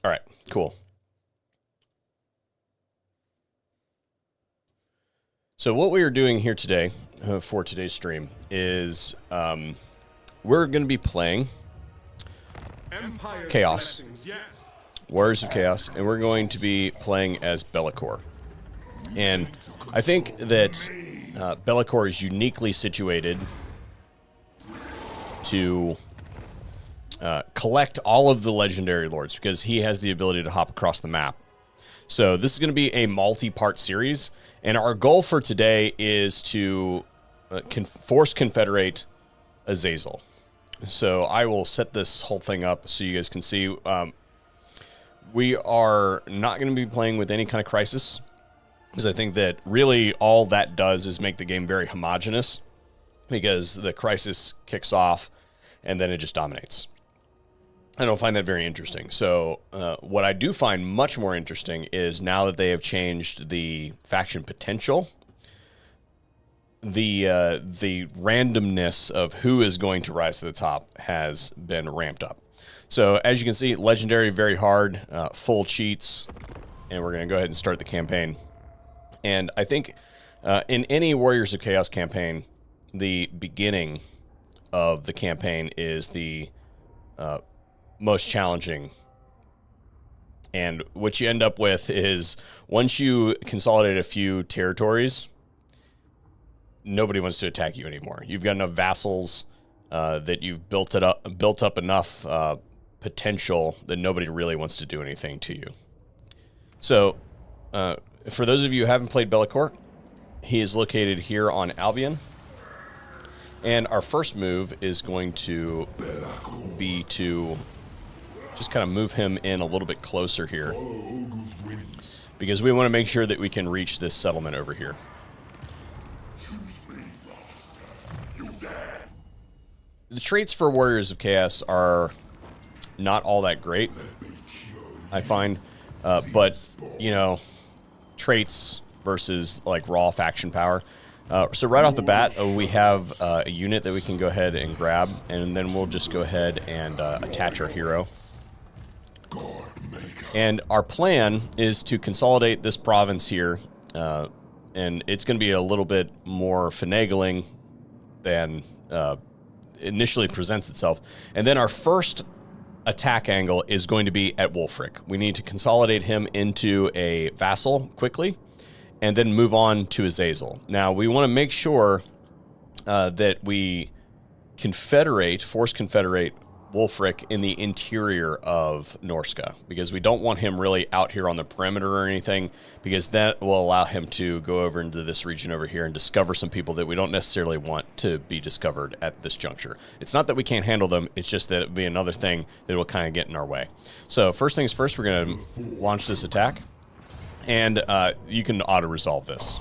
All right, cool. So what we are doing here today for today's stream is we're going to be playing Chaos, Warriors of Chaos, and we're going to be playing as Be'lakor. And I think that Be'lakor is uniquely situated to collect all of the legendary lords because he has the ability to hop across the map. So this is going to be a multi-part series, and our goal for today is to force confederate Azazel. So I will set this whole thing up so you guys can see. We are not going to be playing with any kind of crisis, because I think that really all that does is make the game very homogenous, because the crisis kicks off and then it just dominates. I don't find that very interesting. So what I do find much more interesting is now that they have changed the faction potential, the randomness of who is going to rise to the top has been ramped up. So as you can see, legendary, very hard, full cheats, and we're going to go ahead and start the campaign. And I think in any Warriors of Chaos campaign, the beginning of the campaign is the most challenging. And what you end up with is once you consolidate a few territories, nobody wants to attack you anymore. You've got enough vassals that you've built up enough potential that nobody really wants to do anything to you. So for those of you who haven't played Be'lakor, he is located here on Albion. And our first move is going to be to just kind of move him in a little bit closer here, because we want to make sure that we can reach this settlement over here. The traits for Warriors of Chaos are not all that great, I find, but, you know, traits versus, like, raw faction power. So right off the bat, we have a unit that we can go ahead and grab, and then we'll just go ahead and attach our hero. And our plan is to consolidate this province here, and it's going to be a little bit more finagling than initially presents itself. And then our first attack angle is going to be at Wulfric. We need to consolidate him into a vassal quickly, and then move on to Azazel. Now, we want to make sure that we force confederate Wulfric in the interior of Norska, because we don't want him really out here on the perimeter or anything, because that will allow him to go over into this region over here and discover some people that we don't necessarily want to be discovered at this juncture. It's not that we can't handle them, it's just that it will be another thing that will kind of get in our way. So first things first, we're going to launch this attack. And you can auto-resolve this.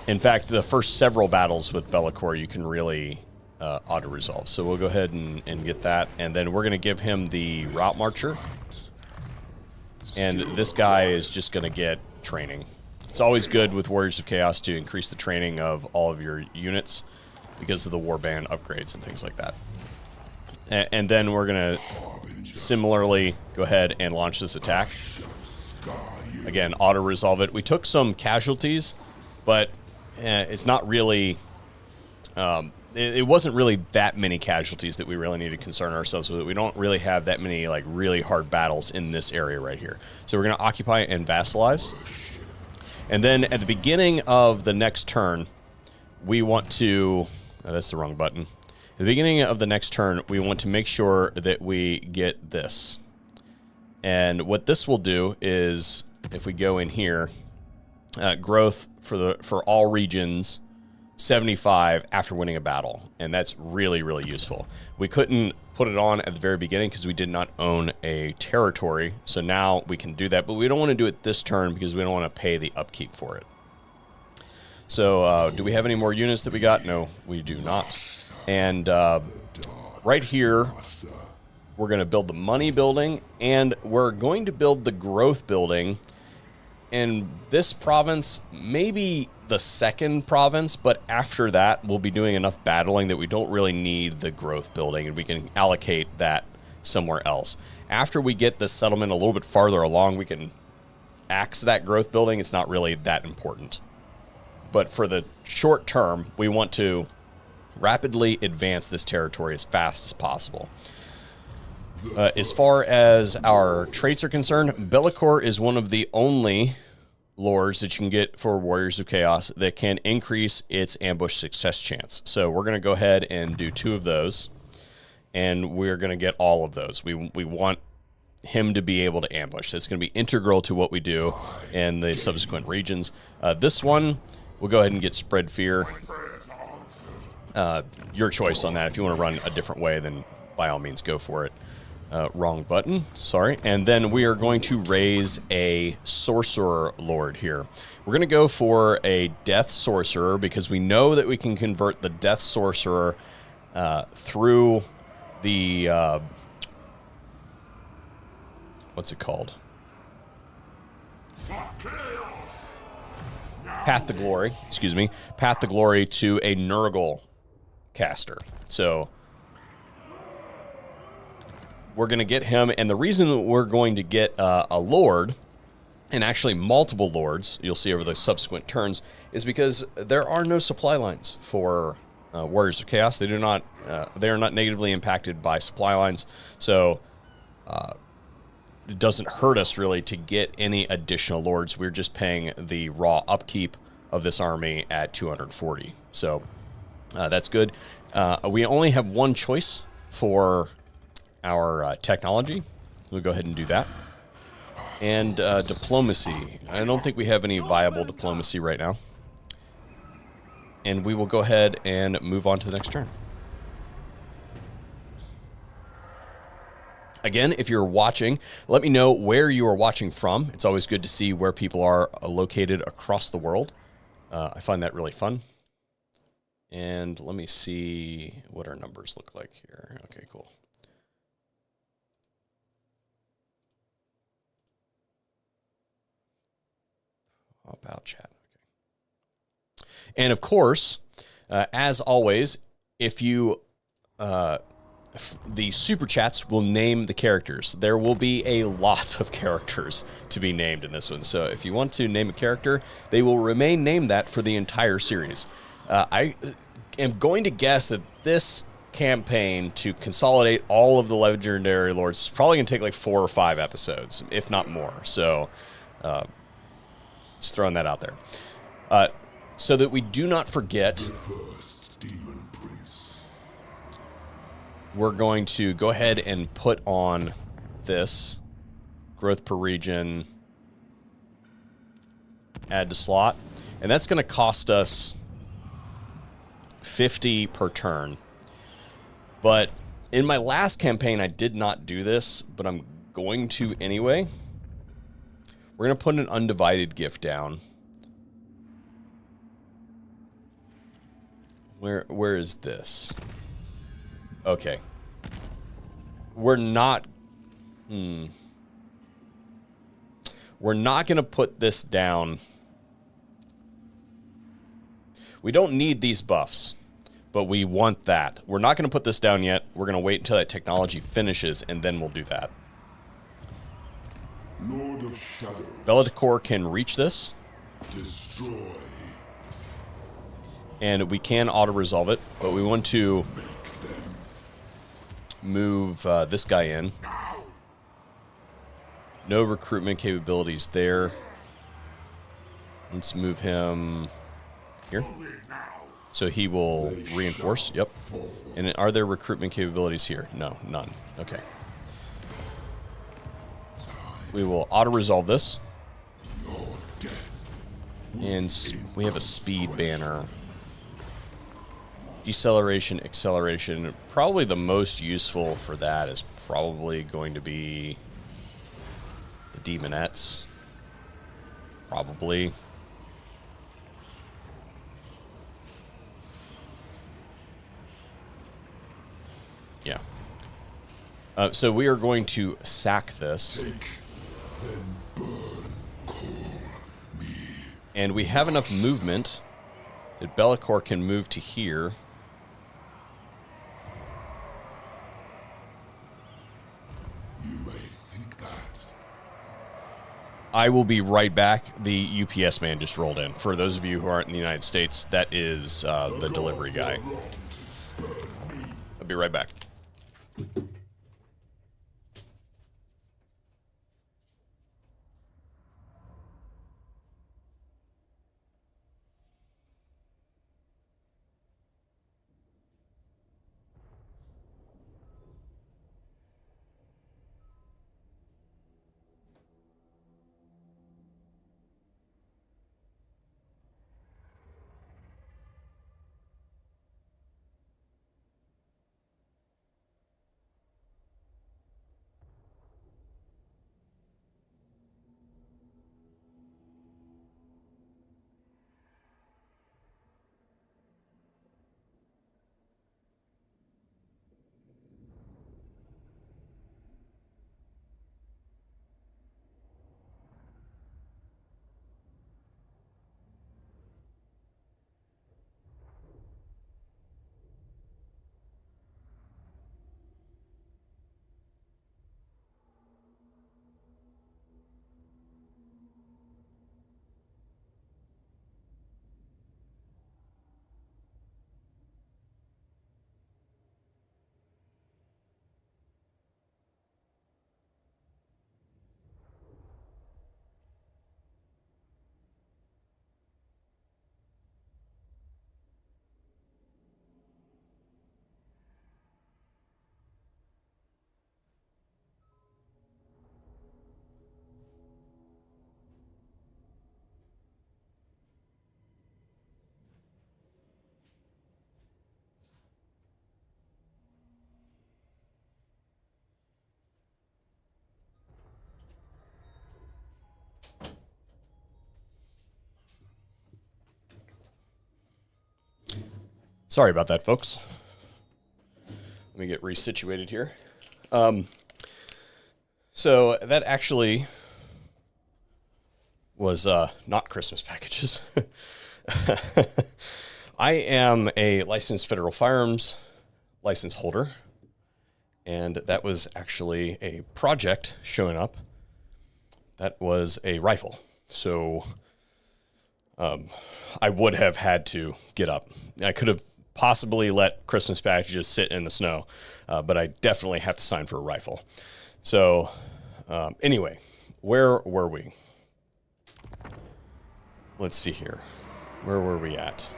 In fact, the first several battles with Be'lakor, you can really auto-resolve. So we'll go ahead and get that. And then we're going to give him the Route Marcher. And this guy is just going to get training. It's always good with Warriors of Chaos to increase the training of all of your units because of the warband upgrades and things like that. And then we're going to similarly go ahead and launch this attack. Again, auto-resolve it. We took some casualties, but it's not really... it wasn't really that many casualties that we really need to concern ourselves with. We don't really have that many like really hard battles in this area right here. So we're going to occupy and vassalize. And then at the beginning of the next turn, we want to... Oh, that's the wrong button. At the beginning of the next turn, we want to make sure that we get this. And what this will do is... If we go in here, growth for all regions, 75 after winning a battle, and that's really, really useful. We couldn't put it on at the very beginning because we did not own a territory, so now we can do that, but we don't want to do it this turn because we don't want to pay the upkeep for it. So do we have any more units that we got? No, we do not. And right here, we're going to build the money building, and we're going to build the growth building. In this province, maybe the second province, but after that, we'll be doing enough battling that we don't really need the growth building, and we can allocate that somewhere else. After we get the settlement a little bit farther along, we can axe that growth building. It's not really that important. But for the short term, we want to rapidly advance this territory as fast as possible. As far as our traits are concerned, Bellicor is one of the only lords that you can get for Warriors of Chaos that can increase its ambush success chance. So we're going to go ahead and do 2 of those, and we're going to get all of those. We want him to be able to ambush. That's going to be integral to what we do in the subsequent regions. This one, we'll go ahead and get Spread Fear. Your choice on that. If you want to run a different way, then by all means go for it. Wrong button, sorry. And then we are going to raise a Sorcerer Lord here. We're going to go for a Death Sorcerer because we know that we can convert the Death Sorcerer through the... what's it called? Path to Glory, excuse me. Path to Glory to a Nurgle caster. So we're going to get him, and the reason we're going to get a Lord, and actually multiple Lords, you'll see over the subsequent turns, is because there are no supply lines for Warriors of Chaos. They are not negatively impacted by supply lines, so it doesn't hurt us really to get any additional Lords. We're just paying the raw upkeep of this army at 240, so that's good. We only have one choice for our technology. We'll go ahead and do that. And diplomacy. I don't think we have any viable diplomacy right now. And we will go ahead and move on to the next turn. Again, if you're watching, let me know where you are watching from. It's always good to see where people are located across the world. I find that really fun. And let me see what our numbers look like here. Okay, cool. About chat. Okay. And of course, as always, if you the super chats will name the characters. There will be a lot of characters to be named in this one. So if you want to name a character, they will remain named that for the entire series. I am going to guess that this campaign to consolidate all of the legendary lords is probably going to take like 4 or 5 episodes, if not more. So just throwing that out there. So that we do not forget, the first demon prince. We're going to go ahead and put on this growth per region, add to slot, and that's going to cost us 50 per turn. But in my last campaign, I did not do this, but I'm going to anyway. We're going to put an undivided gift down. Where is this? Okay. We're not... We're not going to put this down. We don't need these buffs, but we want that. We're not going to put this down yet. We're going to wait until that technology finishes, and then we'll do that. Lord of Shadows. Bellicor can reach this. Destroy. And we can auto-resolve it, but we want to move this guy in. No recruitment capabilities there. Let's move him here. So he will reinforce. Yep. And are there recruitment capabilities here? No, none. Okay. We will auto-resolve this. And we have a speed banner. Deceleration, acceleration. Probably the most useful for that is probably going to be the Demonettes. Probably. Yeah. So we are going to sack this. And we have enough movement that Bellicor can move to here. I will be right back. The UPS man just rolled in. For those of you who aren't in the United States, that is the delivery guy. I'll be right back. Sorry about that, folks. Let me get resituated here. So that actually was not Christmas packages. I am a licensed federal firearms license holder, and that was actually a project showing up. That was a rifle. So I would have had to get up. I could have possibly let Christmas packages sit in the snow, but I definitely have to sign for a rifle. So anyway, where were we? Let's see here. Where were we at?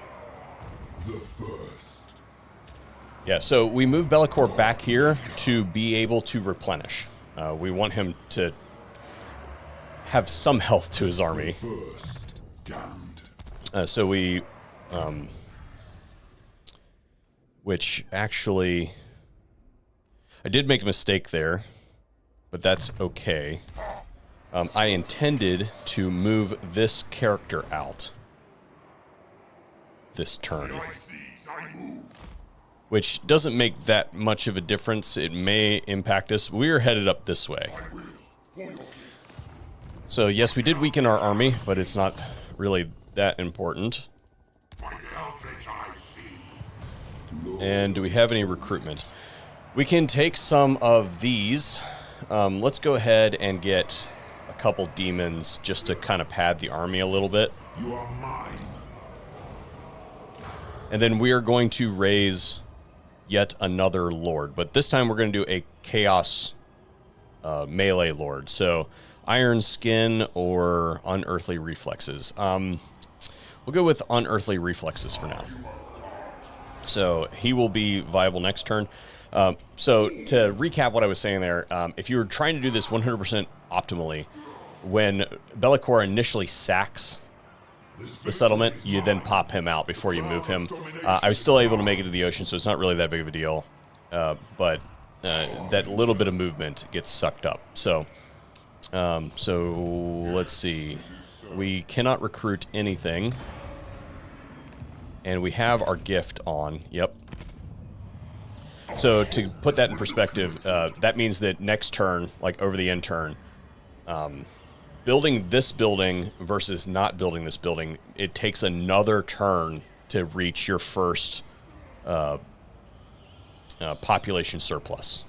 The first. Yeah, so we moved Bellicor back here to be able to replenish. We want him to have some health to his army. First damned. So we... which actually, I did make a mistake there, but that's okay. I intended to move this character out this turn, which doesn't make that much of a difference. It may impact us. We're headed up this way. So yes, we did weaken our army, but it's not really that important. And do we have any recruitment? We can take some of these. Let's go ahead and get a couple demons just to kind of pad the army a little bit. You are mine. And then we are going to raise yet another lord, but this time we're going to do a chaos melee lord. So iron skin or unearthly reflexes. We'll go with unearthly reflexes for now. So he will be viable next turn. So to recap what I was saying there, if you were trying to do this 100% optimally, when Bellicor initially sacks the settlement, you then pop him out before you move him. I was still able to make it to the ocean, so it's not really that big of a deal. But that little bit of movement gets sucked up. So let's see. We cannot recruit anything. And we have our gift on. Yep. So to put that in perspective, that means that next turn, like over the end turn, building this building versus not building this building, it takes another turn to reach your first population surplus.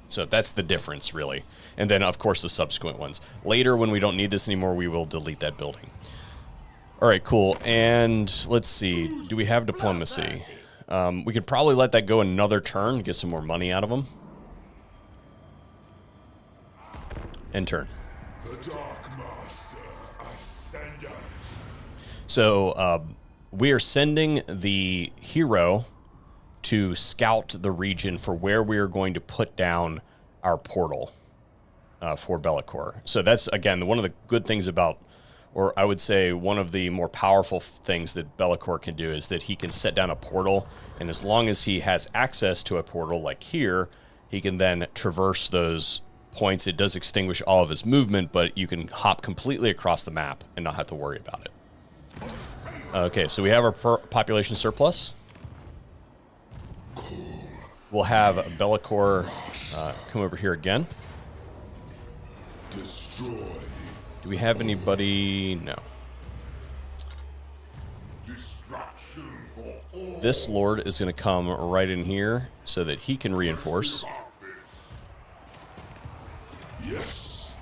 So that's the difference, really. And then, of course, the subsequent ones. Later, when we don't need this anymore, we will delete that building. All right, cool. And let's see. Do we have diplomacy? We could probably let that go another turn, get some more money out of them. End turn. The Dark Master ascendant. So we are sending the hero to scout the region for where we are going to put down our portal for Bellicor. So that's, again, one of the good things about, or I would say one of the more powerful things that Bellicor can do is that he can set down a portal, and as long as he has access to a portal like here, he can then traverse those points. It does extinguish all of his movement, but you can hop completely across the map and not have to worry about it. Okay, so we have our population surplus. We'll have Bellicor come over here again. Destroy. Do we have anybody? No. Destruction for all. This lord is going to come right in here so that he can reinforce. Yes.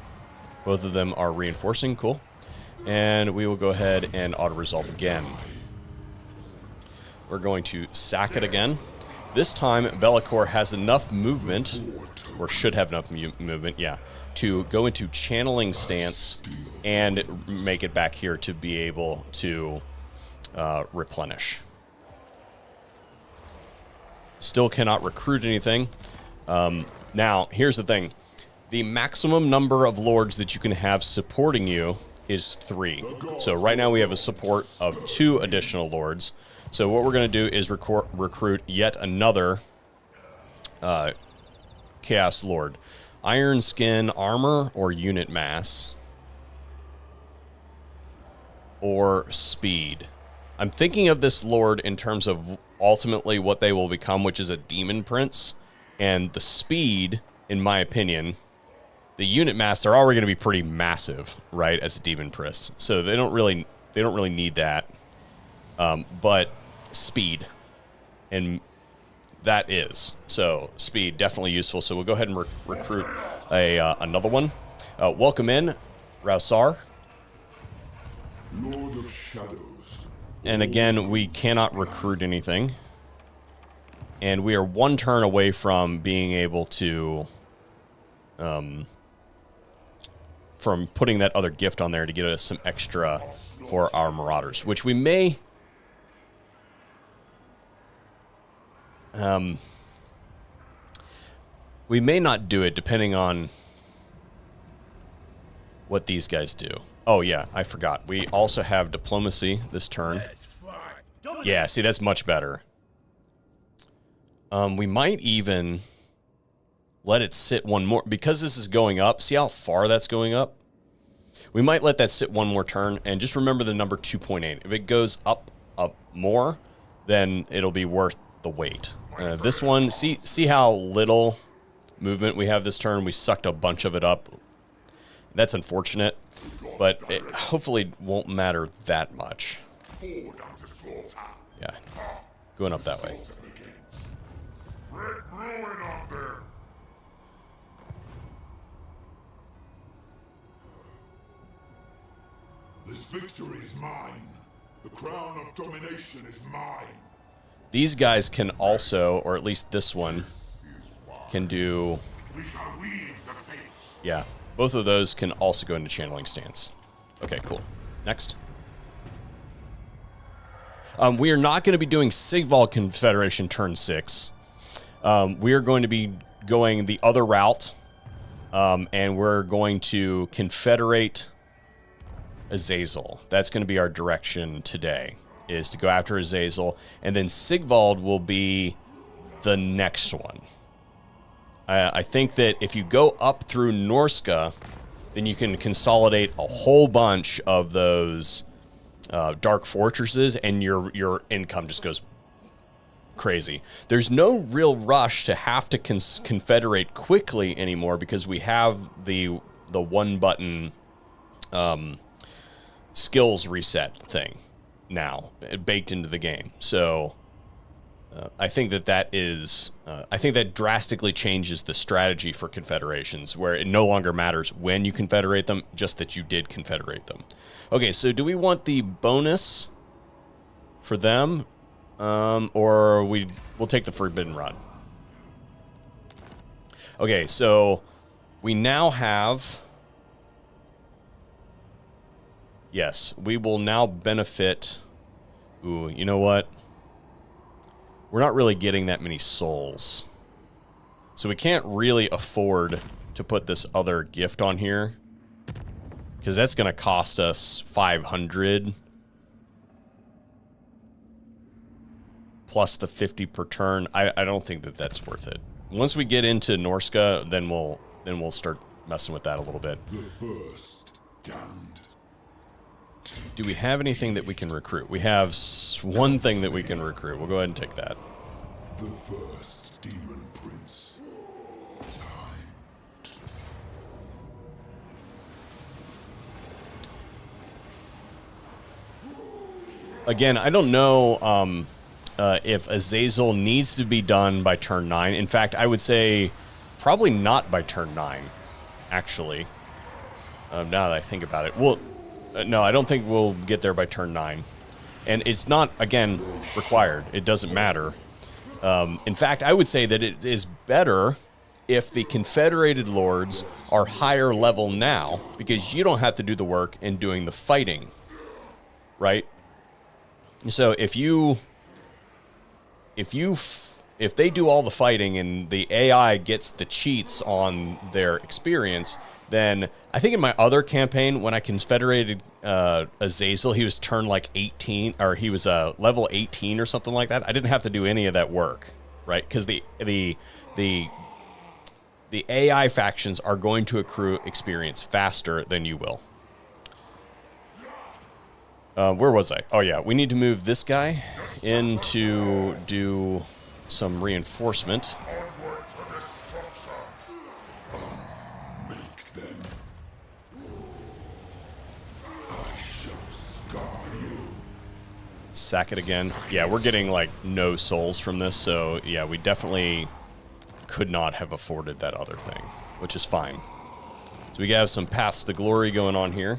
Both of them are reinforcing. Cool. And we will go ahead and auto-resolve again. We're going to sack it again. This time, Bellicor has enough movement, or should have enough movement, yeah, to go into channeling stance and make it back here to be able to replenish. Still cannot recruit anything. Now, here's the thing. The maximum number of lords that you can have supporting you is 3. So right now we have a support of 2 additional lords. So what we're going to do is recruit yet another Chaos Lord. Iron Skin Armor or Unit Mass. Or Speed. I'm thinking of this Lord in terms of ultimately what they will become, which is a Demon Prince. And the Speed, in my opinion, the Unit Mass, they're already going to be pretty massive, right, as a Demon Prince. So they don't really need that. But Speed, and that is so speed definitely useful. So we'll go ahead and recruit another one. Welcome in, Rausar. Lord of Shadows. And again, we cannot recruit anything, and we are 1 turn away from being able to, from putting that other gift on there to get us some extra for our Marauders, which we may. We may not do it depending on what these guys do. Oh yeah, I forgot. We also have diplomacy this turn. Yeah, see, that's much better. We might even let it sit 1 more, because this is going up. See how far that's going up? We might let that sit 1 more turn, and just remember the number 2.8. If it goes up more, then it'll be worth the wait. This one, see how little movement we have this turn? We sucked a bunch of it up. That's unfortunate, but it hopefully won't matter that much. Yeah, going up that way. Spread ruin out there. This victory is mine. The crown of domination is mine. These guys can also, or at least this one, can do... We shall weave the fates. Yeah, both of those can also go into channeling stance. Okay, cool. Next. We are not going to be doing Sigval Confederation turn 6. We are going to be going the other route, and we're going to Confederate Azazel. That's going to be our direction today, is to go after Azazel, and then Sigvald will be the next one. I think that if you go up through Norska, then you can consolidate a whole bunch of those dark fortresses, and your income just goes crazy. There's no real rush to have to confederate quickly anymore, because we have the 1-button skills reset thing now baked into the game. So I think that is, I think that drastically changes the strategy for confederations, where it no longer matters when you confederate them, just that you did confederate them. Okay, so do we want the bonus for them, or we'll take the Forbidden Rod? Okay, so we now have, yes, we will now benefit. Ooh, you know what? We're not really getting that many souls. So we can't really afford to put this other gift on here, because that's going to cost us 500 plus the 50 per turn. I don't think that that's worth it. Once we get into Norska, then we'll start messing with that a little bit. The first damned. Do we have anything that we can recruit? We have one thing that we can recruit. We'll go ahead and take that. The first demon prince. Time. Again, I don't know if Azazel needs to be done by turn 9. In fact, I would say probably not by turn 9, actually. Now that I think about it. Well, no, I don't think we'll get there by turn 9. And it's not, again, required. It doesn't matter. In fact, I would say that it is better if the Confederated Lords are higher level now, because you don't have to do the work in doing the fighting, right? So if they do all the fighting and the AI gets the cheats on their experience, then I think in my other campaign, when I confederated Azazel, he was turned like 18, or he was level 18 or something like that. I didn't have to do any of that work, right? Because the AI factions are going to accrue experience faster than you will. Where was I? Oh yeah, we need to move this guy in to do some reinforcement. Sack it again. Yeah, we're getting like no souls from this, so yeah, we definitely could not have afforded that other thing, which is fine. So we have some paths to glory going on here.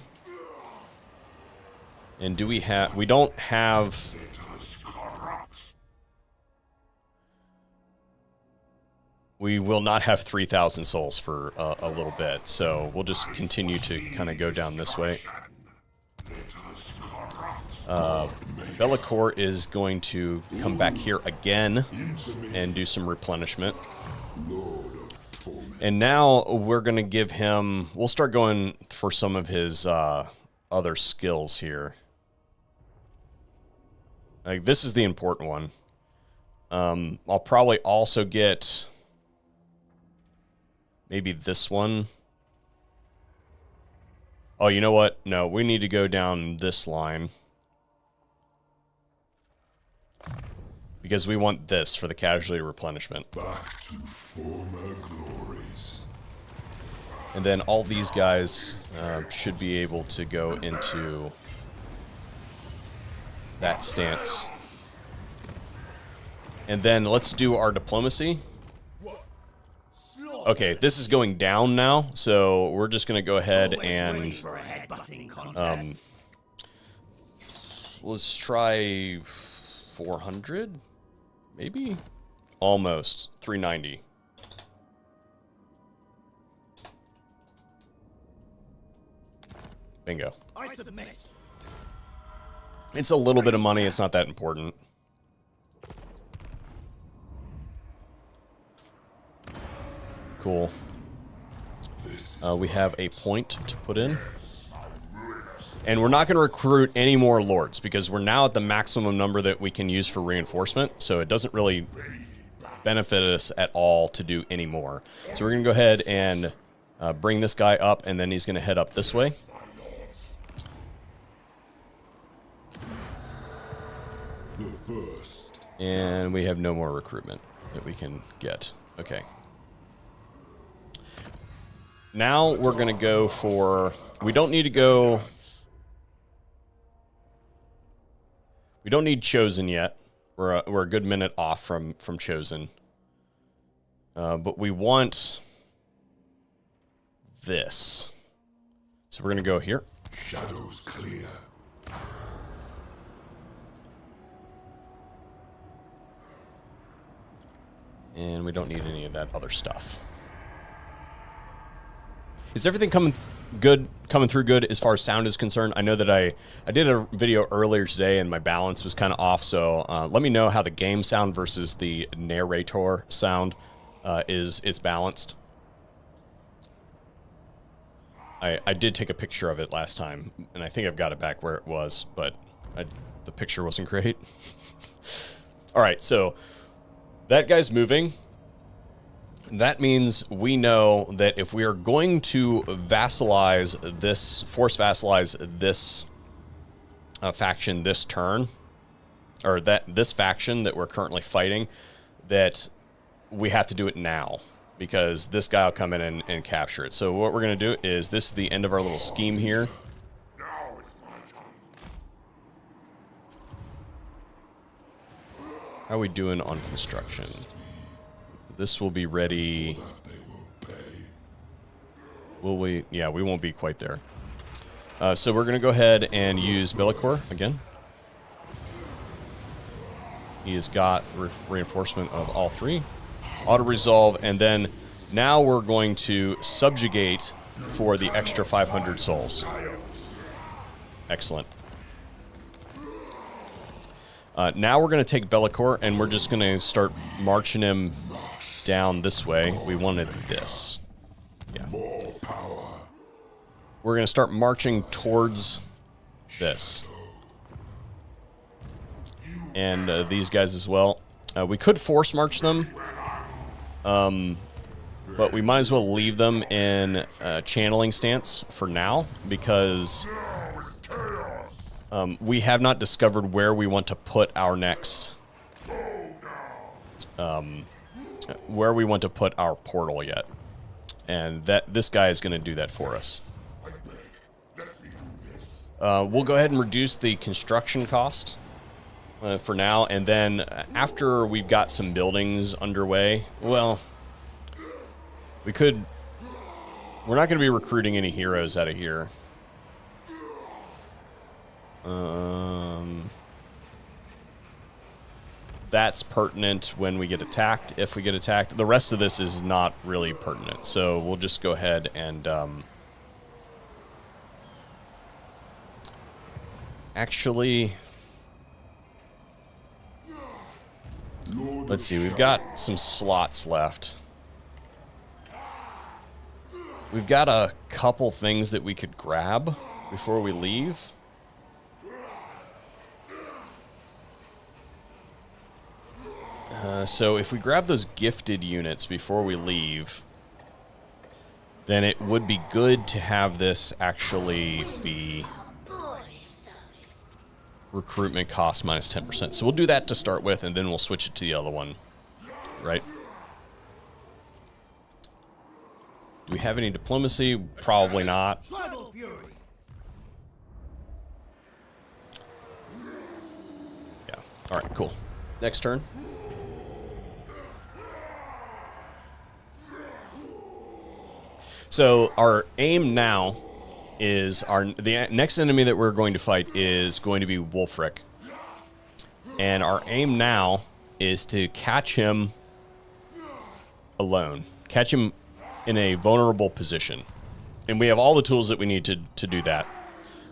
And do we have... We don't have... We will not have 3,000 souls for a little bit, so we'll just continue to kind of go down this way. Bellicor is going to come back here again and do some replenishment. And now we're going to give him... We'll start going for some of his other skills here. Like, this is the important one. I'll probably also get maybe this one. Oh, you know what? No, we need to go down this line, because we want this for the casualty replenishment. Back to former glories. And then all these guys should be able to go into that stance. And then let's do our diplomacy. Okay, this is going down now, so we're just going to go ahead and let's try 400, maybe? Almost. 390. Bingo. I submit. It's a little bit of money, it's not that important. Cool. We have a point to put in. And we're not going to recruit any more lords, because we're now at the maximum number that we can use for reinforcement, so it doesn't really benefit us at all to do any more. So we're going to go ahead and bring this guy up, and then he's going to head up this way. And we have no more recruitment that we can get. Okay. Now we're going to go for... We don't need to go... We don't need Chosen yet. We're a good minute off from Chosen. But we want this. So we're going to go here. Shadows clear. And we don't need any of that other stuff. Is everything coming through good as far as sound is concerned? I know that I did a video earlier today and my balance was kind of off, so let me know how the game sound versus the narrator sound is balanced. I did take a picture of it last time, and I think I've got it back where it was, but the picture wasn't great. All right, so that guy's moving. That means we know that if we are going to vassalize this, force vassalize this faction this turn, or this faction that we're currently fighting, that we have to do it now, because this guy will come in and capture it. So what we're going to do is, this is the end of our little scheme here. How are we doing on construction? This will be ready. Will we? Yeah, we won't be quite there. So we're going to go ahead and use Bellicor again. He has got reinforcement of all three. Auto-resolve, and then now we're going to subjugate for the extra 500 souls. Excellent. Now we're going to take Bellicor, and we're just going to start marching him down this way. We wanted this. Yeah. We're going to start marching towards this. And these guys as well. We could force march them. But we might as well leave them in channeling stance for now, because we have not discovered where we want to put our next, where we want to put our portal yet, and this guy is going to do that for us. We'll go ahead and reduce the construction cost for now, and then after we've got some buildings underway, well, we're not going to be recruiting any heroes out of here. That's pertinent when we get attacked, if we get attacked. The rest of this is not really pertinent, so we'll just go ahead and actually, let's see, we've got some slots left. We've got a couple things that we could grab before we leave. So if we grab those gifted units before we leave, then it would be good to have this actually be recruitment cost minus 10%. So we'll do that to start with, and then we'll switch it to the other one, right? Do we have any diplomacy? Probably not. Yeah. All right, cool. Next turn. So our aim now is the next enemy that we're going to fight is going to be Wulfric. And our aim now is to catch him alone. Catch him in a vulnerable position. And we have all the tools that we need to do that.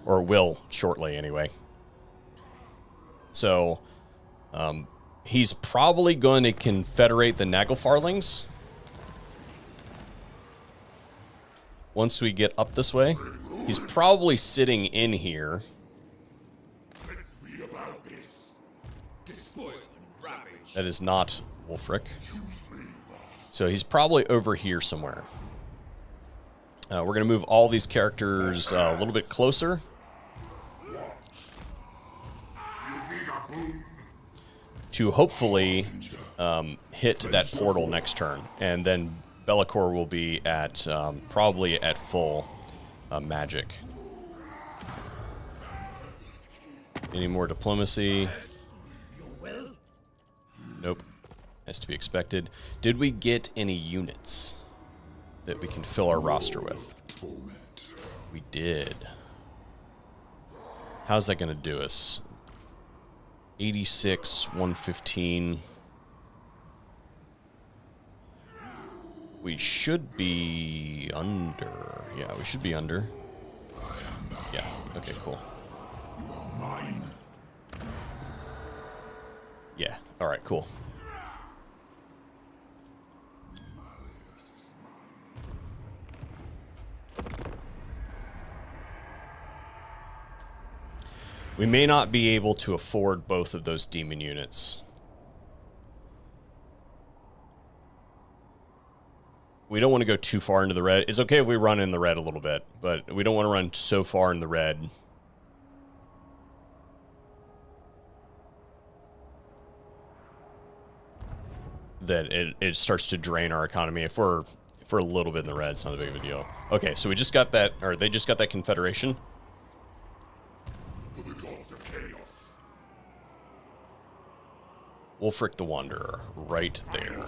Or will shortly, anyway. So, he's probably going to confederate the Nagelfarlings once we get up this way. He's probably sitting in here. That is not Wulfric. So he's probably over here somewhere. We're going to move all these characters a little bit closer. To hopefully hit that portal next turn. And then Bellicor will be at probably at full magic. Any more diplomacy? Nope. As to be expected. Did we get any units that we can fill our roster with? We did. How's that going to do us? 86, 115. We should be under. Yeah, we should be under. Yeah, okay, cool. You are mine. Yeah, alright, cool. We may not be able to afford both of those demon units. We don't want to go too far into the red. It's okay if we run in the red a little bit, but we don't want to run so far in the red that it starts to drain our economy. If we're a little bit in the red, it's not a big of a deal. Okay, so we just got that, or they just got that Confederation. For the gods of chaos. Wolfric the Wanderer, right there.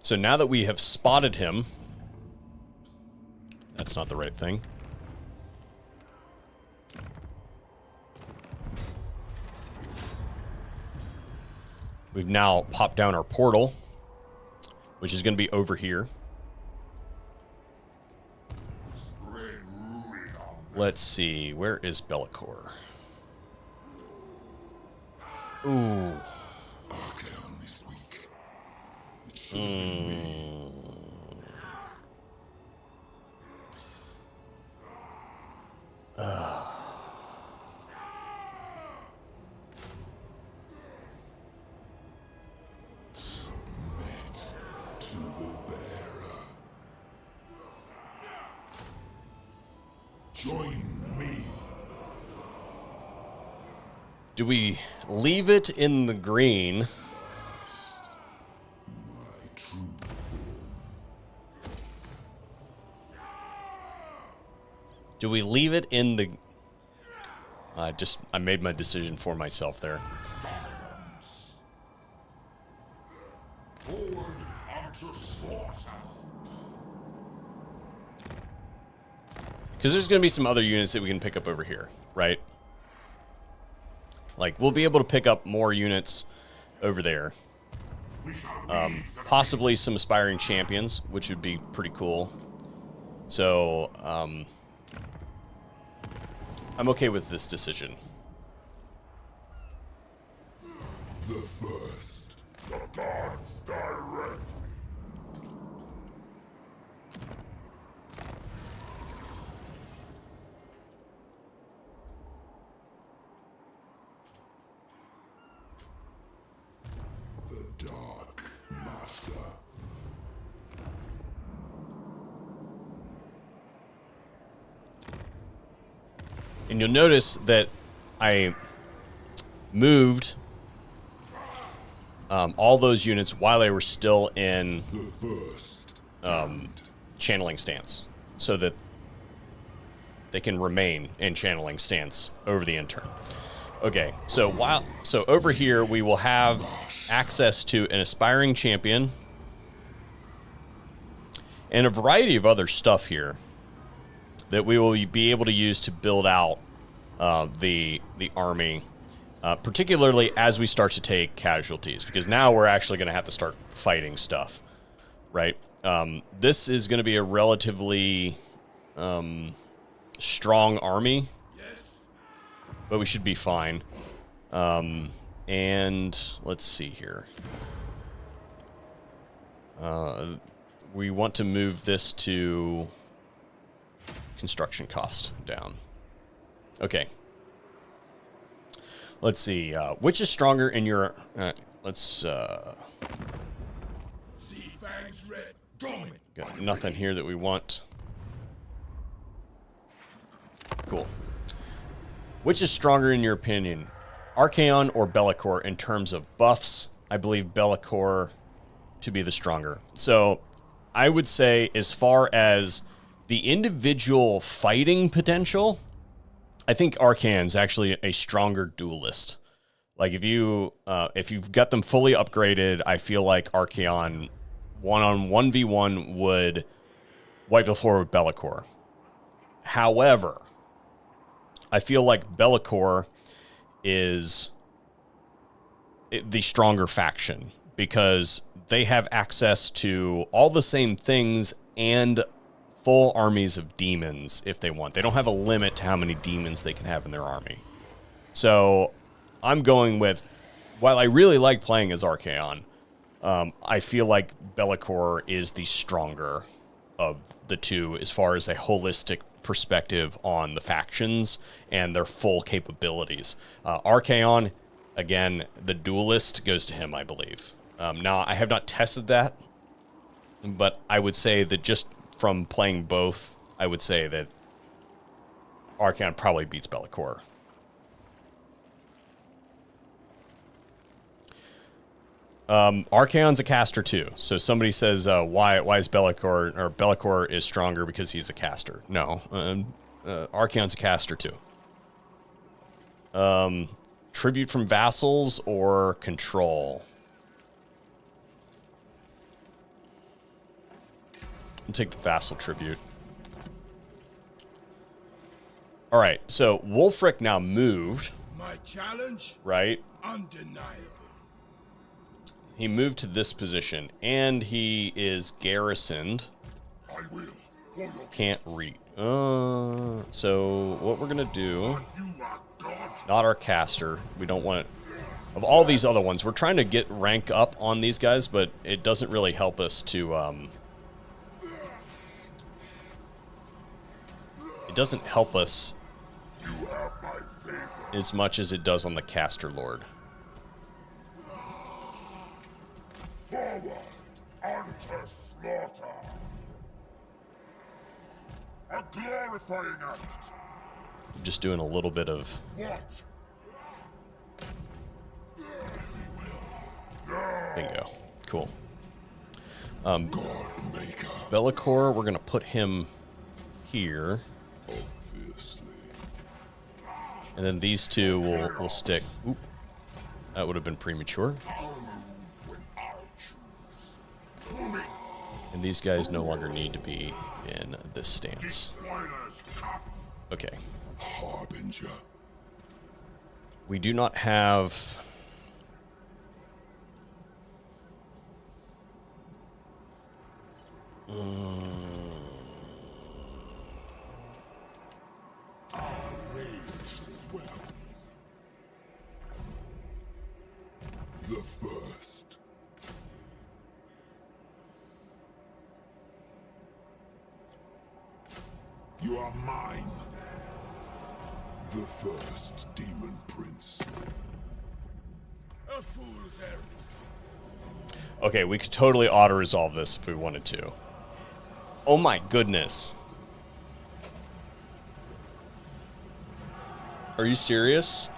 So now that we have spotted him, that's not the right thing. We've now popped down our portal, which is going to be over here. Let's see, where is Bellicor? Ooh. Archaon is weak. It should have been me. Submit to the bearer. Join me. Do we leave it in the green? My true Do we leave it in the... I made my decision for myself there. forward unto slaughter. Because there's going to be some other units that we can pick up over here, right? Like, we'll be able to pick up more units over there. We shall lead the Possibly some aspiring champions, which would be pretty cool. So, I'm okay with this decision. The first. The gods direct me. The Dark Master. And you'll notice that I moved all those units while they were still in The first. channeling stance, so that they can remain in channeling stance over the end turn. Okay, so over here we will have access to an aspiring champion and a variety of other stuff here that we will be able to use to build out the army, particularly as we start to take casualties, because now we're actually going to have to start fighting stuff, right? This is going to be a relatively strong army, but we should be fine. And let's see here. We want to move this to construction cost down. Okay. Let's see. Which is stronger in your... let's... See fangs red. Dominant. got nothing here that we want. Cool. Which is stronger in your opinion? Archaon or Bellicor in terms of buffs? I believe Bellicor to be the stronger. So I would say as far as the individual fighting potential, I think Archaon's actually a stronger duelist. Like if you've got them fully upgraded, I feel like Archaon 1v1 would wipe the floor with Be'lakor. However, I feel like Be'lakor is the stronger faction because they have access to all the same things and full armies of demons if they want. They don't have a limit to how many demons they can have in their army. So I'm going with, while I really like playing as Archaon, I feel like Be'lakor is the stronger of the two as far as a holistic perspective on the factions and their full capabilities. Archaon, again, the duelist goes to him, I believe. Now, I have not tested that, but I would say that just from playing both, I would say that Archaon probably beats Be'lakor. Archaon's a caster too. So somebody says, why is Be'lakor, or Be'lakor is stronger because he's a caster? No, Archaon's a caster too. Tribute from vassals or control? I'll take the vassal tribute. All right, so Wulfric now moved. My challenge? Right? Undeniable. He moved to this position, and he is garrisoned. I will. For your Can't reach. So what we're gonna do? you are God. Not our caster. We don't want it. Of all these other ones, we're trying to get rank up on these guys, but it doesn't really help us to. It doesn't help us You have my favor. as much as it does on the caster lord. Forward unto slaughter. A glorifying act. I'm just doing a little bit of. What? Bingo. Cool. God maker. Be'lakor, we're gonna put him here, Obviously. and then these two will stick. Oop, that would have been premature. I'll move when I choose. Moving. And these guys no longer need to be in this stance. Spoilers cup. Okay. Harbinger. We do not have. Rage swells. The first. You are mine. The first demon prince. A fool's errand. Okay, we could totally auto-resolve this if we wanted to. Oh my goodness. Are you serious?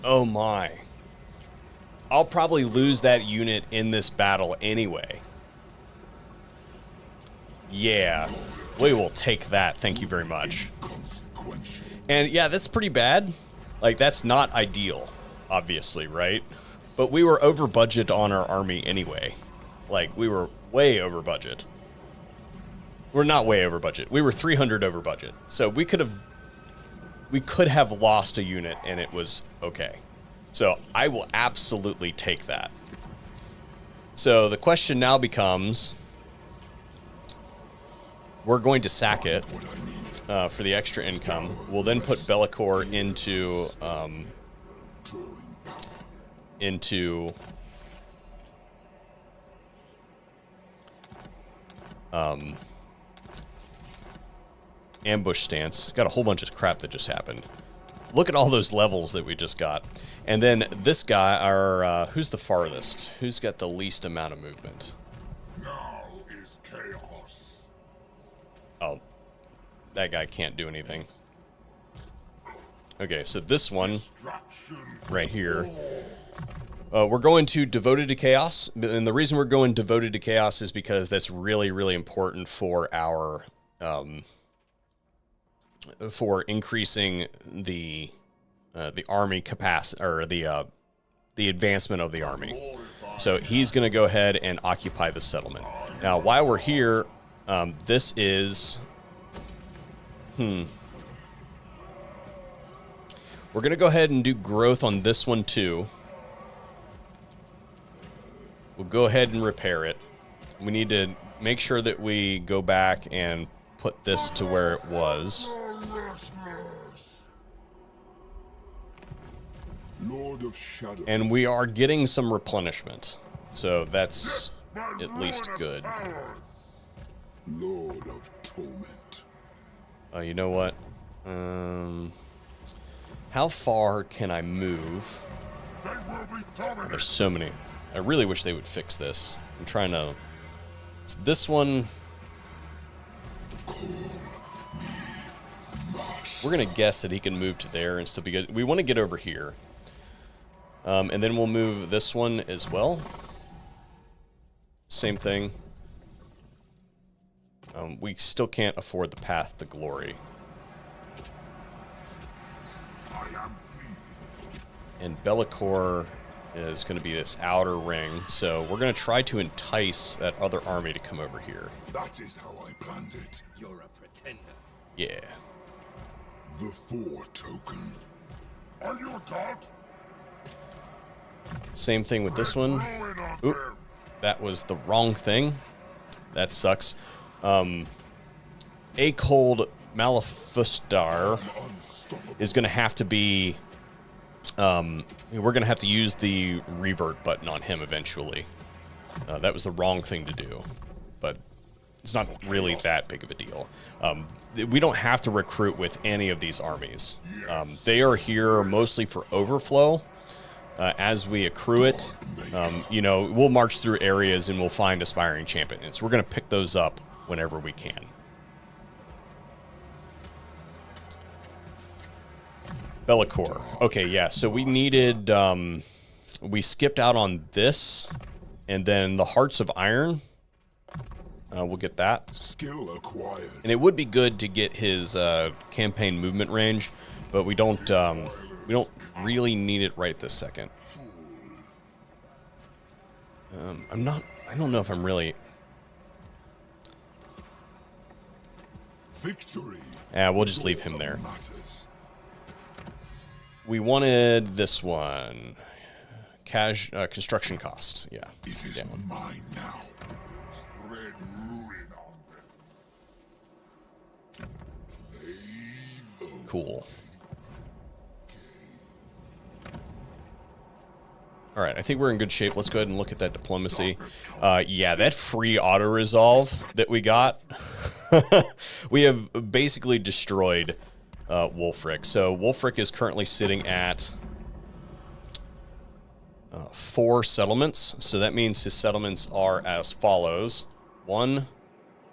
Oh my. I'll probably lose that unit in this battle anyway. Yeah. We will take that. Thank you very much. Inconsequential. And yeah, that's pretty bad. Like, that's not ideal, obviously, right? But we were over budget on our army anyway. Like, we were way over budget. We're not way over budget. We were 300 over budget. So we could have lost a unit and it was okay. So I will absolutely take that. So the question now becomes, we're going to sack it What I need. for the extra income. We'll then put Be'lakor into Drawing power. into ambush stance. Got a whole bunch of crap that just happened. Look at all those levels that we just got. And then this guy, our who's the farthest? Who's got the least amount of movement? Now is chaos. Oh, that guy can't do anything. Okay, so this one Distraction. right here. We're going to Devoted to Chaos, and the reason we're going Devoted to Chaos is because that's really, really important for our for increasing the army capacity, or the advancement of the army. So he's going to go ahead and occupy the settlement. Now, while we're here, this is we're going to go ahead and do growth on this one too. We'll go ahead and repair it. We need to make sure that we go back and put this to where it was. Lord of Shadows. And we are getting some replenishment. So that's at least good. Lord of Torment. You know what? How far can I move? There's so many. I really wish they would fix this. I'm trying to... So this one... We're going to guess that he can move to there and still be good. We want to get over here. And then we'll move this one as well. Same thing. We still can't afford the path to glory. And Bellicor is going to be this outer ring, so we're going to try to entice that other army to come over here. That is how I planned it. You're a pretender. Yeah. The Four Token. Are you a god? Same thing with this one. Oop, that was the wrong thing. That sucks. A Cold Malefustar is going to have to be... we're going to have to use the revert button on him eventually. That was the wrong thing to do, but it's not really that big of a deal. We don't have to recruit with any of these armies. They are here mostly for overflow. As we accrue it, you know, we'll march through areas and we'll find aspiring champions. We're going to pick those up whenever we can. Bellicor. Okay, yeah, so we needed, we skipped out on this, and then the Hearts of Iron. We'll get that. Skill acquired. And it would be good to get his campaign movement range, but we don't really need it right this second. I don't know if I'm really... Victory. Yeah, we'll just leave him there. Matters. We wanted this one. Construction cost. Yeah. It is mine now. Spread ruin on them. Cool. All right, I think we're in good shape. Let's go ahead and look at that diplomacy. Yeah, that free auto-resolve that we got, we have basically destroyed Wulfric. So Wulfric is currently sitting at 4 settlements. So that means his settlements are as follows. 1,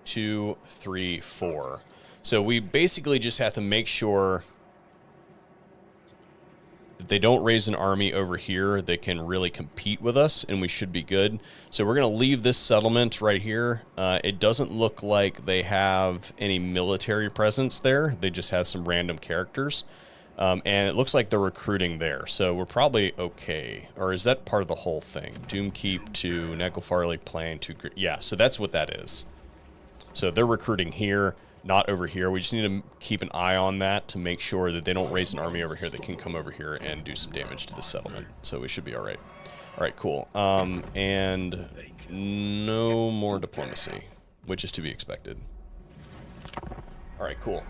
2, 3, 4. So we basically just have to make sure that they don't raise an army over here that can really compete with us, and we should be good. So we're going to leave this settlement right here. It doesn't look like they have any military presence there. They just have some random characters. And it looks like they're recruiting there. So we're probably okay. Or is that part of the whole thing? Doomkeep to Necrofarley Plain to... Yeah, so that's what that is. So they're recruiting here, not over here. We just need to keep an eye on that to make sure that they don't raise an army over here that can come over here and do some damage to the settlement. So we should be all right. All right, cool. And no more diplomacy, which is to be expected. All right, cool.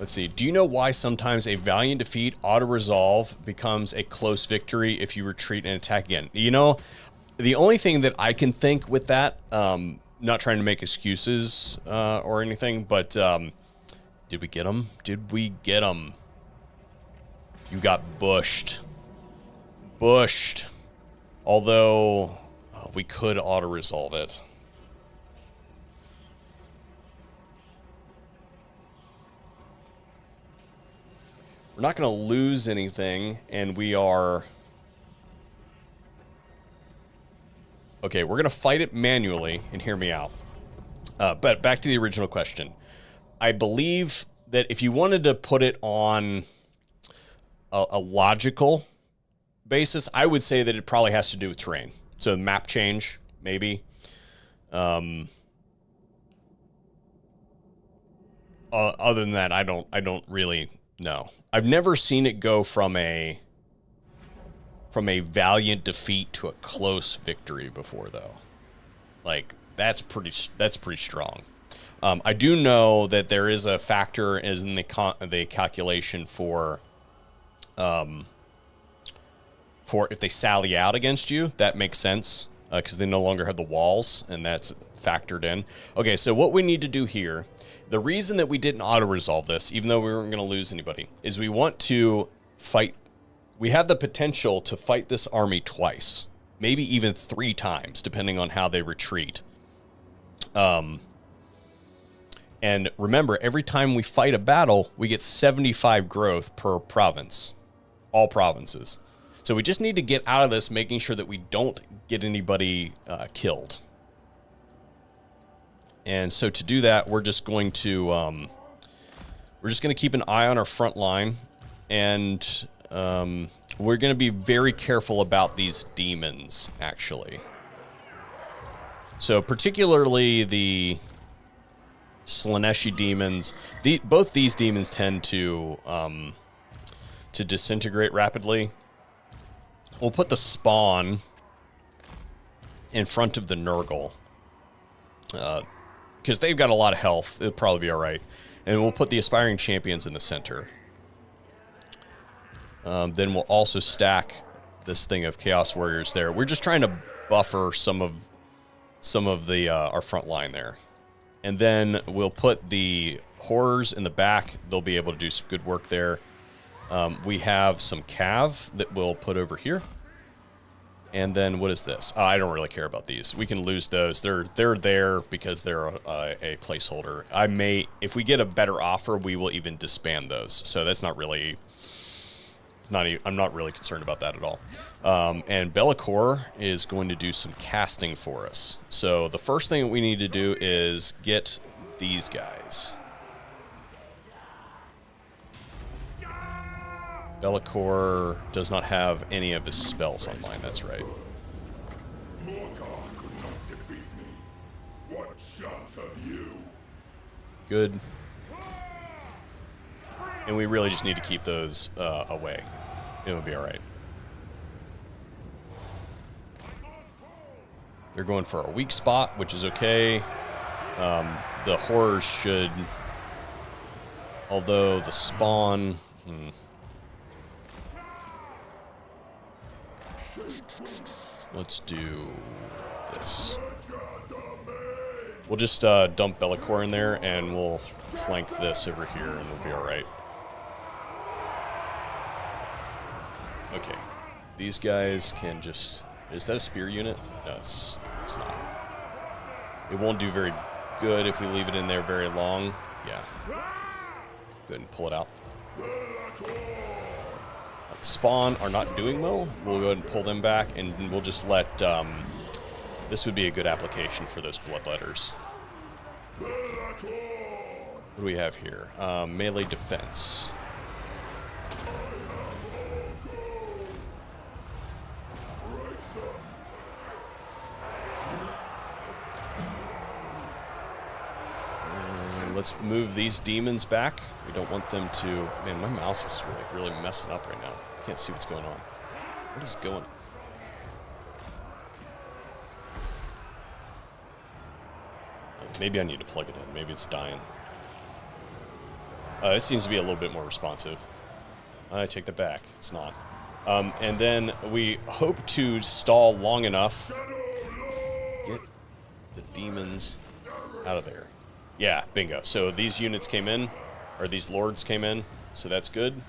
Let's see. Do you know why sometimes a valiant defeat auto-resolve becomes a close victory if you retreat and attack again? You know, the only thing that I can think with that, not trying to make excuses or anything, but did we get him? Did we get him? You got bushed. Bushed. Although we could auto-resolve it. We're not going to lose anything, and we are... Okay, we're going to fight it manually, and hear me out. But back to the original question. I believe that if you wanted to put it on a logical basis, I would say that it probably has to do with terrain. So map change, maybe. Other than that, I don't really know. I've never seen it go from a valiant defeat to a close victory before, though. Like, that's pretty strong. I do know that there is a factor in the calculation for if they sally out against you. That makes sense because they no longer have the walls, and that's factored in. Okay, so what we need to do here, the reason that we didn't auto-resolve this, even though we weren't going to lose anybody, is we want to fight. We have the potential to fight this army twice, maybe even 3 times, depending on how they retreat. And remember, every time we fight a battle, we get 75 growth per province, all provinces. So we just need to get out of this, making sure that we don't get anybody killed. And so to do that, we're just going to keep an eye on our front line, and we're going to be very careful about these demons, actually. So particularly the Slaneshi demons. Both these demons tend to disintegrate rapidly. We'll put the spawn in front of the Nurgle. Because they've got a lot of health. It'll probably be alright. And we'll put the Aspiring Champions in the center. Then we'll also stack this thing of Chaos Warriors there. We're just trying to buffer some of the our front line there. And then we'll put the Horrors in the back. They'll be able to do some good work there. We have some Cav that we'll put over here. And then what is this? I don't really care about these. We can lose those. They're there because they're a placeholder. If we get a better offer, we will even disband those. So that's not really... I'm not really concerned about that at all. And Bellicor is going to do some casting for us. So the first thing that we need to do is get these guys. Bellicor does not have any of his spells online, that's right. Morcar could not defeat me. What chance have you? Good. And we really just need to keep those away. It'll be alright. They're going for a weak spot, which is okay. The Horrors should... Although the spawn... Let's do this. We'll just dump Bellicor in there, and we'll flank this over here, and we'll be alright. Okay. These guys can just... Is that a spear unit? No, it's not. It won't do very good if we leave it in there very long. Yeah. Go ahead and pull it out. Spawn are not doing well. We'll go ahead and pull them back, and we'll just let... this would be a good application for those bloodletters. What do we have here? Melee defense. Let's move these demons back. We don't want them to... Man, my mouse is really messing up right now. I can't see what's going on. What is going... Maybe I need to plug it in. Maybe it's dying. It seems to be a little bit more responsive. I take that back. It's not. And then we hope to stall long enough. Get the demons out of there. Yeah, bingo. So these units came in, or these lords came in, so that's good.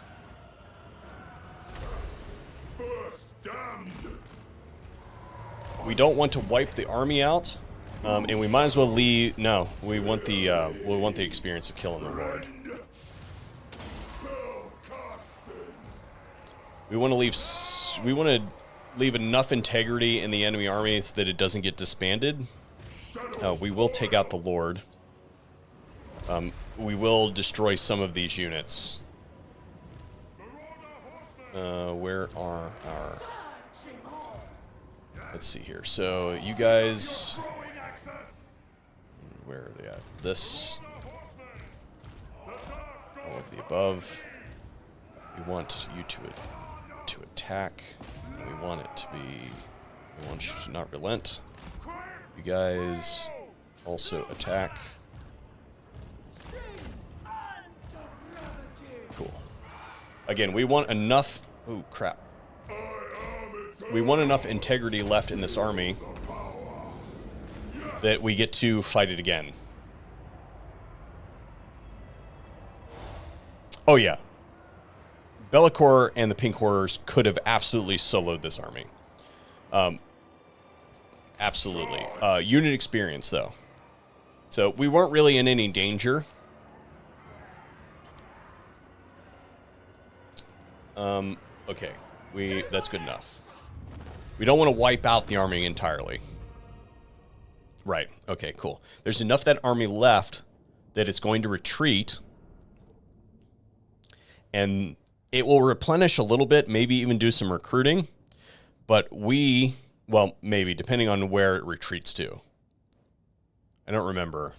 We don't want to wipe the army out, and we might as well leave. No, we want the experience of killing the lord. We want to leave enough integrity in the enemy army so that it doesn't get disbanded. We will take out the Lord. We will destroy some of these units. Where are our... Let's see here. So, you guys... Where are they at? This. All of the above. We want you to attack. We want it to be... We want you to not relent. You guys also attack. Cool. Again, we want enough... Oh, crap. We want enough integrity left in this army that we get to fight it again. Oh, yeah. Be'lakor and the Pink Horrors could have absolutely soloed this army. Absolutely. Unit experience, though. So we weren't really in any danger. Okay. That's good enough. We don't want to wipe out the army entirely. Right. Okay, cool. There's enough of that army left that it's going to retreat. And it will replenish a little bit, maybe even do some recruiting. But well, maybe, depending on where it retreats to. I don't remember.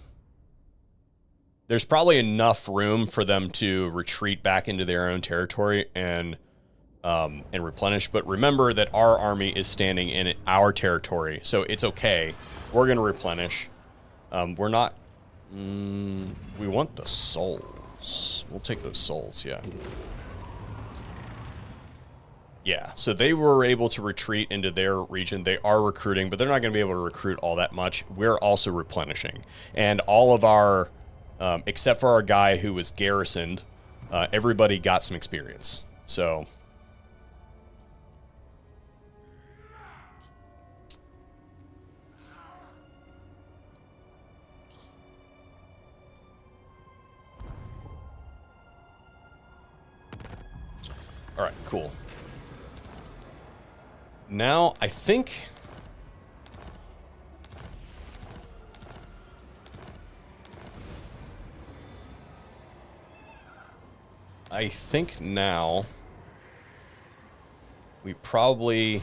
There's probably enough room for them to retreat back into their own territory and replenish. But remember that our army is standing in our territory, so it's okay. We're going to replenish. We're not... we want the souls. We'll take those souls, yeah. Yeah, so they were able to retreat into their region. They are recruiting, but they're not going to be able to recruit all that much. We're also replenishing. And all of our... except for our guy who was garrisoned, everybody got some experience. So... All right, cool. Now, I think... now we probably...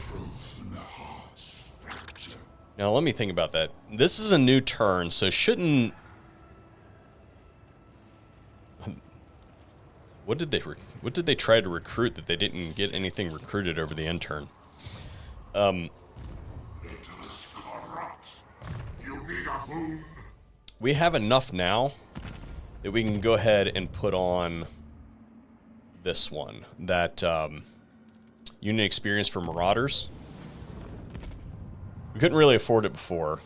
Now, let me think about that. This is a new turn, so shouldn't... What did they try to recruit that they didn't get anything recruited over the end turn? We have enough now that we can go ahead and put on this one, that unit experience for Marauders. We couldn't really afford it before,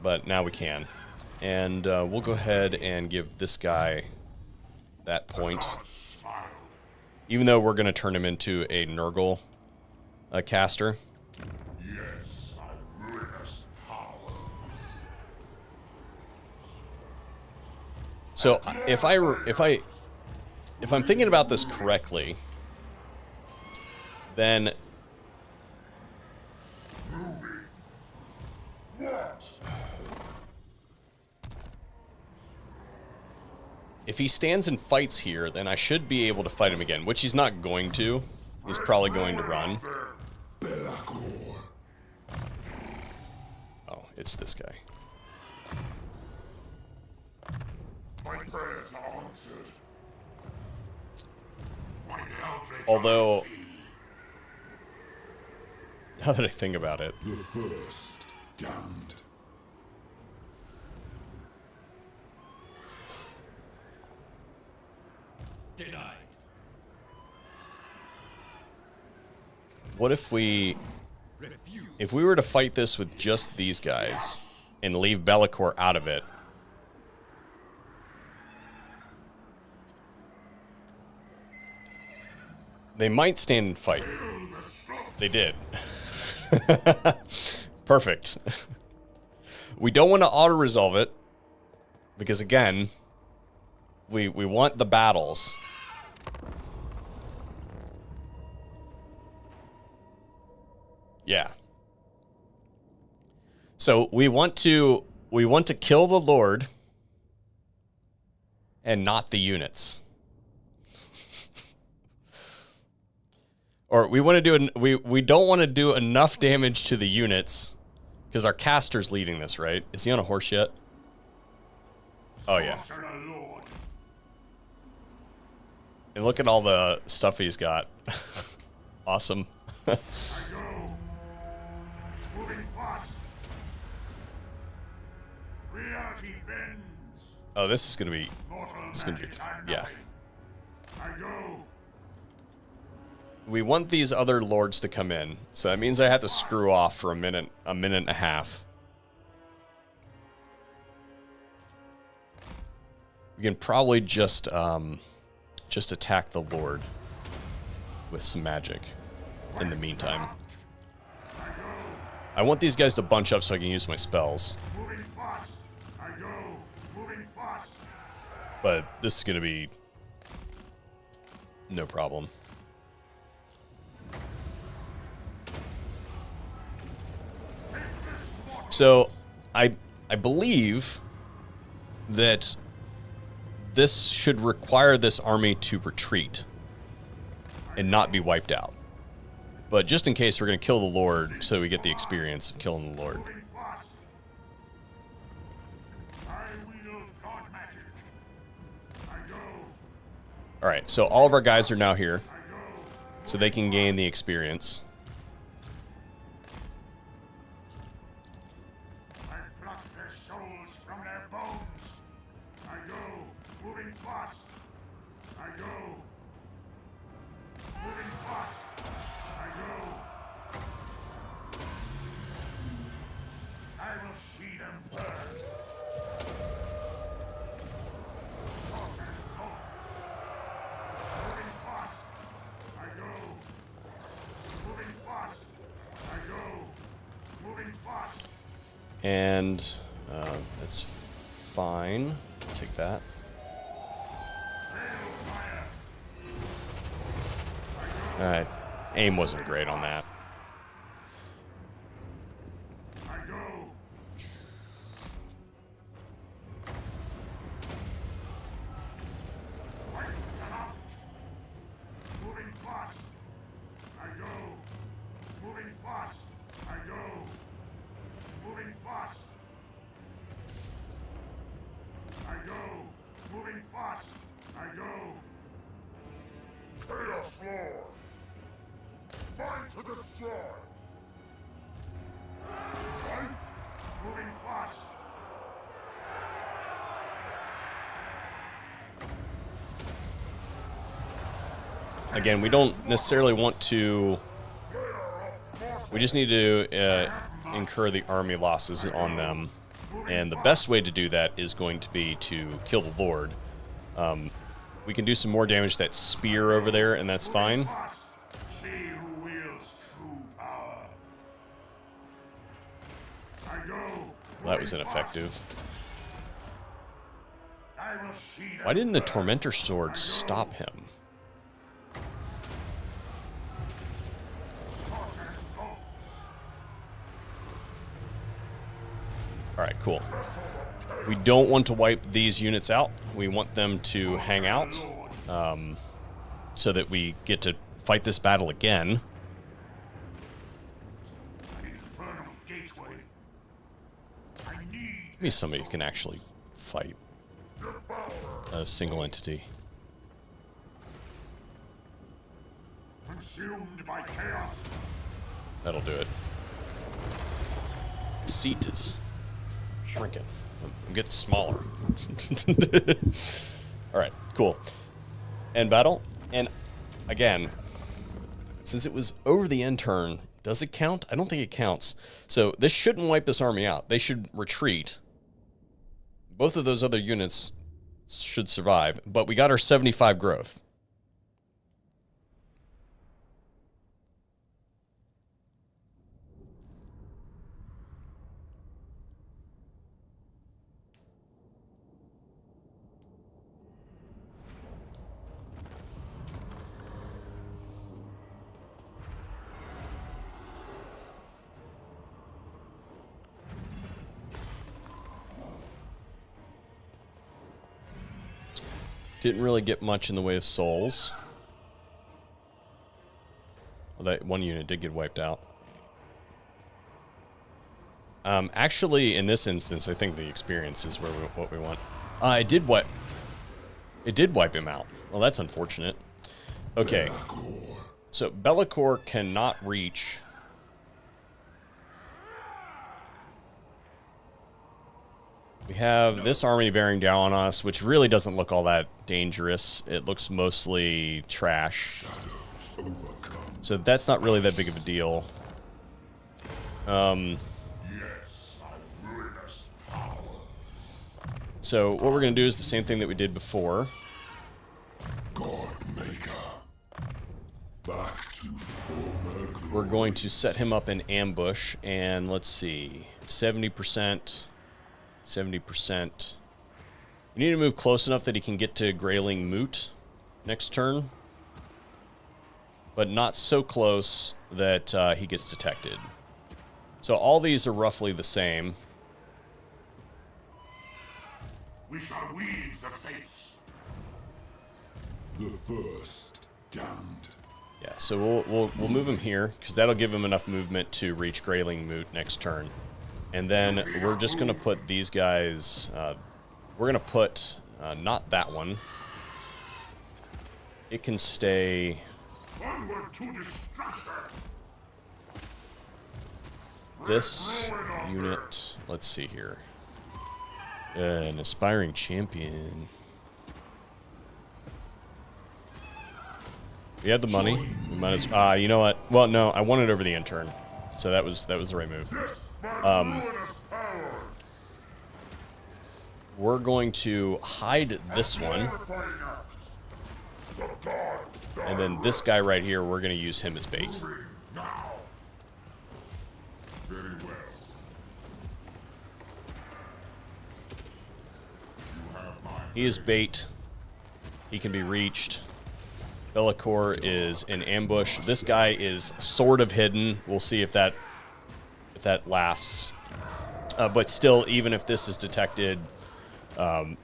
but now we can. And we'll go ahead and give this guy that point. Even though we're going to turn him into a Nurgle caster. Yes, my ruinous power. So if I'm thinking about this correctly, then if he stands and fights here, then I should be able to fight him again, which he's not going to. He's probably going to run. Oh, it's this guy. My prayers are answered. Although, now that I think about it, The first damned. Denied. what if we were to fight this with just these guys and leave Be'lakor out of it? They might stand and fight. They did. Perfect. We don't want to auto-resolve it, because again, we want the battles. Yeah. So we want to kill the Lord and not the units. Or we want to do we don't want to do enough damage to the units because our caster's leading this, right? Is he on a horse yet? Oh yeah. And look at all the stuff he's got. Awesome. I go. Moving fast. Reality bends. Oh, this is gonna be. Yeah. I go. We want these other lords to come in, so that means I have to screw off for a minute and a half. We can probably just attack the Lord with some magic in the meantime. I want these guys to bunch up so I can use my spells. Moving fast. I go. Moving fast. But this is gonna be no problem. So, I believe that this should require this army to retreat and not be wiped out. But just in case, we're going to kill the Lord so we get the experience of killing the Lord. Moving fast. I wield God magic. I go. Alright, so all of our guys are now here, so they can gain the experience. I pluck their souls from their bones. I go. Moving fast. I go. Moving fast. I go. I will see them burn. Sorcerer's bones. Moving fast. I go. Moving fast. I go. Moving fast. And that's fine. I'll take that. Alright, aim wasn't great on that. I go. Wipe them out. Moving fast. I go. Moving fast. I go. Moving fast. I go. Moving fast. I go. Chaos floor. Mine to destroy. Fight. Moving fast. Again, we don't necessarily want to... We just need to incur the army losses on them. And the best way to do that is going to be to kill the Lord. We can do some more damage to that spear over there, and that's fine. See who wields true power. I go. Well, that was ineffective. I will see them Why didn't the burn. Tormentor Sword stop him? Sorcerer's bones. Alright, cool. We don't want to wipe these units out. We want them to hang out so that we get to fight this battle again. An infernal gateway. I need Give me somebody who can actually fight a single entity. consumed by chaos. That'll do it. Seat is shrinking. I'm getting smaller. Alright, cool. End battle. And again, since it was over the end turn, does it count? I don't think it counts. So this shouldn't wipe this army out. They should retreat. Both of those other units should survive, but we got our 75 growth. Didn't really get much in the way of souls. Well, that one unit did get wiped out. Actually, in this instance, I think the experience is what we want. It did wipe him out. Well, that's unfortunate. Okay. So Be'lakor cannot reach. We have this army bearing down on us, which really doesn't look all that dangerous. It looks mostly trash. So that's not really that big of a deal. So what we're going to do is the same thing that we did before. Back to former glory. We're going to set him up in ambush, and let's see, 70%, 70%. We need to move close enough that he can get to Grayling Moot next turn, but not so close that he gets detected. So all these are roughly the same. We shall weave the fates. The first damned. Yeah, so we'll move him here, because that'll give him enough movement to reach Grayling Moot next turn. And then we're just going to put these guys... we're going to put... not that one. It can stay... Onward to destruction. This unit... Let's see here. An aspiring champion. We had the money. We might as you know what? Well, no, I won it over the intern, so that was the right move. We're going to hide this one, and then this guy right here, we're going to use him as bait. Now. Very well. He is bait. He can be reached. Be'lakor is in ambush. This guy is sort of hidden. We'll see if that lasts. But still, even if this is detected,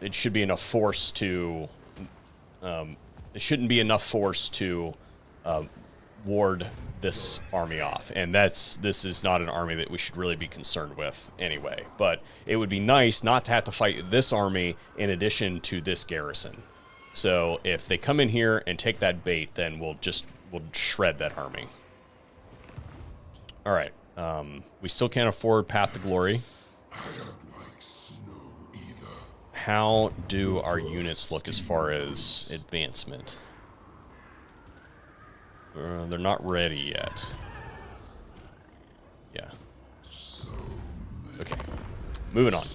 it should be enough force to. It shouldn't be enough force to ward this army off, and this is not an army that we should really be concerned with anyway. But it would be nice not to have to fight this army in addition to this garrison. So if they come in here and take that bait, then we'll shred that army. All right. We still can't afford Path to Glory. I don't like snow either. How do our units look as far as advancement? They're not ready yet. Yeah. Okay. Moving on.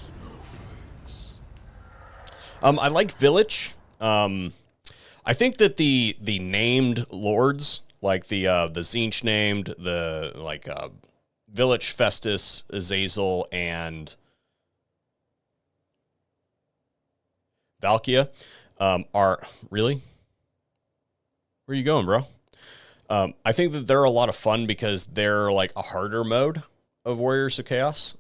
I like Village. I think that the named lords, like the Tzeentch named, Village, Festus, Azazel, and Valkia, are really. Where are you going, bro? I think that they're a lot of fun because they're like a harder mode of Warriors of Chaos,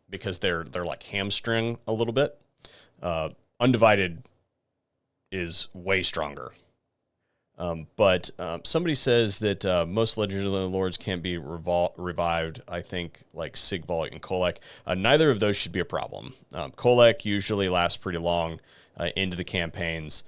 because they're like hamstring a little bit. Undivided is way stronger. But somebody says that most legendary lords can't be revived. I think like Sigvald and Kolek. Neither of those should be a problem. Kolek usually lasts pretty long into the campaigns,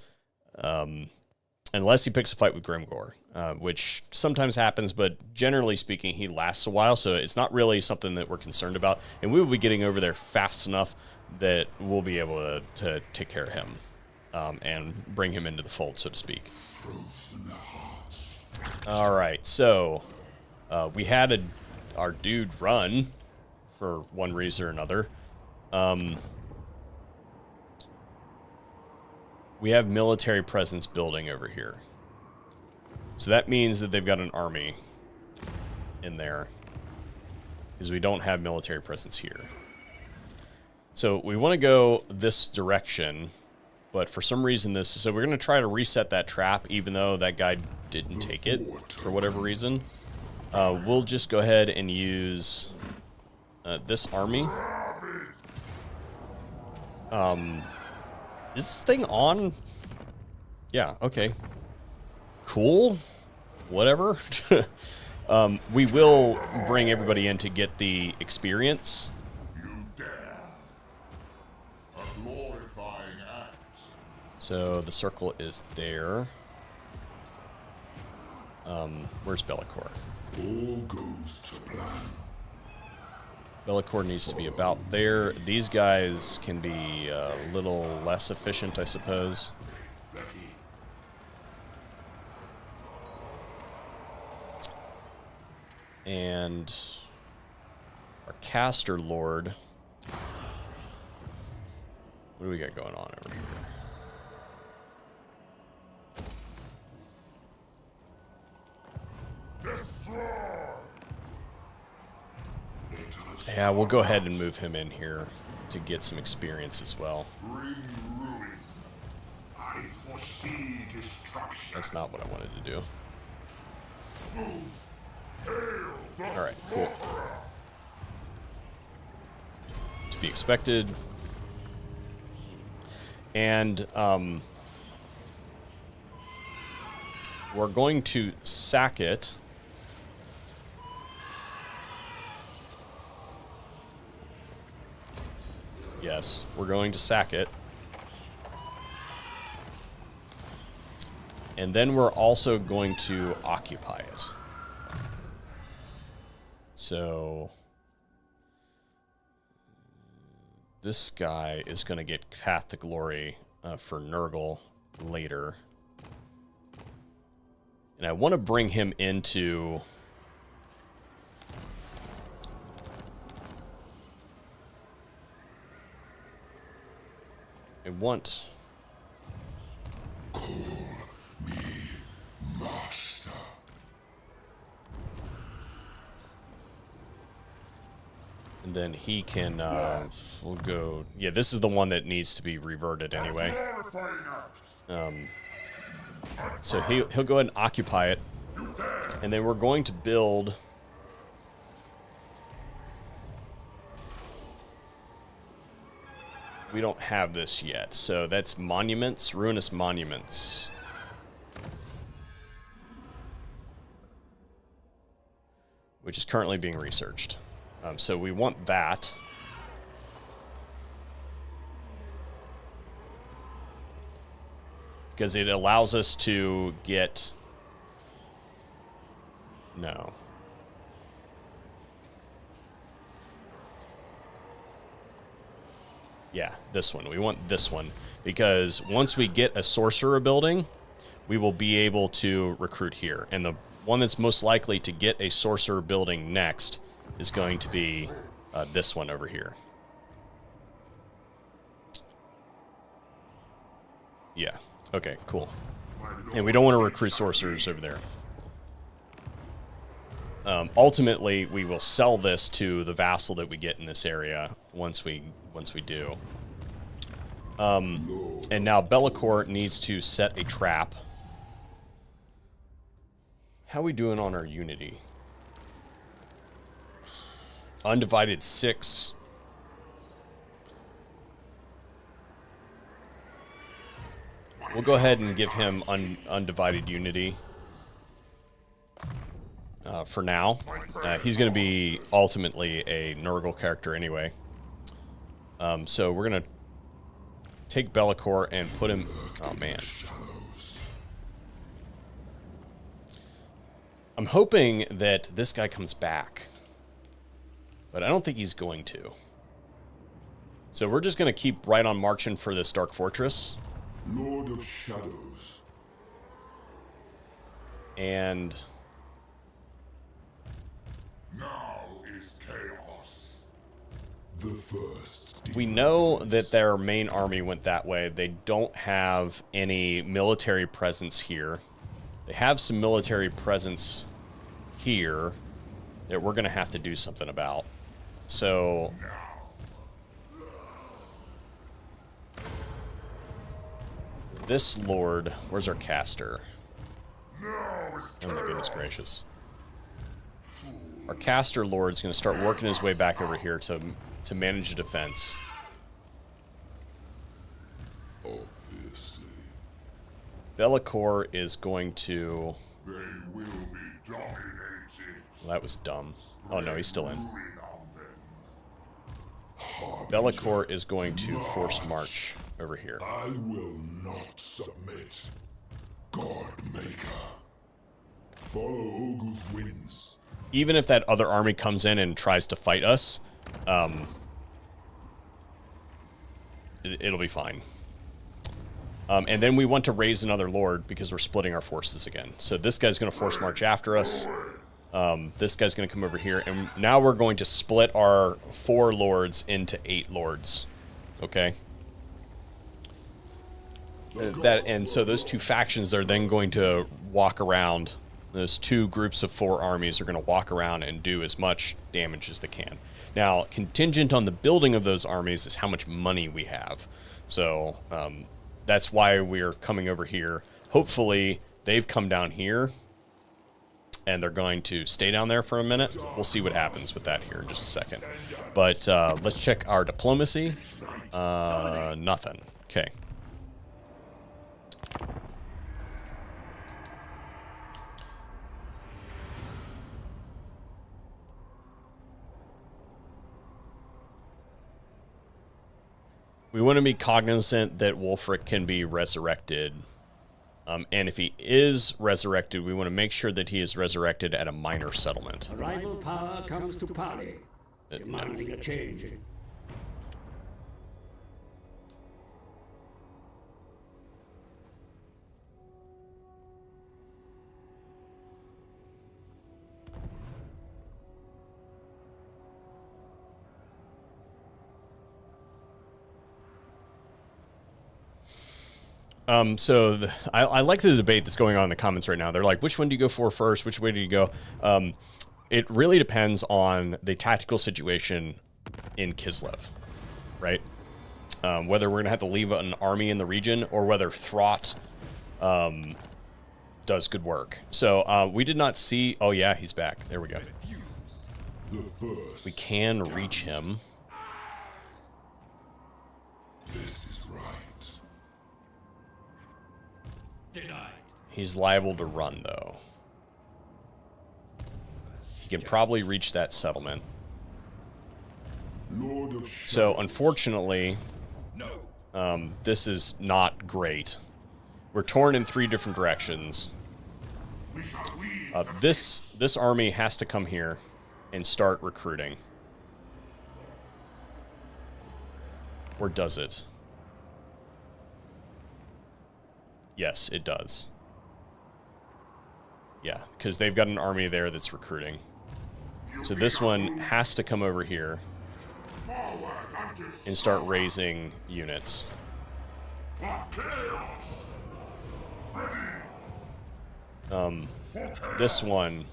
unless he picks a fight with Grimgor, which sometimes happens, but generally speaking, he lasts a while, so it's not really something that we're concerned about. And we will be getting over there fast enough that we'll be able to take care of him. And bring him into the fold, so to speak. All right, so we had our dude run for one reason or another. We have military presence building over here. So that means that they've got an army in there, because we don't have military presence here. So we want to go this direction. But for some reason so we're going to try to reset that trap, even though that guy didn't take it for whatever reason. We'll just go ahead and use this army. Is this thing on? Yeah, okay. Cool. Whatever. We will bring everybody in to get the experience. You dare. A glorifying act. So the circle is there. Where's Bellicor? All goes to plan. Bellicor needs to be about there. These guys can be a little less efficient, I suppose. Ready. And our caster lord. What do we got going on over here? Yeah, we'll go ahead and move him in here to get some experience as well. Bring ruin. I foresee destruction. That's not what I wanted to do. Alright, cool. To be expected. And, we're going to sack it. Yes, we're going to sack it. And then we're also going to occupy it. So this guy is going to get Path to Glory for Nurgle later. And I want to bring him into... I want... Call me master. And then he can, we'll go... Yeah, this is the one that needs to be reverted anyway. So he'll go ahead and occupy it. And then we're going to build... We don't have this yet, so that's monuments, ruinous monuments. Which is currently being researched. So we want that. Because it allows us to get... No. Yeah, this one. We want this one. Because once we get a sorcerer building, we will be able to recruit here. And the one that's most likely to get a sorcerer building next is going to be this one over here. Yeah. Okay, cool. And we don't want to recruit sorcerers over there. Ultimately, we will sell this to the vassal that we get in this area once we do. And now Bellicor needs to set a trap. How are we doing on our unity? Undivided 6. We'll go ahead and give him undivided unity. For now. He's going to be ultimately a Nurgle character anyway. So we're going to take Bellicor and put him... Oh, man. I'm hoping that this guy comes back. But I don't think he's going to. So we're just going to keep right on marching for this Dark Fortress. Lord of Shadows. And... Now is chaos. The first. We know that their main army went that way. They don't have any military presence here. They have some military presence here that we're going to have to do something about. So... This lord... Where's our caster? Oh my goodness gracious. Our caster lord's going to start working his way back over here to manage the defense. Obviously. Be'lakor is going to... They will be dominated. Well, that was dumb. Oh no, he's still in. Ruin on them. Be'lakor is going to forced march over here. I will not submit. God Maker. Follow Ogle's winds. Even if that other army comes in and tries to fight us, it'll be fine. And then we want to raise another lord because we're splitting our forces again. So this guy's going to force march after us. This guy's going to come over here. And now we're going to split our 4 lords into 8 lords. Okay? And so those 2 factions are then going to walk around. Those 2 groups of 4 armies are going to walk around and do as much damage as they can. Now, contingent on the building of those armies is how much money we have. So, that's why we're coming over here. Hopefully, they've come down here, and they're going to stay down there for a minute. We'll see what happens with that here in just a second. But let's check our diplomacy. Nothing. Okay. We want to be cognizant that Wulfric can be resurrected. And if he is resurrected, we want to make sure that he is resurrected at a minor settlement. A rival power comes to party, demanding a change. I like the debate that's going on in the comments right now. They're like, which one do you go for first? Which way do you go? It really depends on the tactical situation in Kislev, right? Whether we're going to have to leave an army in the region or whether Throt does good work. So we did not see... Oh, yeah, he's back. There we go. We can reach him. This is right. Denied. He's liable to run, though. He can probably reach that settlement. Lord of So, unfortunately, No. this is not great. We're torn in 3 different directions. This army has to come here and start recruiting. Or does it? Yes, it does. Yeah, because they've got an army there that's recruiting. So this one has to come over here and start raising units. This one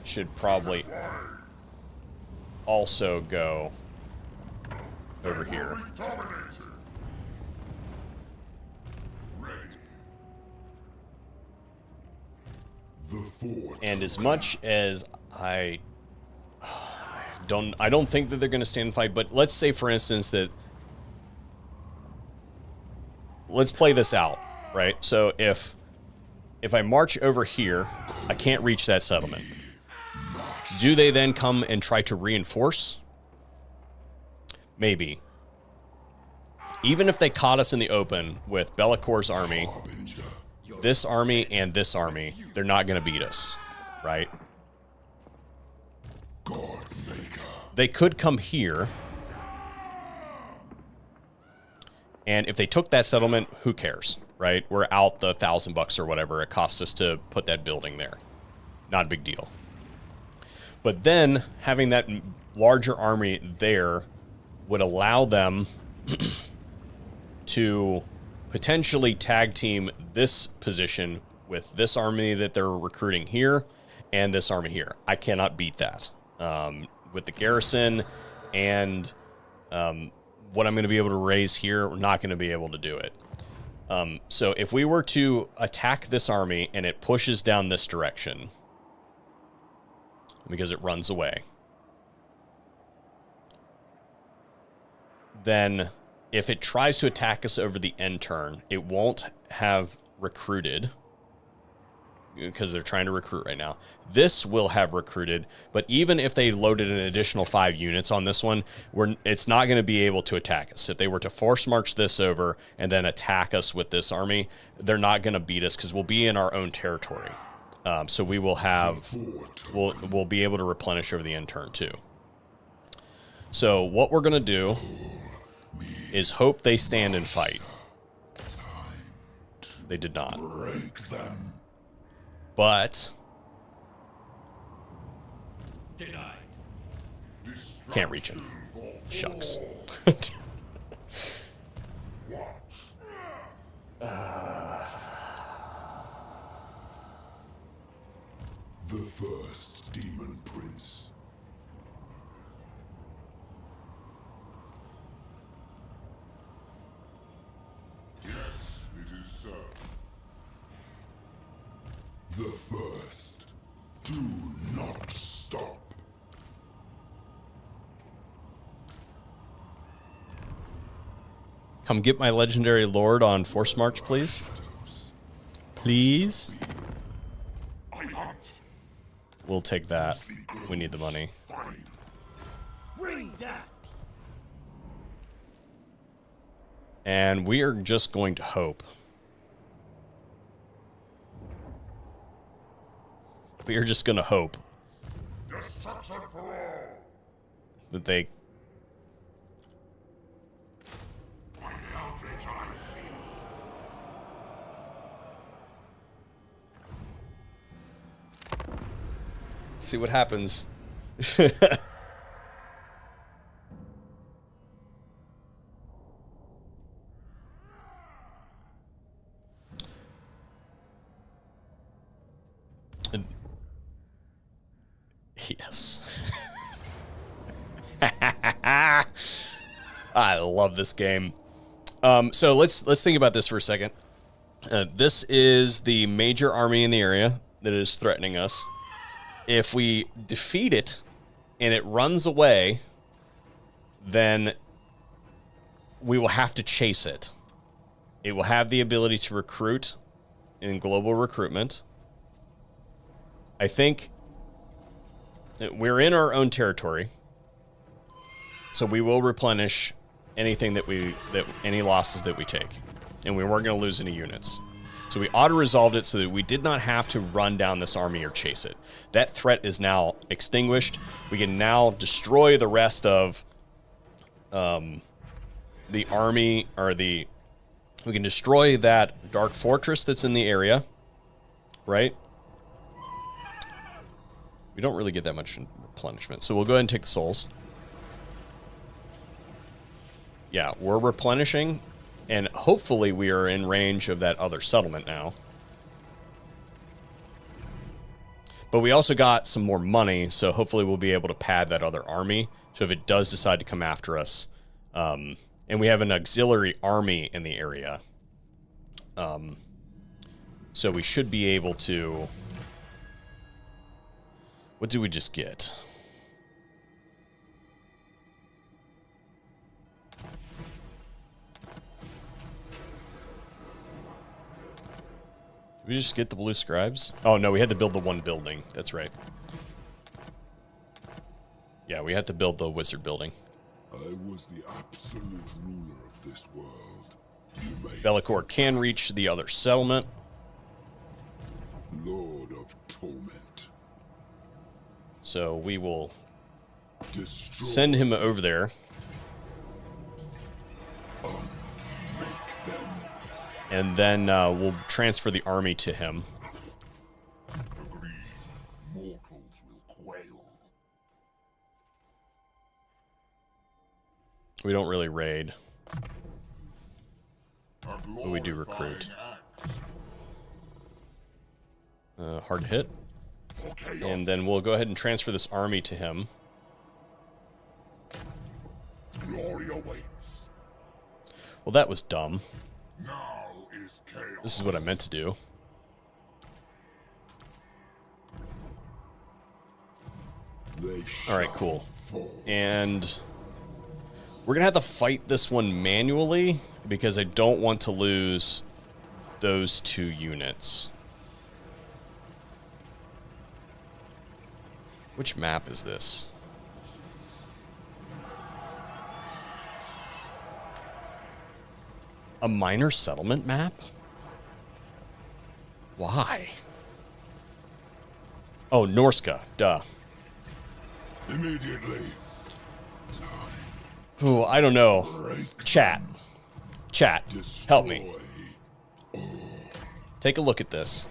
should probably also go over here. And as much as I don't think that they're going to stand and fight, but let's say, for instance, that let's play this out, right? So if I march over here, I can't reach that settlement. Do they then come and try to reinforce? Maybe. Even if they caught us in the open with Be'lakor's army, this army and this army, they're not going to beat us, right? They could come here, and if they took that settlement, who cares, right? We're out the $1,000 or whatever it costs us to put that building there. Not a big deal. But then having that larger army there would allow them to potentially tag team this position with this army that they're recruiting here and this army here. I cannot beat that. With the garrison and what I'm going to be able to raise here, we're not going to be able to do it. So if we were to attack this army and it pushes down this direction, because it runs away, then if it tries to attack us over the end turn, it won't have recruited because they're trying to recruit right now. This will have recruited, but even if they loaded an additional 5 units on this one, it's not going to be able to attack us. If they were to force march this over and then attack us with this army, they're not going to beat us because we'll be in our own territory. So we will have, we'll be able to replenish over the end turn too. So what we're going to do is hope they stand and fight. They did not. Break them. But Denied. can't reach him. Shucks. The first demon prince. Yes, it is so. The first. Do not stop. Come get my legendary lord on force march, please. Please. I hunt. We'll take that. We need the money. Bring death. And we are just going to hope. We are just going to hope Destruction for all. that they... What eldritch I see. See what happens. Yes. I love this game. So let's think about this for a second. This is the major army in the area that is threatening us. If we defeat it and it runs away, then we will have to chase it. It will have the ability to recruit in global recruitment. I think we're in our own territory, so we will replenish anything any losses that we take, and we weren't going to lose any units. So we auto-resolved it so that we did not have to run down this army or chase it. That threat is now extinguished. We can now destroy the rest of the army, or we can destroy that dark fortress that's in the area, right? We don't really get that much replenishment, so we'll go ahead and take the souls. Yeah, we're replenishing, and hopefully we are in range of that other settlement now. But we also got some more money, so hopefully we'll be able to pad that other army. So if it does decide to come after us, and we have an auxiliary army in the area, so we should be able to... What did we just get? Did we just get the blue scribes? Oh, no, we had to build the one building. That's right. Yeah, we had to build the wizard building. I was the absolute ruler of this world. You may Bellicor can reach the other settlement. Lord of torment. So we will Destroy. send him over there. Make them. And then we'll transfer the army to him. Agreed. Mortals will quail. We don't really raid, but we do recruit. Hard to hit. And then we'll go ahead and transfer this army to him. Glory awaits. Well, that was dumb. Now is chaos. This is what I meant to do. They All right, shall cool. fall. And We're going to have to fight this one manually because I don't want to lose those 2 units. Which map is this? A minor settlement map? Why? Oh, Norska. Duh. Immediately. Oh, I don't know. Chat. Chat. Help me. Take a look at this.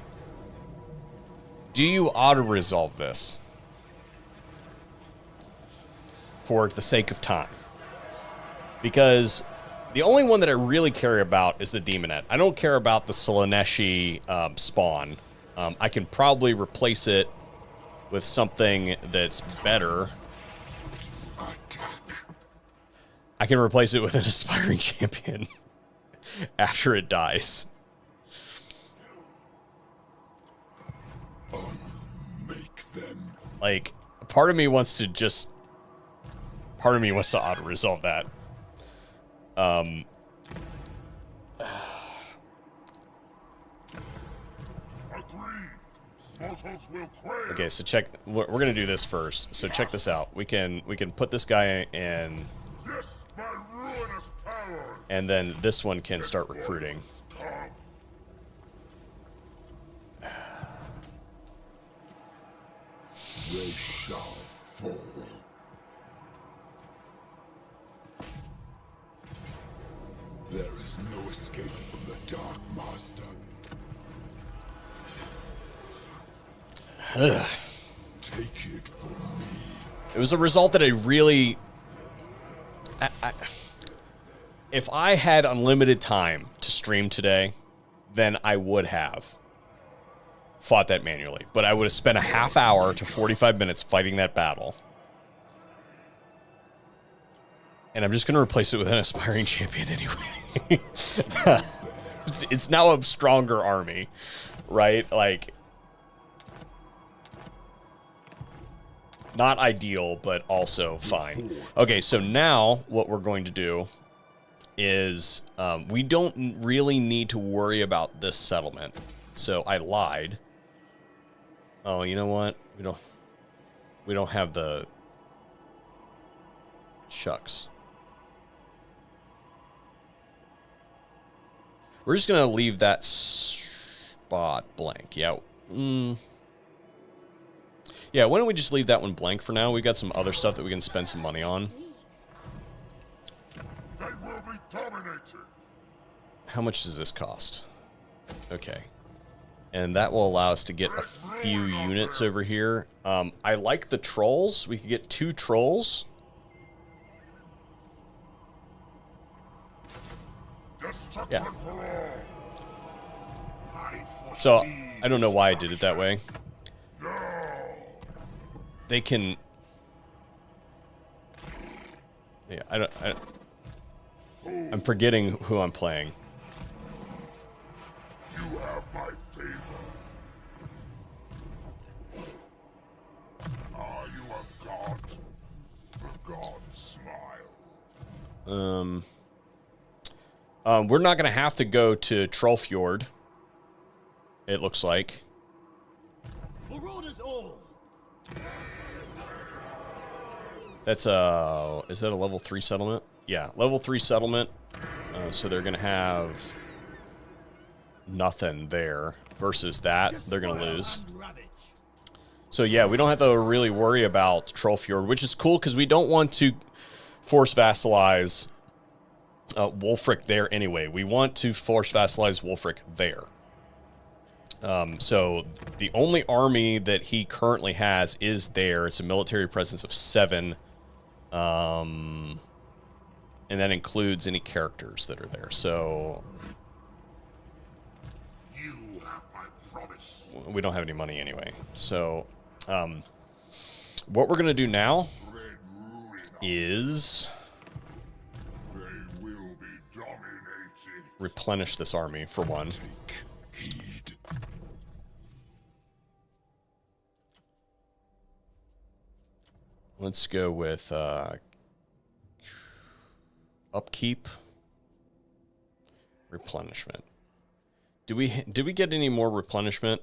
Do you auto-resolve this? For the sake of time. Because the only one that I really care about is the Demonette. I don't care about the Slaneshi spawn. I can probably replace it with something that's better. I can replace it with an aspiring champion after it dies. Make them. Like, part of me wants to just... Part of me wants to auto-resolve that. Okay, so check... We're going to do this first. So check this out. We can put this guy in... Yes, my ruinous power. And then this one can start recruiting. They shall fall. There is no escape from the Dark Master. Take it from me. It was a result that I really... if I had unlimited time to stream today, then I would have fought that manually. But I would have spent a half hour to 45 minutes fighting that battle. And I'm just going to replace it with an aspiring champion anyway. It's now a stronger army, right? Like, not ideal, but also fine. Okay, so now what we're going to do is we don't really need to worry about this settlement. So I lied. Oh, you know what? We don't have the... Shucks. We're just going to leave that spot blank. Yeah. Yeah, why don't we just leave that one blank for now? We got some other stuff that we can spend some money on. They will be dominated. How much does this cost? Okay. And that will allow us to get a few units over here. I like the trolls. We could get 2 trolls. Yeah. So, I don't know why I did it that way. They can... Yeah, I'm forgetting who I'm playing. You have my favor. Are you a god? The gods smile. We're not going to have to go to Trollfjord, it looks like. That's is that a level 3 settlement? Yeah, level 3 settlement. So they're going to have nothing there versus that. They're going to lose. So yeah, we don't have to really worry about Trollfjord, which is cool because we don't want to force vassalize Wulfric there anyway. We want to force vassalize Wulfric there. So the only army that he currently has is there. It's a military presence of 7. And that includes any characters that are there. So You have my promise. we don't have any money anyway. So what we're going to do now is They will be dominated. replenish this army for one. Heed. Let's go with Upkeep. Replenishment. Did we get any more replenishment?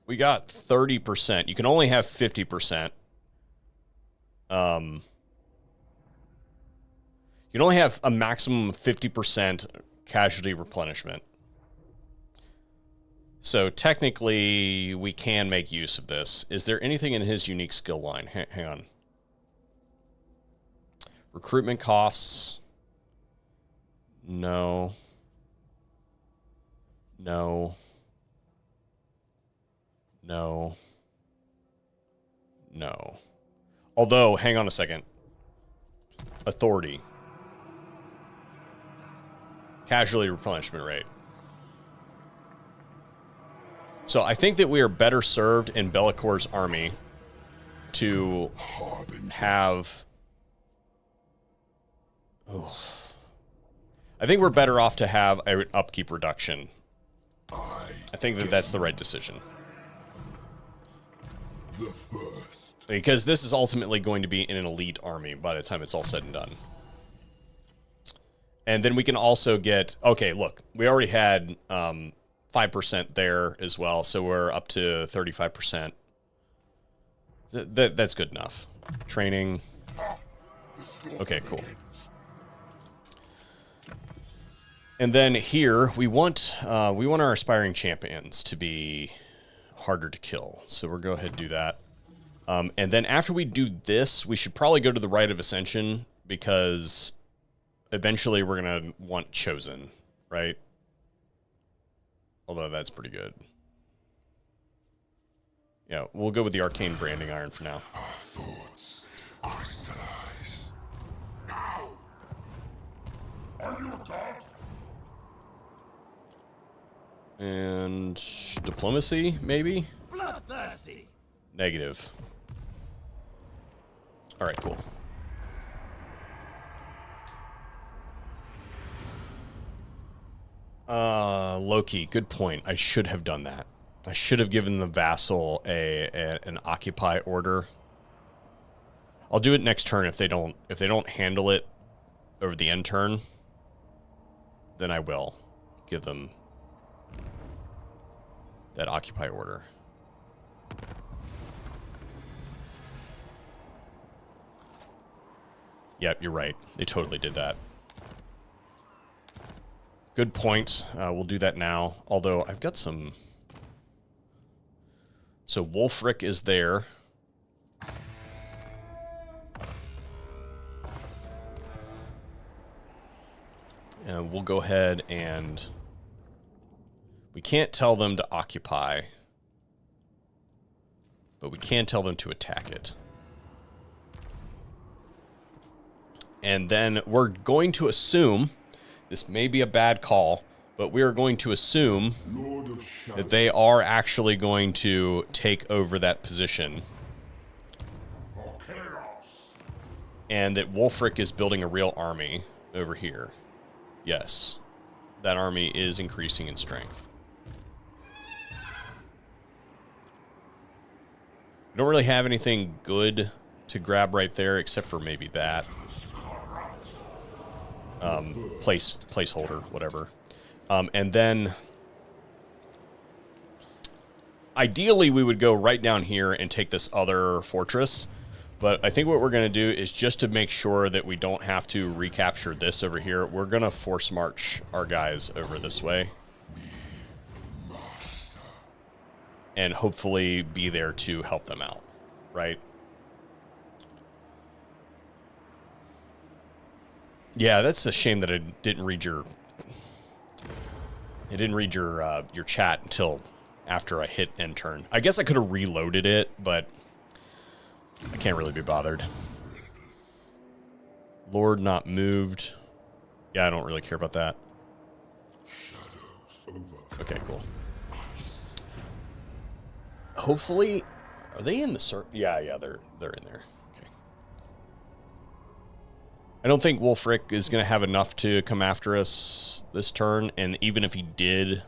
We got 30%. You can only have 50%. You can only have a maximum of 50% casualty replenishment. So technically, we can make use of this. Is there anything in his unique skill line? Hang on. Recruitment costs. No. No. No. No. Although, hang on a second. Authority. Casualty replenishment rate. So I think that we are better served in Bellicor's army to have... Oh. I think we're better off to have an upkeep reduction. I think that that's the right decision. The first. Because this is ultimately going to be in an elite army by the time it's all said and done. And then we can also get... Okay, look. We already had 5% there as well, so we're up to 35%. That's good enough. Training. Okay, cool. And then here, we want our aspiring champions to be harder to kill. So we'll go ahead and do that. And then after we do this, we should probably go to the Rite of Ascension, because eventually we're going to want Chosen, right? Although that's pretty good. Yeah, we'll go with the Arcane Branding Iron for now. Our thoughts crystallize. Now! Are you a god? And diplomacy, maybe? Bloodthirsty. Negative. All right, cool. Loki, good point. I should have done that. I should have given the vassal an occupy order. I'll do it next turn if they don't handle it over the end turn. Then I will give them that occupy order. Yep, you're right. They totally did that. Good point. We'll do that now. Although I've got some... So Wulfric is there. And we'll go ahead and... We can't tell them to occupy, but we can tell them to attack it. And then we're going to assume, this may be a bad call, but we are going to assume that they are actually going to take over that position. And that Wulfric is building a real army over here. Yes, that army is increasing in strength. We don't really have anything good to grab right there, except for maybe that. Placeholder, whatever. And then ideally we would go right down here and take this other fortress. But I think what we're going to do is, just to make sure that we don't have to recapture this over here, we're going to force march our guys over this way. And hopefully be there to help them out, right? Yeah, that's a shame that I didn't read your chat until after I hit end turn. I guess I could have reloaded it, but I can't really be bothered. Lord not moved. Yeah, I don't really care about that. Okay, cool. Hopefully, are they in the circle? Yeah, they're in there. Okay. I don't think Wulfric is going to have enough to come after us this turn, and even if he did,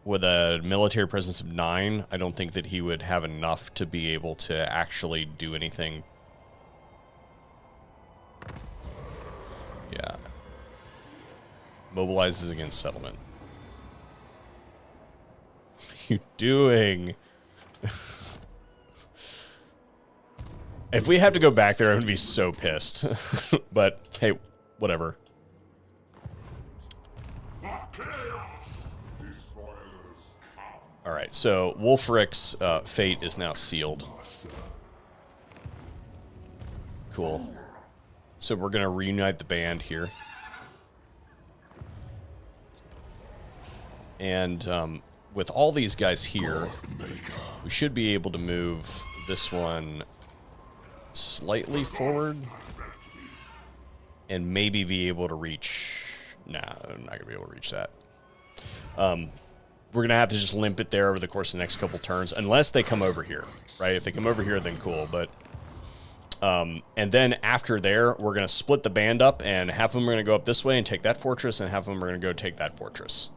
with a military presence of 9, I don't think that he would have enough to be able to actually do anything Yeah. Mobilizes against settlement. What are you doing? If we have to go back there, I'm gonna be so pissed. But hey, whatever. All right, so Wulfric's fate is now sealed. Cool. So we're gonna reunite the band here, and with all these guys here, we should be able to move this one slightly forward, and maybe be able to reach. Nah, I'm not gonna be able to reach that. We're gonna have to just limp it there over the course of the next couple turns, unless they come over here, right? If they come over here, then cool. But and then after there, we're gonna split the band up, and half of them are gonna go up this way and take that fortress, and half of them are gonna go take that fortress.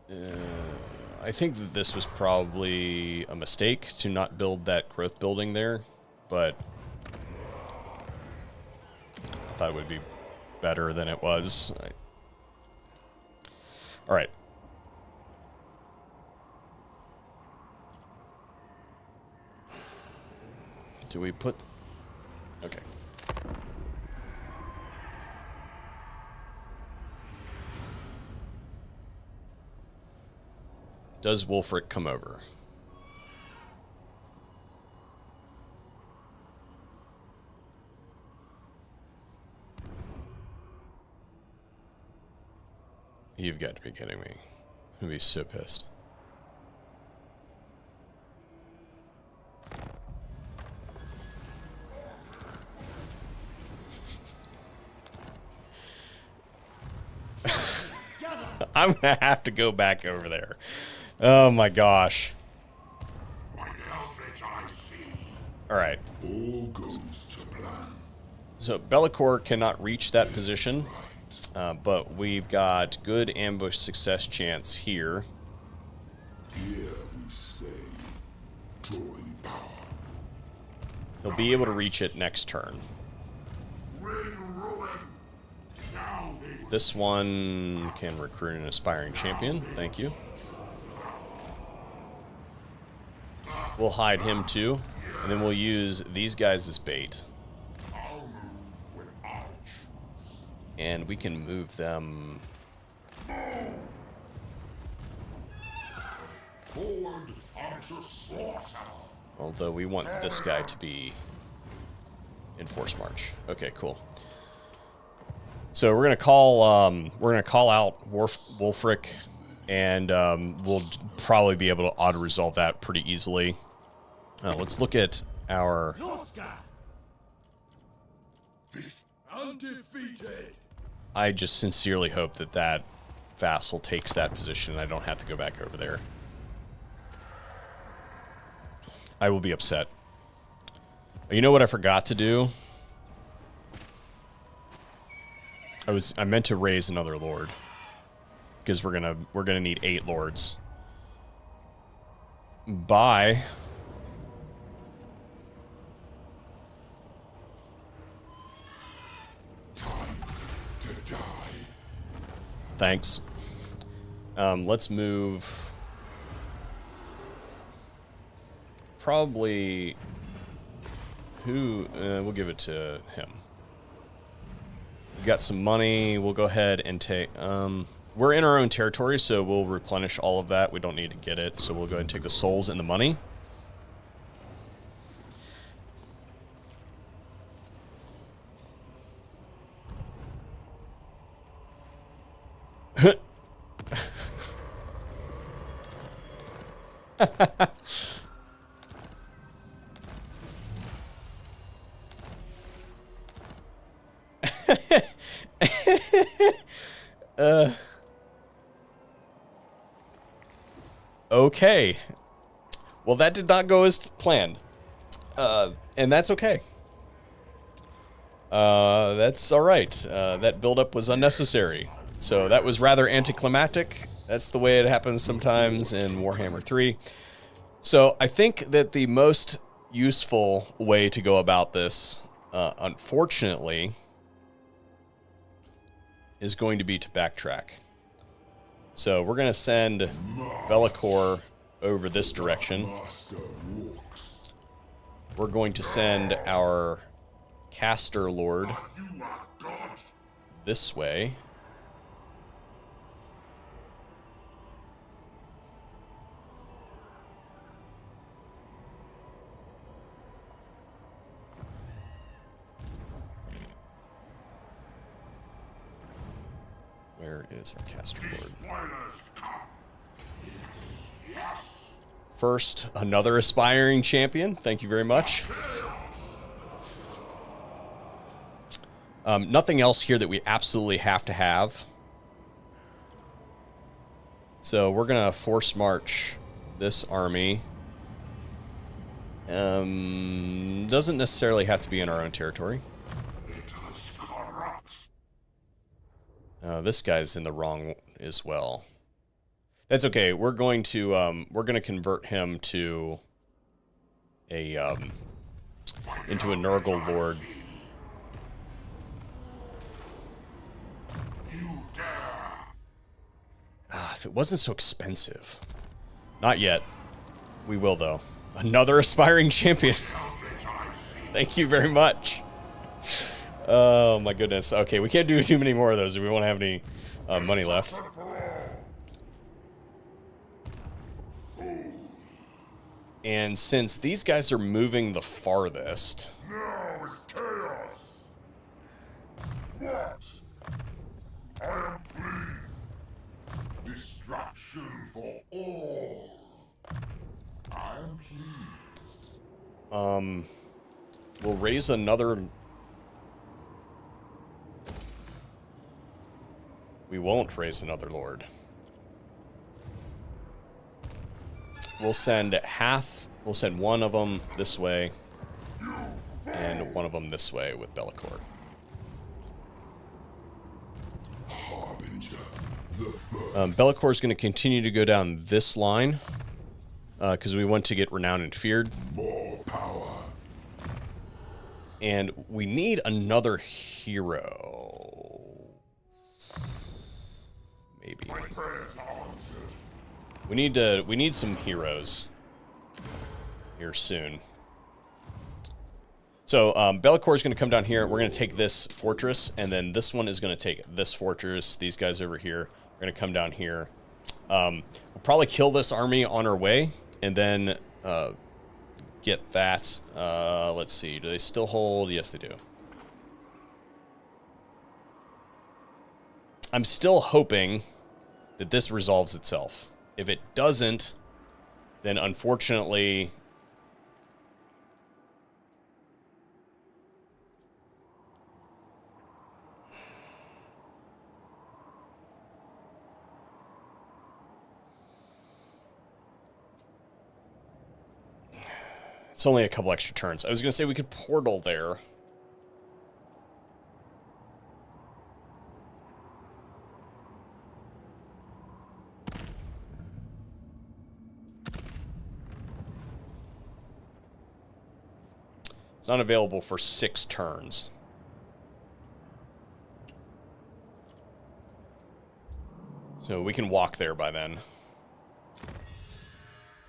I think that this was probably a mistake to not build that growth building there, but I thought it would be better than it was. All right. Do we put... Okay. Does Wulfric come over? You've got to be kidding me. I'm gonna be so pissed. I'm gonna have to go back over there. Oh my gosh. All right. All goes to plan. So Be'lakor cannot reach that position, but we've got good ambush success chance here. Here we stay, drawing power. He'll be able to reach it next turn. This one can recruit an aspiring champion. Thank you. We'll hide him too, and then we'll use these guys as bait. And we can move them. Forward onto slaughter. Although we want this guy to be in force march. Okay, cool. So we're gonna call out Wulfric, and we'll probably be able to auto resolve that pretty easily. Let's look at our. Undefeated. I just sincerely hope that that vassal takes that position and I don't have to go back over there. I will be upset. You know what I forgot to do? I meant to raise another lord, because we're gonna need 8 lords. Bye. Time to die. Thanks. Let's move. Probably. Who? We'll give it to him. We've got some money. We'll go ahead and take. We're in our own territory, so we'll replenish all of that. We don't need to get it, so we'll go ahead and take the souls and the money. Okay. Well, that did not go as planned. And that's okay. That's all right. That buildup was unnecessary. So that was rather anticlimactic. That's the way it happens sometimes in Warhammer 3. So I think that the most useful way to go about this unfortunately, is going to be to backtrack. So we're going to send Bellicor over this direction. We're going to send our Caster Lord this way. Where is our Caster Lord? First, another aspiring champion. Thank you very much. Nothing else here that we absolutely have to have. So we're going to force march this army. Doesn't necessarily have to be in our own territory. This guy's in the wrong as well. That's okay. We're going to convert him to a into a Nurgle Lord. If it wasn't so expensive. Not yet. We will, though. Another aspiring champion. Thank you very much. Oh, my goodness. Okay, we can't do too many more of those if we won't have any money left. And since these guys are moving the farthest... Now is chaos. What? I am pleased. Destruction for all. I am pleased. We'll raise another... We won't raise another lord. We'll send one of them this way, and one of them this way with Bellicor. Bellicor is going to continue to go down this line, because we want to get renowned and feared. More power. And we need another hero. Maybe. My prayers are answered. We need some heroes here soon. So Bellicor is going to come down here. We're going to take this fortress, and then this one is going to take this fortress. These guys over here are going to come down here. We'll probably kill this army on our way, and then get that. Let's see. Do they still hold? Yes, they do. I'm still hoping that this resolves itself. If it doesn't, then unfortunately... It's only a couple extra turns. I was going to say we could portal there. It's not available for 6 turns. So we can walk there by then.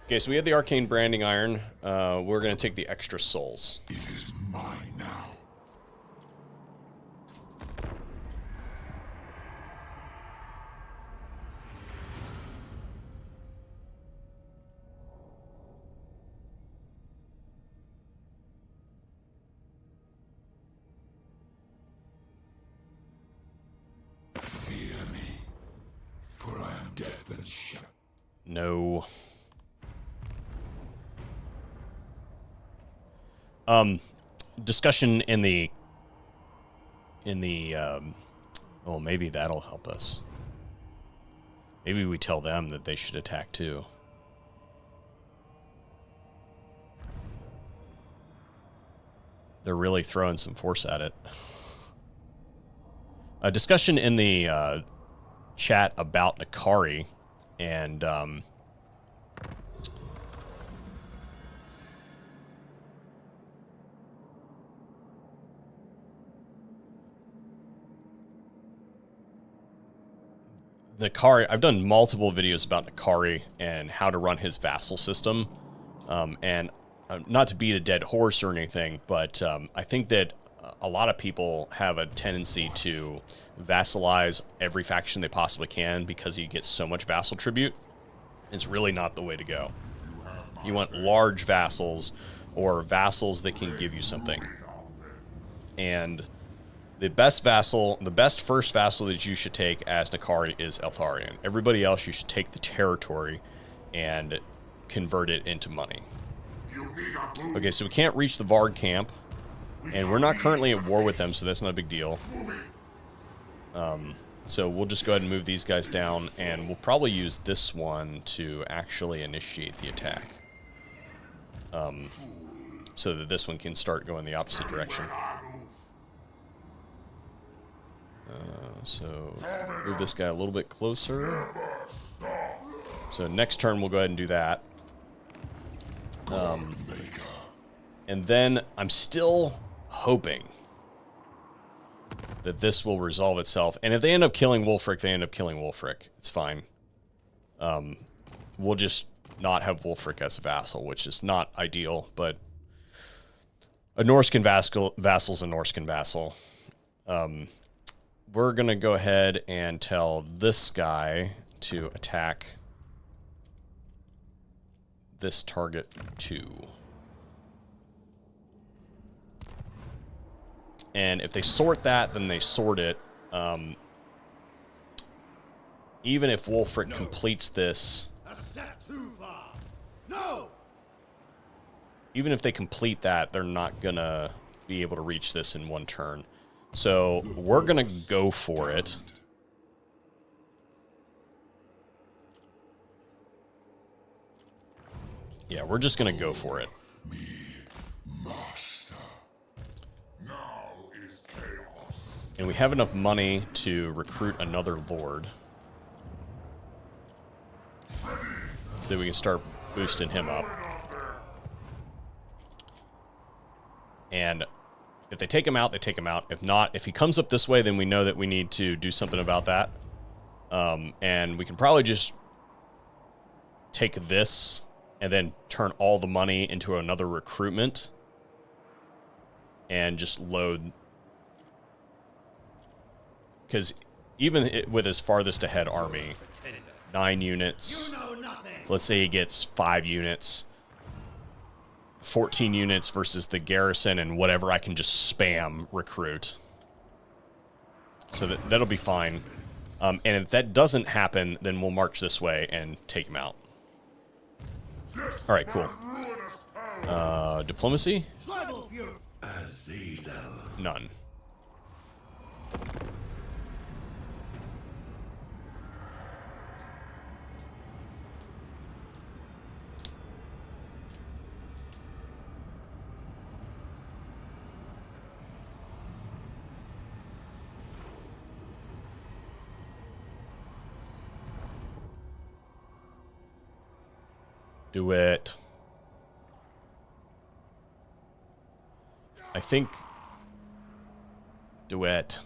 Okay, so we have the Arcane Branding Iron. We're going to take the extra souls. It is mine now. Fear me, for I am death and shut. No. Discussion in the well, maybe that'll help us. Maybe we tell them that they should attack too. They're really throwing some force at it. A discussion in the chat about Nakari and Nakari, I've done multiple videos about Nakari and how to run his vassal system. And not to beat a dead horse or anything, but I think that a lot of people have a tendency to vassalize every faction they possibly can because he gets so much vassal tribute. It's really not the way to go. You want large vassals or vassals that can give you something. And the best first vassal that you should take as Nakari is Eltharion. Everybody else, you should take the territory and convert it into money. Okay, so we can't reach the Vard camp, and we're not currently at war with them, so that's not a big deal. So we'll just go ahead and move these guys down, and we'll probably use this one to actually initiate the attack. So that this one can start going the opposite direction. So move this guy a little bit closer. So next turn we'll go ahead and do that. And then I'm still hoping that this will resolve itself. And if they end up killing Wulfric, they end up killing Wulfric. It's fine. We'll just not have Wulfric as a vassal, which is not ideal, but a Norscan vassal's a Norscan vassal. We're going to go ahead and tell this guy to attack this target 2. And if they sort that, then they sort it. Even if Wulfric completes this... No! Even if they complete that, they're not going to be able to reach this in one turn. So we're going to go for it. Yeah, we're just going to go for it. And we have enough money to recruit another lord. So that we can start boosting him up. And if they take him out, they take him out. If not, if he comes up this way, then we know that we need to do something about that. And we can probably just take this and then turn all the money into another recruitment. And just load... Because even with his farthest ahead army, 9 units, let's say he gets 5 units, 14 units versus the garrison and whatever, I can just spam recruit. So that'll be fine. And if that doesn't happen, then we'll march this way and take him out. All right, cool. Diplomacy? None. Do it. I think... Do it.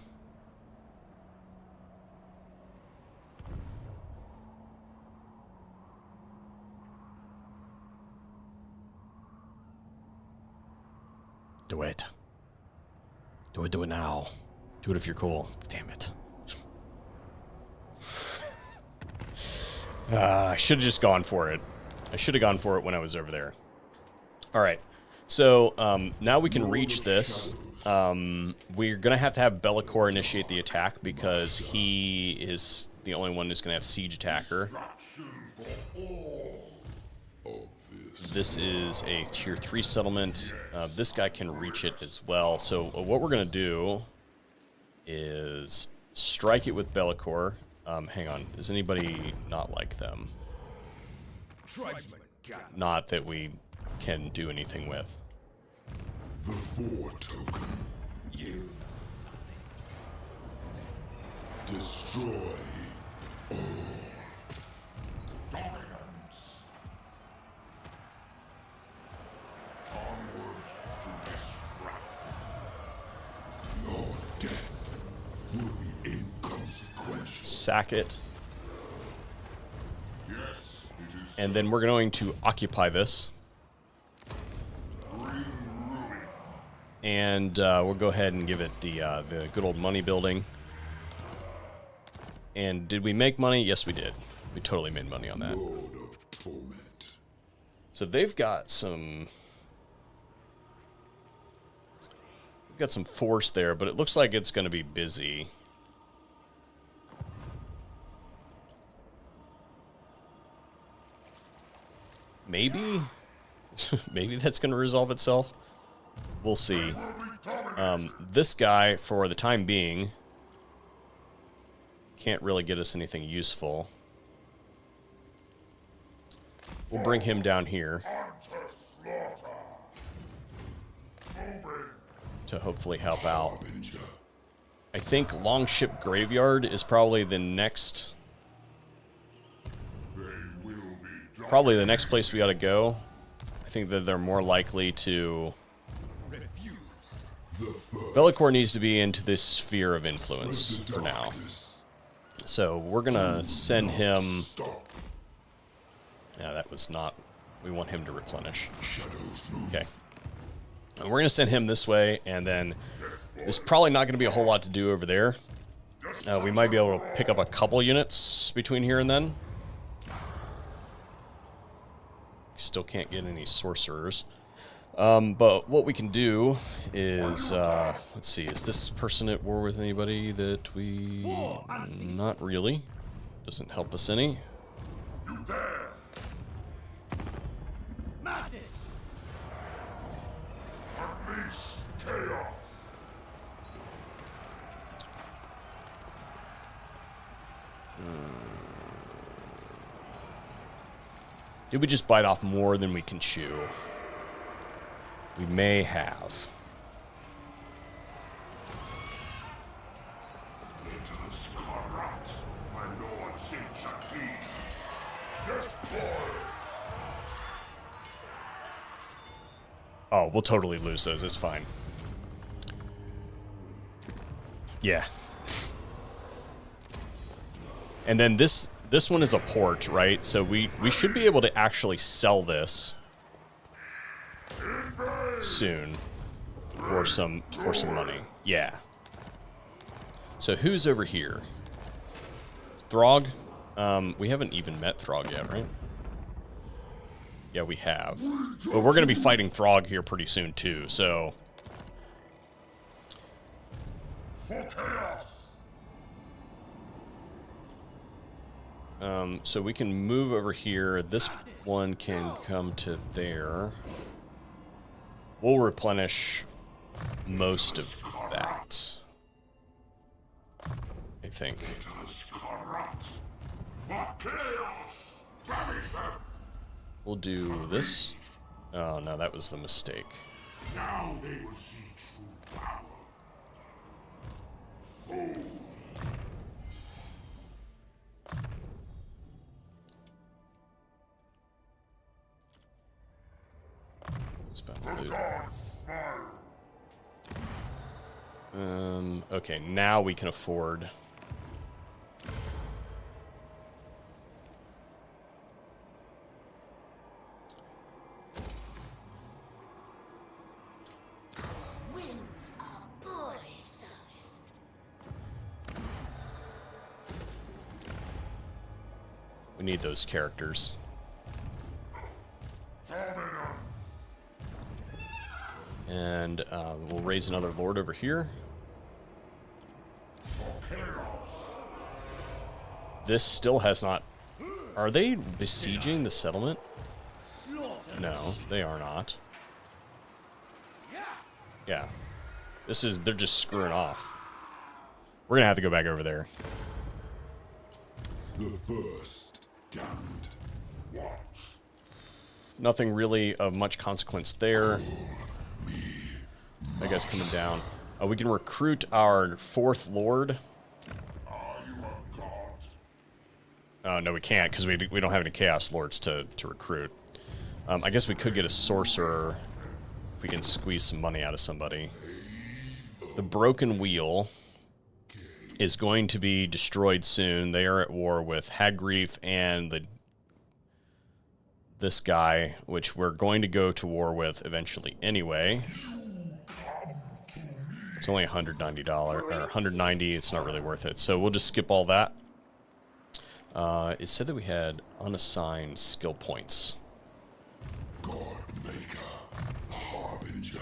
Do it. Do it now. Do it if you're cool. Damn it. I should have just gone for it. I should have gone for it when I was over there. All right. So now we can reach this. We're going to have Be'lakor initiate the attack because he is the only one who's going to have siege attacker. This is a tier 3 settlement. This guy can reach it as well. So what we're going to do is strike it with Be'lakor. Hang on. Does anybody not like them? Not that we can do anything with. The 4 token. You. Destroy all. Dominance. Onward to destruction. Your death will be inconsequential. Sack it. And then we're going to occupy this. And we'll go ahead and give it the good old money building. And did we make money? Yes, we did. We totally made money on that. Lord of torment. So they've got some force there, but it looks like it's going to be busy. Maybe? Maybe that's going to resolve itself. We'll see. This guy, for the time being, can't really get us anything useful. We'll bring him down here to hopefully help out. I think Longship Graveyard is probably the next... Probably the next place we gotta go. I think that they're more likely to... Be'lakor needs to be into this sphere of influence for now. So we're gonna send him... Yeah, that was not... We want him to replenish. Okay. And we're gonna send him this way, and then there's probably not gonna be a whole lot to do over there. We might be able to pick up a couple units between here and then. Still can't get any sorcerers. But what we can do is, let's see, is this person at war with anybody that we... Not really. Doesn't help us any. You dare! Madness! Unleash chaos! Did we just bite off more than we can chew? We may have. Let us corrupt my lord Sinchaki. Destroy! Oh, we'll totally lose those. It's fine. Yeah. And then this one is a port, right? So we should be able to actually sell this soon for some money. Yeah. So who's over here? Throg? We haven't even met Throg yet, right? Yeah, we have. But we're going to be fighting Throg here pretty soon too, so... For chaos! So we can move over here. This one can come to there. We'll replenish most of that, I think. Let us corrupt for chaos! Banish them! We'll do this. Oh, no, that was the mistake. Now they will see true power. Fool! Spend loot. God's smile! Okay, now we can afford... Winds are boy serviced. We need those characters. Dominance! And we'll raise another lord over here. For chaos! This still has not... Are they besieging the settlement? Slaughter! No, they are not. Yeah. This is... They're just screwing off. We're gonna have to go back over there. The first damned. What? Nothing really of much consequence there. That guy's coming down. We can recruit our fourth lord. Are you a god? No, we can't, because we don't have any Chaos Lords to recruit. I guess we could get a Sorcerer if we can squeeze some money out of somebody. The Broken Wheel is going to be destroyed soon. They are at war with Hagrief and this guy, which we're going to go to war with eventually anyway. It's only $190 or 190. It's not really worth it. So we'll just skip all that. It said that we had unassigned skill points. God Maker, Harbinger.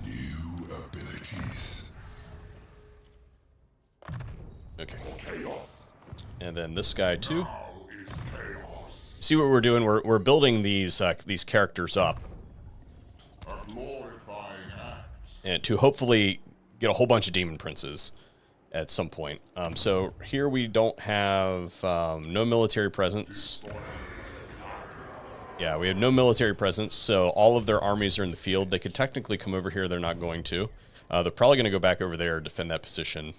New abilities. Okay. Chaos. And then this guy too. Now is chaos. See what we're doing? We're building these characters up, A glorifying act. and to hopefully get a whole bunch of demon princes at some point. So here we don't have no military presence. Yeah, we have no military presence, so all of their armies are in the field. They could technically come over here. They're not going to. They're probably going to go back over there and defend that position,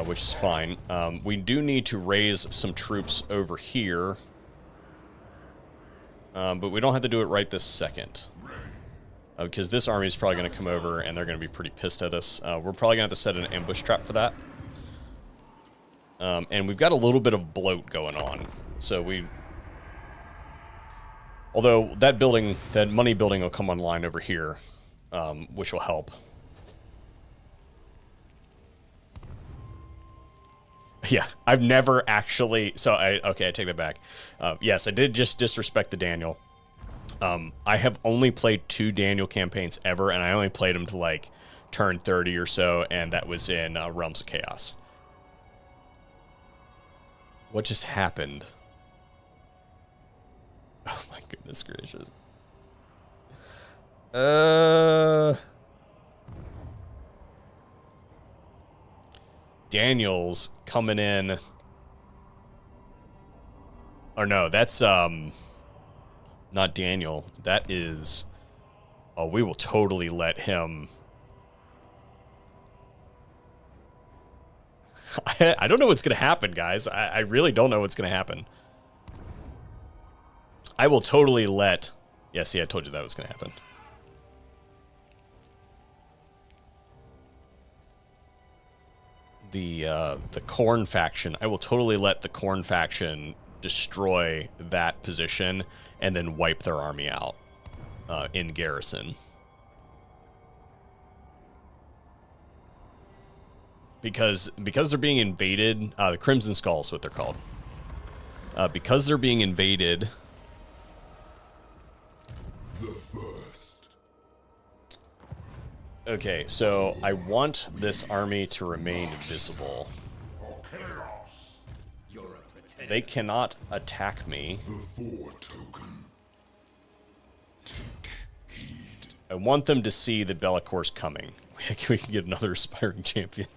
which is fine. We do need to raise some troops over here, but we don't have to do it right this second. Because this army is probably going to come over and they're going to be pretty pissed at us. We're probably going to have to set an ambush trap for that. And we've got a little bit of bloat going on. So although that money building will come online over here, which will help. Yeah, I've never actually... Okay, I take that back. Yes, I did just disrespect the Daniel. I have only played 2 Daniel campaigns ever, and I only played them to, like, turn 30 or so, and that was in Realms of Chaos. What just happened? Oh my goodness gracious. Daniel's coming in. Or no, that's, not Daniel. That is... Oh, we will totally let him... I don't know what's going to happen, guys. I really don't know what's going to happen. I will totally let... Yeah, see, I told you that was going to happen. The Khorne faction. I will totally let the Khorne faction destroy that position and then wipe their army out in garrison. Because they're being invaded, the Crimson Skull is what they're called. Because they're being invaded... The first. Okay, so I want this army to remain invisible. For chaos. You're a pretender. They cannot attack me. The 4 token. Take heed. I want them to see the Bellacor's coming. We can get another aspiring champion.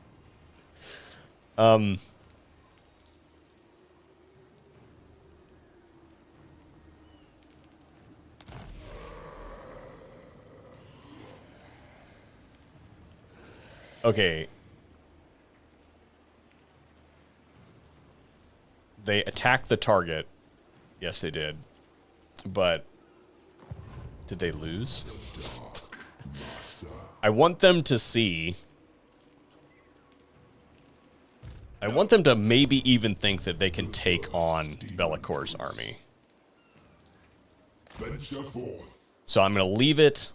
Okay. They attacked the target. Yes, they did. But did they lose? I want them to see... I want them to maybe even think that they can take on Bellacor's army. Venture forth. So I'm going to leave it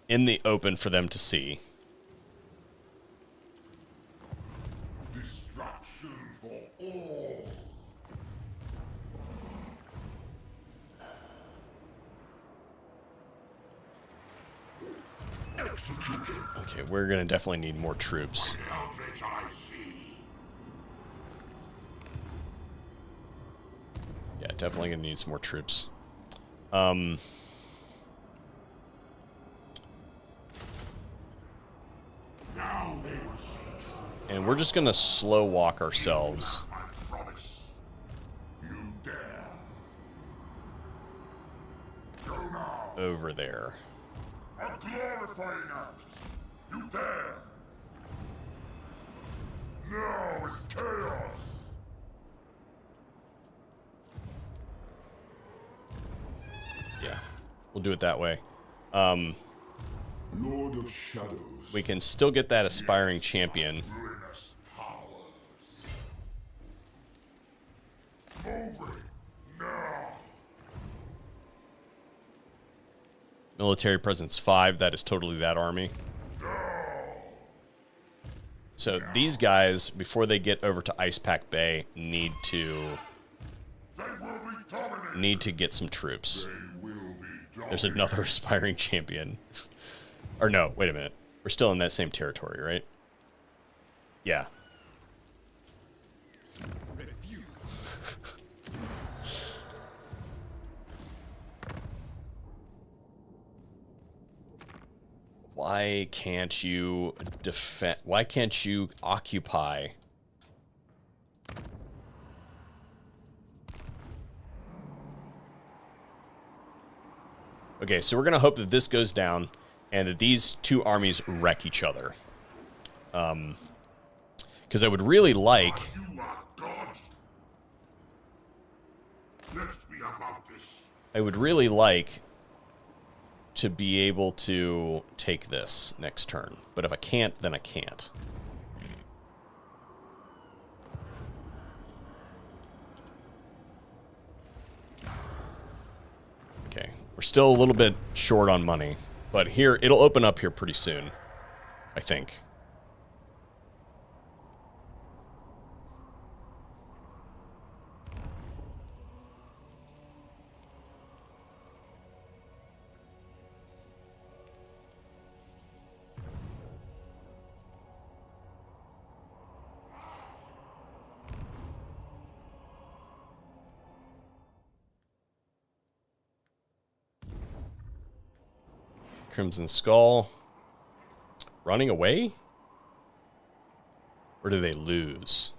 in the open for them to see. Destruction for all. Executed. Okay, we're going to definitely need more troops. Eldritch I see. Yeah, definitely going to need some more troops. Now they will see. And we're just going to slow walk ourselves I promise. You dare. Go now. over there. A glorifying act. You dare. Now is chaos. Yeah, we'll do it that way. Lord of Shadows. We can still get that aspiring champion. Ruinous powers. moving now. Military presence 5. That is totally that army. So these guys, before they get over to Ice Pack Bay, need to get some troops. There's another aspiring champion. Or no, wait a minute. We're still in that same territory, right? Yeah. Why can't you defend? Why can't you occupy? Okay, so we're gonna hope that this goes down and that these two armies wreck each other. Because I would really like. You are gods. Let's be about this. I would really like to be able to take this next turn. But if I can't, then I can't. Okay, we're still a little bit short on money. But here, it'll open up here pretty soon, I think. Crimson Skull. Running away? Or do they lose?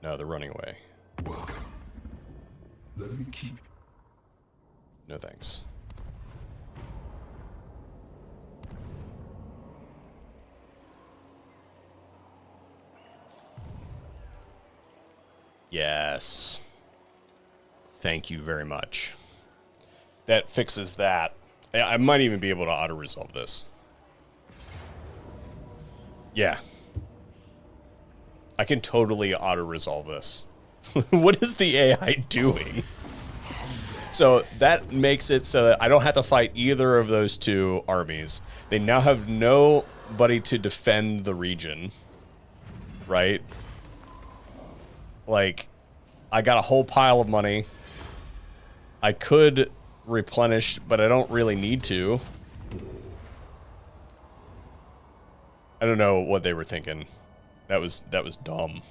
No, they're running away. Welcome. Let me keep. No thanks. Yes. Thank you very much. That fixes that. I might even be able to auto-resolve this. Yeah. I can totally auto-resolve this. What is the AI doing? So that makes it so that I don't have to fight either of those two armies. They now have nobody to defend the region. Right? Like, I got a whole pile of money. I could replenish, but I don't really need to. I don't know what they were thinking. That was dumb.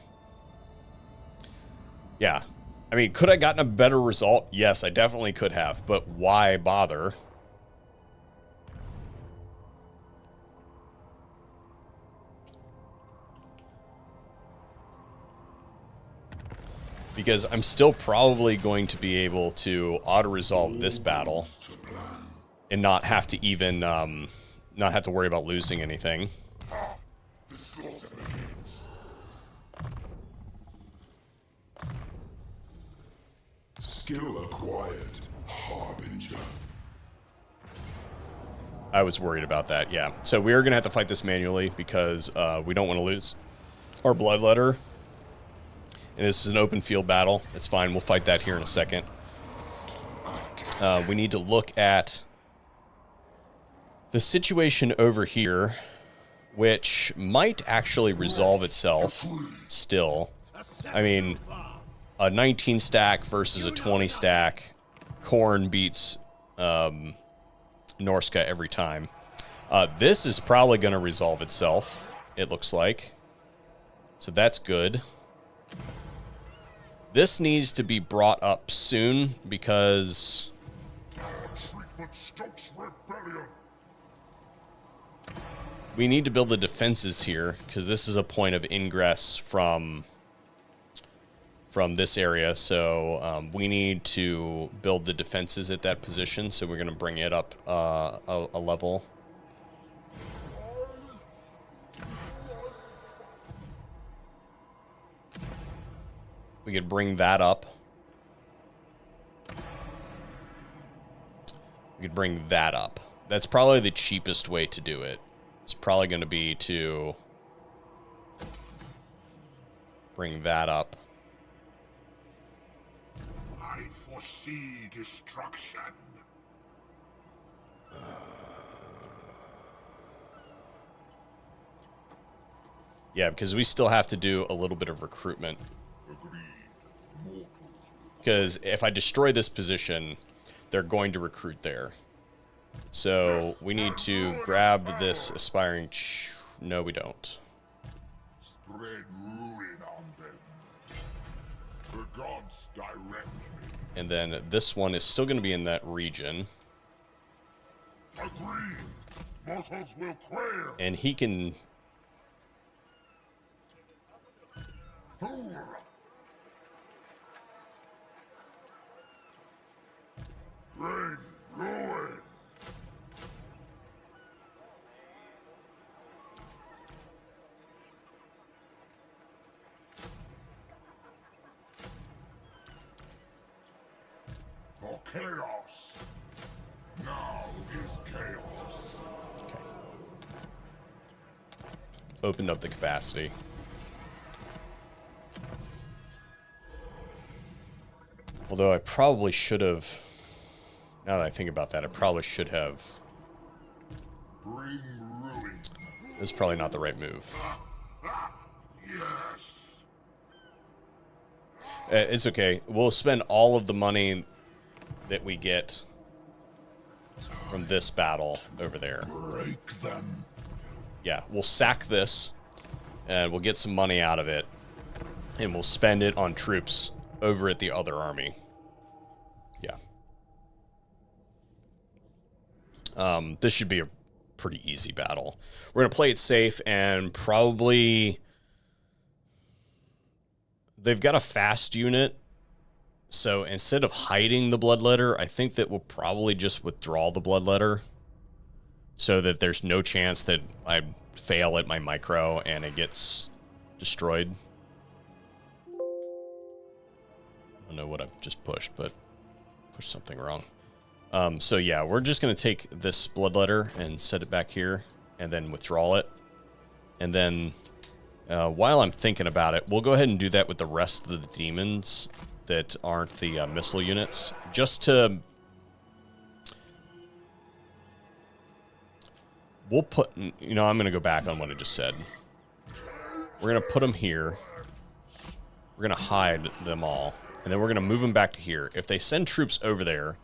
Yeah. I mean, could I gotten a better result? Yes, I definitely could have, but why bother? Because I'm still probably going to be able to auto-resolve this battle and not have to even, not have to worry about losing anything. Skill acquired, Harbinger. I was worried about that, yeah. So we are going to have to fight this manually because we don't want to lose our bloodletter. And this is an open field battle. It's fine. We'll fight that here in a second. We need to look at the situation over here, which might actually resolve itself still. I mean, a 19 stack versus a 20 stack. Khorne beats Norska every time. This is probably going to resolve itself, it looks like. So that's good. This needs to be brought up soon because we need to build the defenses here because this is a point of ingress from this area. So we need to build the defenses at that position. So we're going to bring it up a level. We could bring that up. We could bring that up. That's probably the cheapest way to do it. It's probably going to be to bring that up. foresee destruction. Yeah, because we still have to do a little bit of recruitment. Agreed. Because if I destroy this position, they're going to recruit there. So we need to grab this aspiring... No, we don't. Spread ruin on them. The gods direct me. And then this one is still going to be in that region. Agreed. Mortals will quail. And he can... Fool. Bring ruin. For chaos. Now is chaos. Okay. Opened up the capacity. Although I probably should have... Now that I think about that, I probably should have... Bring ruin. This is probably not the right move. Yes. It's okay. We'll spend all of the money that we get from this battle over there. Break them. Yeah, we'll sack this, and we'll get some money out of it, and we'll spend it on troops over at the other army. Yeah. This should be a pretty easy battle. We're going to play it safe, and probably... They've got a fast unit, so instead of hiding the bloodletter, I think that we'll probably just withdraw the bloodletter so that there's no chance that I fail at my micro and it gets destroyed. I don't know what I've just pushed, but pushed something wrong. So yeah, we're just going to take this bloodletter and set it back here and then withdraw it. And then while I'm thinking about it, we'll go ahead and do that with the rest of the demons that aren't the missile units, just to... We'll put... You know, I'm going to go back on what I just said. We're going to put them here. We're going to hide them all. And then we're going to move them back to here. If they send troops over there,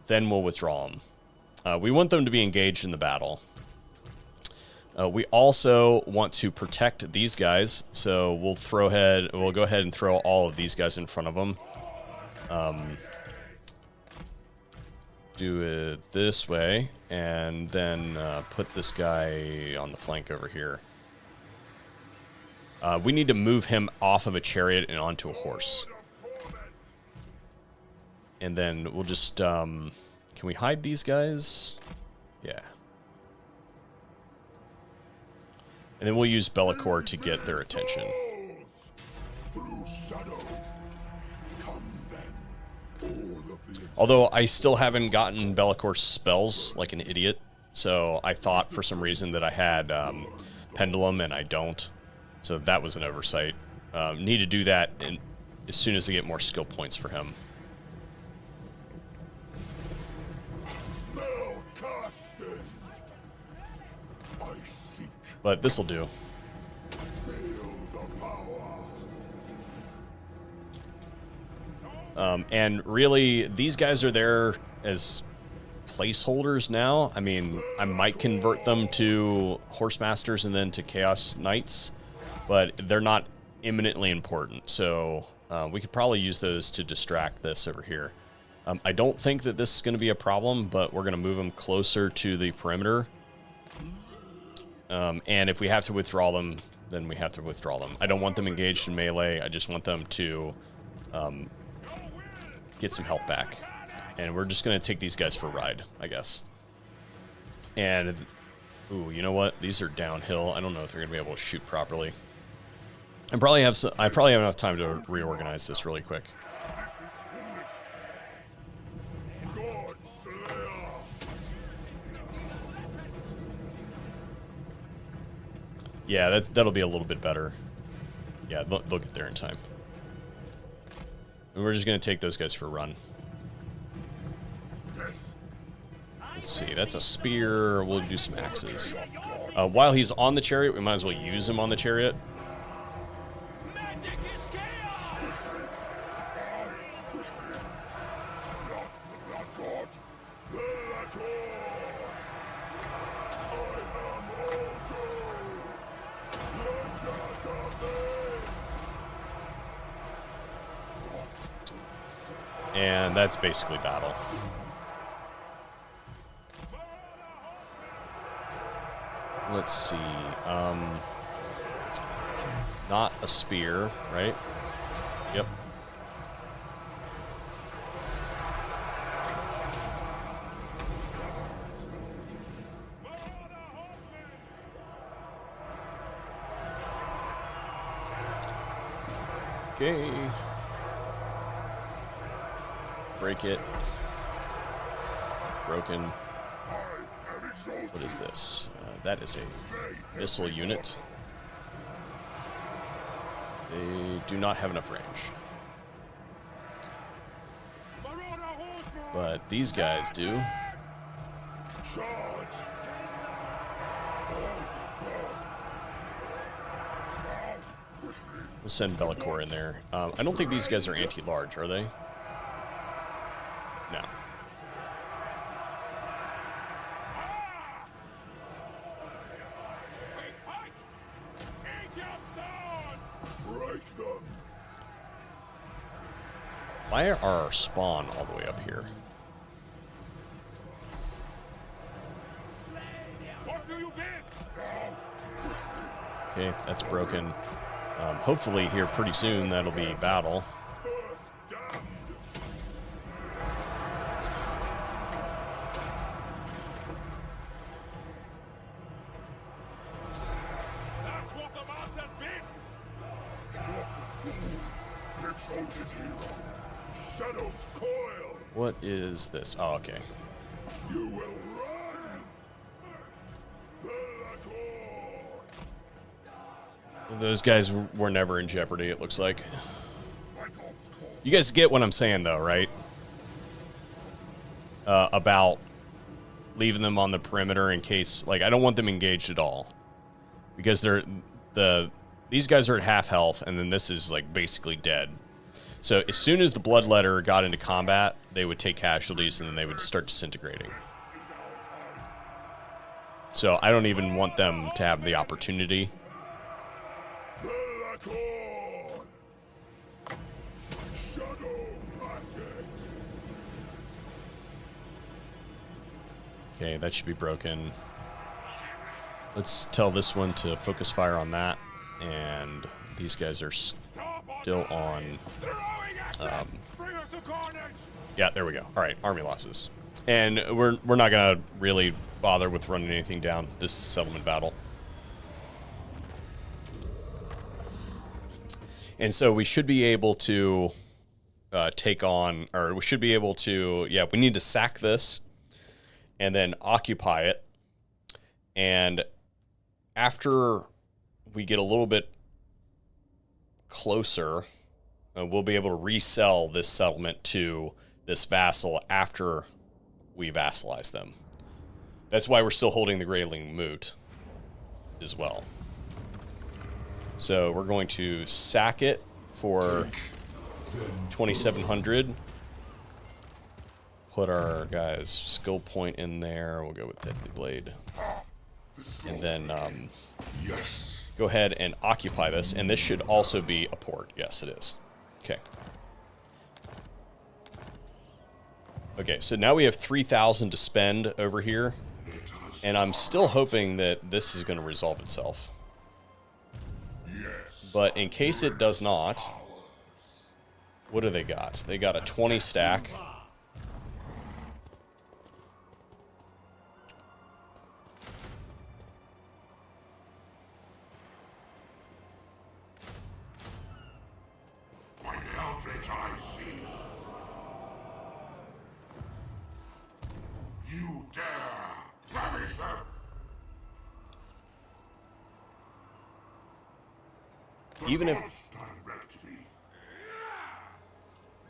then we'll withdraw them. We want them to be engaged in the battle. We also want to protect these guys, so we'll go ahead and throw all of these guys in front of them. Do it this way, and then put this guy on the flank over here. We need to move him off of a chariot and onto a horse. And then we'll just, can we hide these guys? Yeah. And then we'll use Bellicor to get their attention. Although I still haven't gotten Bellicor's spells like an idiot. So I thought for some reason that I had Pendulum and I don't. So that was an oversight. Need to do that as soon as I get more skill points for him. But this will do. And really, these guys are there as placeholders now. I mean, I might convert them to Horsemasters and then to Chaos Knights, but they're not imminently important. So we could probably use those to distract this over here. I don't think that this is going to be a problem, but we're going to move them closer to the perimeter. And if we have to withdraw them, then we have to withdraw them. I don't want them engaged in melee. I just want them to get some health back. And we're just going to take these guys for a ride, I guess. And, ooh, you know what? These are downhill. I don't know if they're going to be able to shoot properly. I probably have enough time to reorganize this really quick. Yeah, that'll be a little bit better. Yeah, they'll get there in time. And we're just going to take those guys for a run. Let's see, that's a spear. We'll do some axes. While he's on the chariot, we might as well use him on the chariot. Magic is chaos! And that's basically battle. Let's see. Not a spear, right? Yep. Okay. Break it. Broken. What is this? That is a missile unit. They do not have enough range. But these guys do. We'll send Bellicor in there. I don't think these guys are anti-large, are they? No. Why are our spawn all the way up here? Okay, that's broken. Hopefully here pretty soon that'll be battle. What is this? Oh, okay. You will run. Those guys were never in jeopardy, it looks like. You guys get what I'm saying, though, right? About leaving them on the perimeter in case... Like, I don't want them engaged at all. Because these guys are at half health, and then this is, like, basically dead. So as soon as the Bloodletter got into combat, they would take casualties, and then they would start disintegrating. So I don't even want them to have the opportunity. Okay, that should be broken. Let's tell this one to focus fire on that, and these guys are still on. Yeah, there we go. All right, army losses, and we're not gonna really bother with running anything down. This is settlement battle, and so we should be able to take on, or we should be able to. Yeah, we need to sack this, and then occupy it, and after we get a little bit closer, we'll be able to resell this settlement to this vassal after we vassalize them. That's why we're still holding the Greyling Moot as well. So we're going to sack it for 2,700. Put our guy's skill point in there. We'll go with Deadly Blade. And then go ahead and occupy this. And this should also be a port. Yes, it is. Okay. Okay, so now we have 3,000 to spend over here. And I'm still hoping that this is going to resolve itself. But in case it does not, what do they got? They got a 20 stack.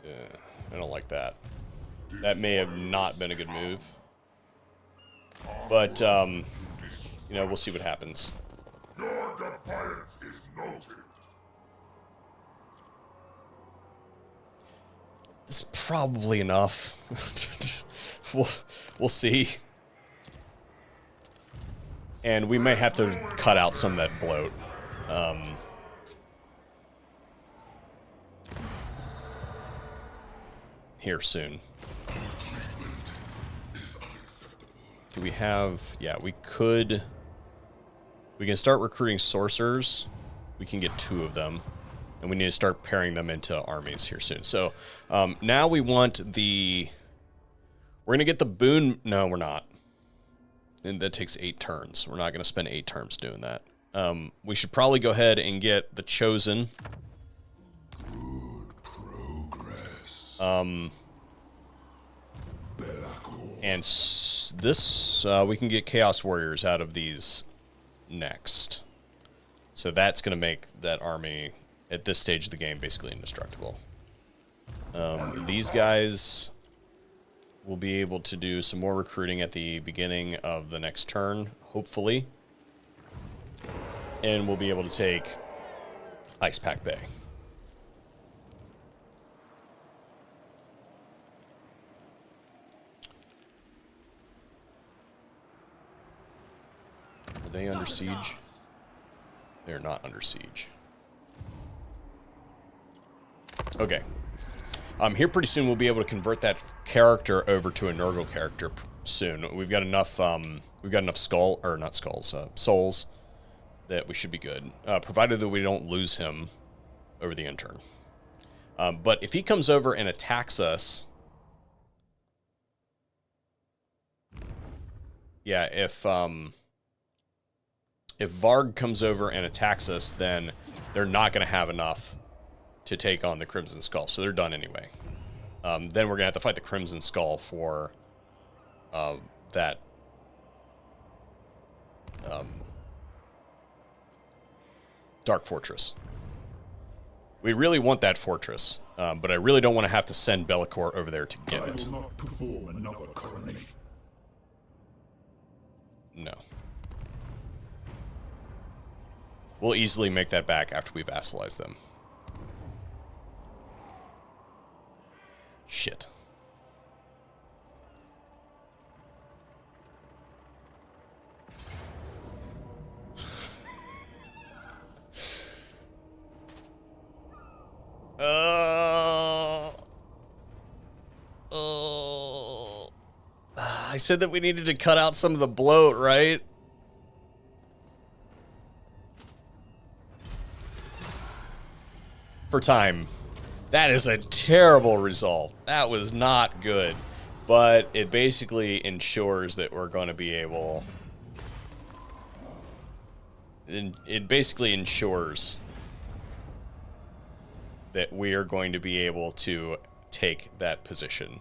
I don't like that. That may have not been a good move. But, you know, we'll see what happens. Your defiance is noted. This is probably enough. We'll see. And we may have to cut out some of that bloat. Here soon. Do we have... Yeah, we could... We can start recruiting sorcerers. We can get 2 of them. And we need to start pairing them into armies here soon. So, now we want the... We're going to get the boon... No, we're not. And that takes 8 turns. We're not going to spend 8 turns doing that. We should probably go ahead and get the Chosen. Good progress. And this, we can get Chaos Warriors out of these next. So that's going to make that army, at this stage of the game, basically indestructible. These guys will be able to do some more recruiting at the beginning of the next turn, hopefully. And we'll be able to take Ice Pack Bay. Are they under siege? They're not under siege. Okay. Here pretty soon we'll be able to convert that character over to a Nurgle character soon. We've got enough souls that we should be good. Provided that we don't lose him over the end turn. But if he comes over and attacks us... Yeah, if Varg comes over and attacks us, then they're not going to have enough to take on the Crimson Skull, so they're done anyway. Then we're going to have to fight the Crimson Skull for that Dark Fortress. We really want that fortress, but I really don't want to have to send Bellicor over there to get it. I will not perform another coronation. No. We'll easily make that back after we vassalize them. Shit. I said that we needed to cut out some of the bloat, right? For time. That is a terrible result. That was not good. But it basically ensures that we're going to be able... It basically ensures that we are going to be able to take that position.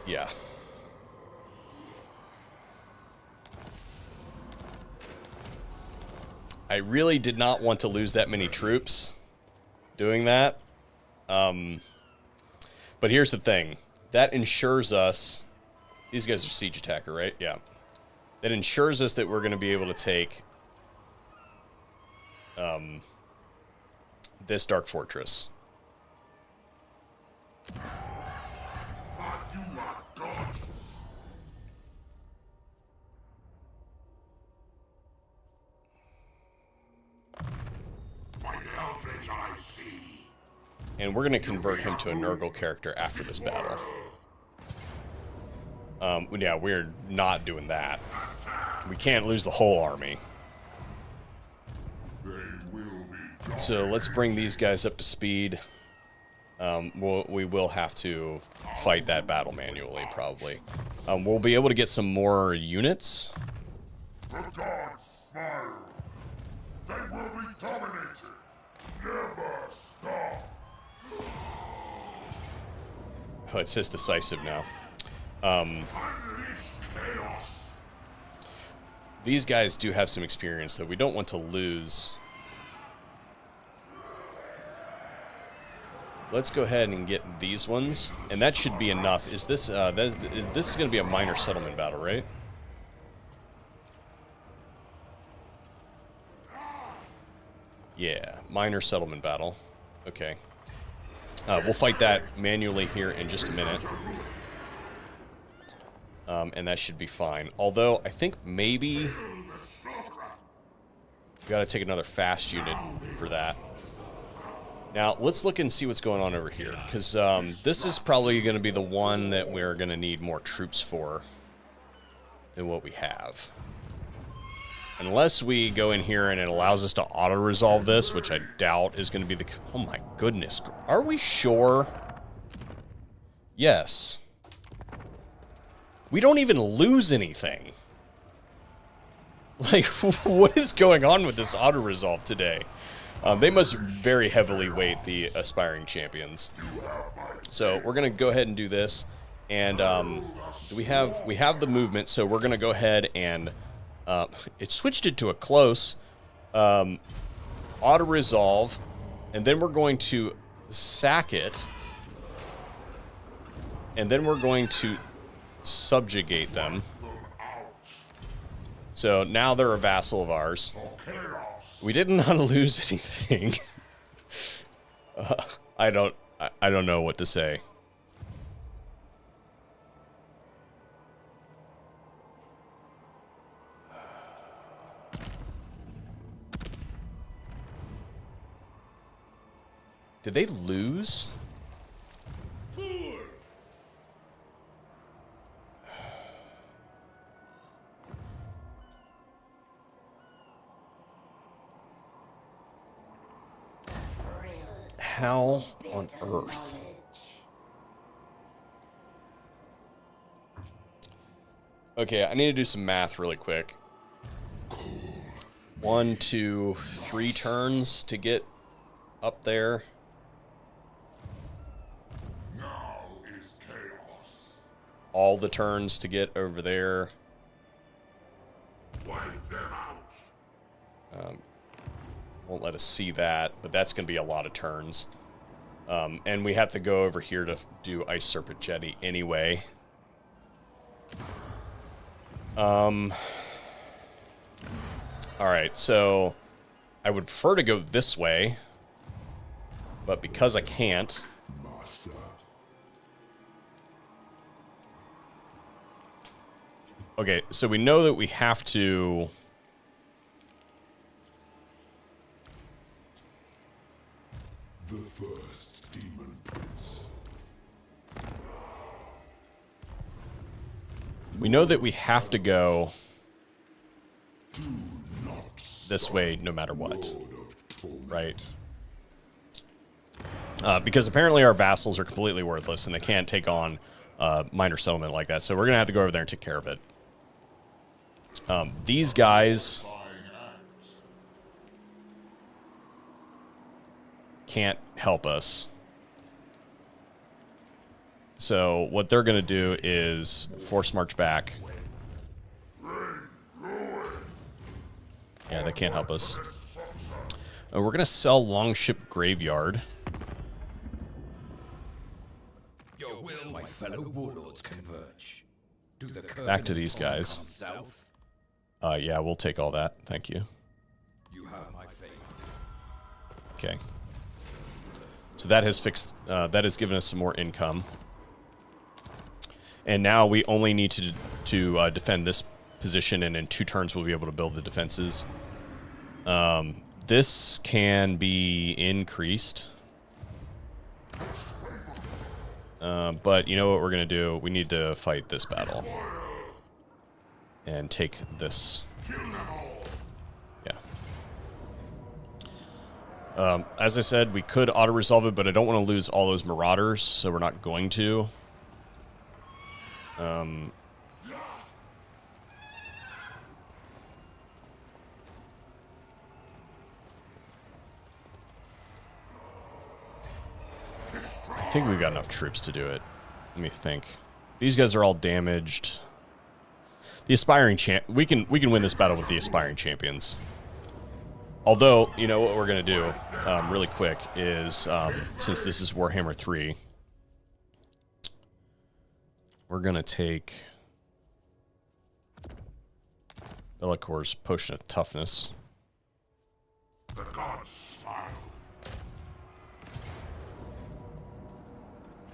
Yeah. I really did not want to lose that many troops doing that. But here's the thing. That ensures us... These guys are siege attacker, right? Yeah. That ensures us that we're going to be able to take this Dark Fortress. You are dodged. My eldritch I see. And we're going to convert him to a Nurgle character after this battle. Yeah, we're not doing that. We can't lose the whole army. They will be So let's bring these guys up to speed. We will have to fight that battle manually, probably. We'll be able to get some more units. The gods smile. They will be dominated. Never stop. Oh, it says decisive now. Unleash chaos. These guys do have some experience, though. We don't want to lose. let's go ahead and get these ones, and that should be enough. Is this this is going to be a minor settlement battle, right? Yeah, minor settlement battle. Okay. We'll fight that manually here in just a minute. And that should be fine. Although, I think maybe... we gotta take another fast unit for that. Now, let's look and see what's going on over here. Because this is probably going to be the one that we're going to need more troops for than what we have. Unless we go in here and it allows us to auto-resolve this, which I doubt is going to be the... oh my goodness. Are we sure? Yes. We don't even lose anything. Like, what is going on with this auto-resolve today? They must very heavily weight the aspiring champions. So we're going to go ahead and do this. And we have the movement, so we're going to go ahead and... it switched it to a close auto-resolve, and then we're going to sack it, and then we're going to subjugate them. So now they're a vassal of ours. We did not lose anything. I don't know what to say. Did they lose? How on earth? Okay, I need to do some math really quick. 1, 2, 3 turns to get up there. All the turns to get over there. Wipe them out. Won't let us see that, but that's going to be a lot of turns. And we have to go over here to do Ice Serpent Jetty anyway. Alright, so I would prefer to go this way, but because I can't... Okay, so we know that we have to... The first demon prince. We know that we have to go this way no matter what, right? Because apparently our vassals are completely worthless and they can't take on minor settlement like that, so we're going to have to go over there and take care of it. These guys can't help us. So what they're going to do is force march back. Yeah, they can't help us. We're going to sell Longship Graveyard. Your will, my fellow warlords, converge. Do the Back to these guys. South. Yeah, we'll take all that. Thank you. You have my faith. Okay. So that has fixed. That has given us some more income. And now we only need to defend this position, and in 2 turns we'll be able to build the defenses. This can be increased. But you know what we're going to do? We need to fight this battle. And take this. Yeah. As I said, we could auto-resolve it, but I don't want to lose all those marauders, so we're not going to. I think we've got enough troops to do it. Let me think. These guys are all damaged. The aspiring champ. We can win this battle with the aspiring champions. Although, you know what we're going to do really quick is, since this is Warhammer 3, we're going to take Bellacor's Potion of Toughness. The gods smile.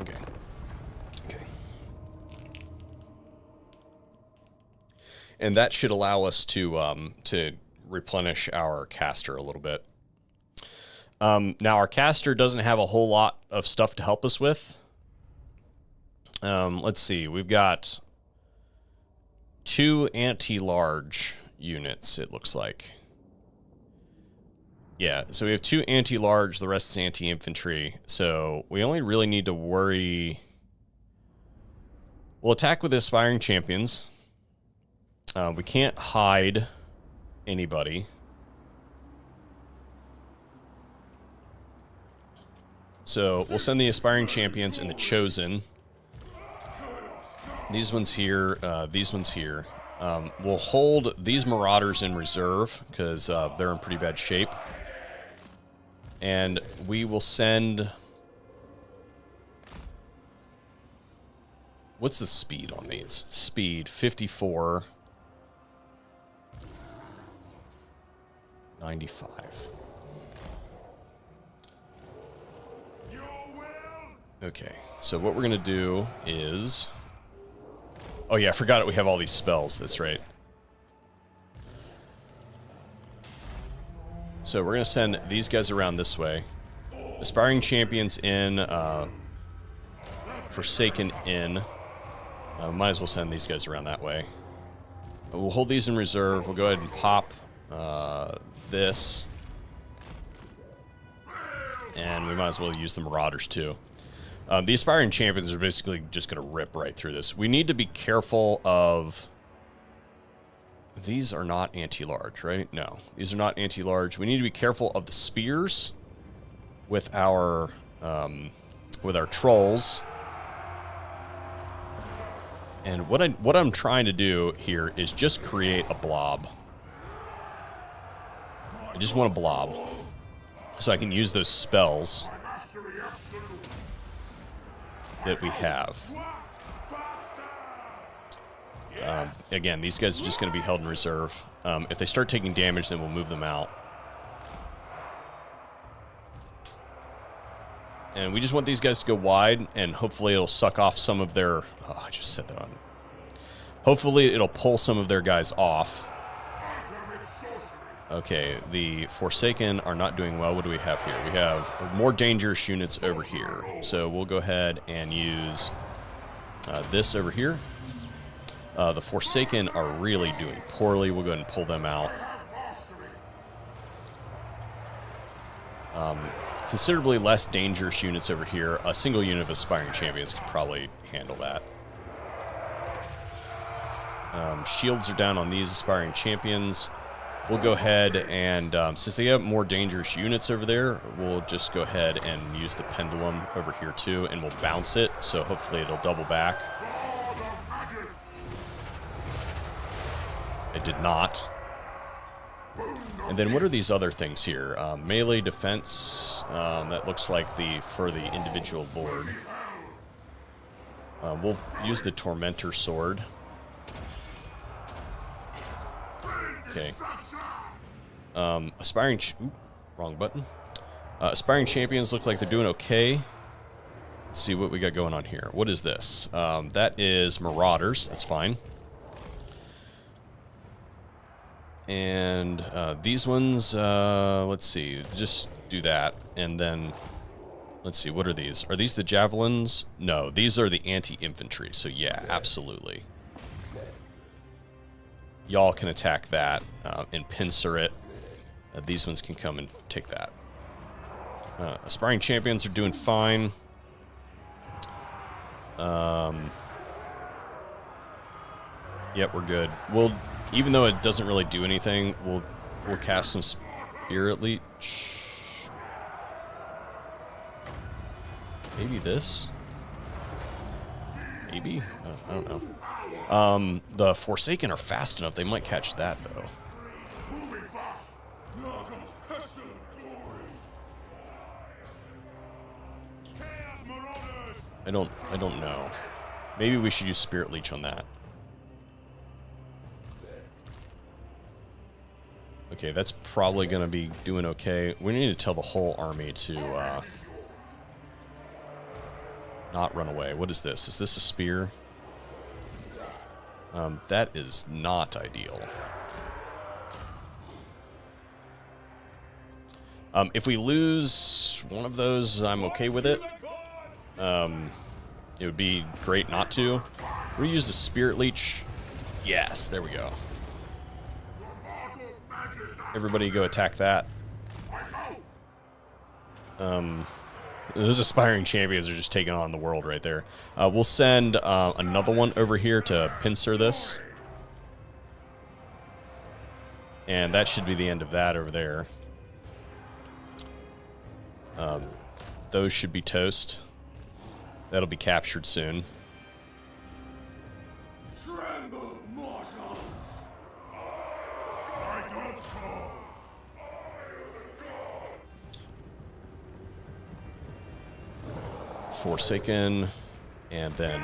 Okay. Okay. And that should allow us to replenish our caster a little bit. Now, our caster doesn't have a whole lot of stuff to help us with. Let's see. We've got 2 anti-large units, it looks like. Yeah, so we have 2 anti-large, the rest is anti-infantry. So we only really need to worry... We'll attack with the Aspiring Champions. We can't hide anybody. So we'll send the Aspiring Champions and the Chosen. These ones here, these ones here. We'll hold these Marauders in reserve because they're in pretty bad shape. And we will send... What's the speed on these? Speed, 54. 95. Okay, so what we're going to do is... Oh yeah, I forgot we have all these spells. That's right. So we're going to send these guys around this way. Aspiring Champions in, Forsaken in. Might as well send these guys around that way. We'll hold these in reserve. We'll go ahead and pop this. And we might as well use the Marauders too. The Aspiring Champions are basically just going to rip right through this. We need to be careful of... These are not anti-large, right? No, these are not anti-large. We need to be careful of the spears with our trolls. And what I'm trying to do here is just create a blob. I just want a blob, so I can use those spells that we have. Again, these guys are just going to be held in reserve. If they start taking damage, then we'll move them out. And we just want these guys to go wide, and hopefully it'll suck off some of their... Oh, I just set that on. Hopefully it'll pull some of their guys off. Okay, the Forsaken are not doing well. What do we have here? We have more dangerous units over here. So we'll go ahead and use this over here. The Forsaken are really doing poorly. We'll go ahead and pull them out. Considerably less dangerous units over here. A single unit of Aspiring Champions can probably handle that. Shields are down on these Aspiring Champions. We'll go ahead and, since they have more dangerous units over there, we'll just go ahead and use the Pendulum over here too, and we'll bounce it, so hopefully it'll double back. It did not. And then what are these other things here? Melee defense, that looks like for the individual lord. We'll use the Tormentor Sword. Okay. Wrong button. Aspiring Champions look like they're doing okay. Let's see what we got going on here. What is this? That is Marauders. That's fine. And these ones, let's see. Just do that. And then, let's see. What are these? Are these the Javelins? No, these are the anti-infantry. So yeah, absolutely. Y'all can attack that and pincer it. These ones can come and take that. Aspiring Champions are doing fine. Yep, we're good. We'll, even though it doesn't really do anything, we'll cast some Spirit Leech. Maybe this? Maybe? I don't know. The Forsaken are fast enough. They might catch that, though. I don't know. Maybe we should use Spirit Leech on that. Okay, that's probably going to be doing okay. We need to tell the whole army to not run away. What is this? Is this a spear? That is not ideal. If we lose one of those, I'm okay with it. It would be great not to. We use the Spirit Leech. Yes, there we go. Everybody go attack that. Those aspiring champions are just taking on the world right there. We'll send another one over here to pincer this. And that should be the end of that over there. Those should be toast. That'll be captured soon. Tremble, mortals! I don't fall. Forsaken, and then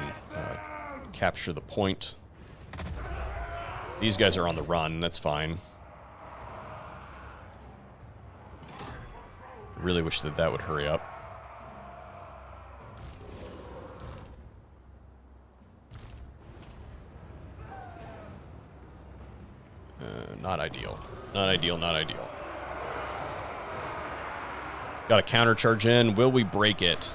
capture the point. These guys are on the run, that's fine. Really wish that that would hurry up. Not ideal. Not ideal, not ideal. Got a counter charge in. Will we break it?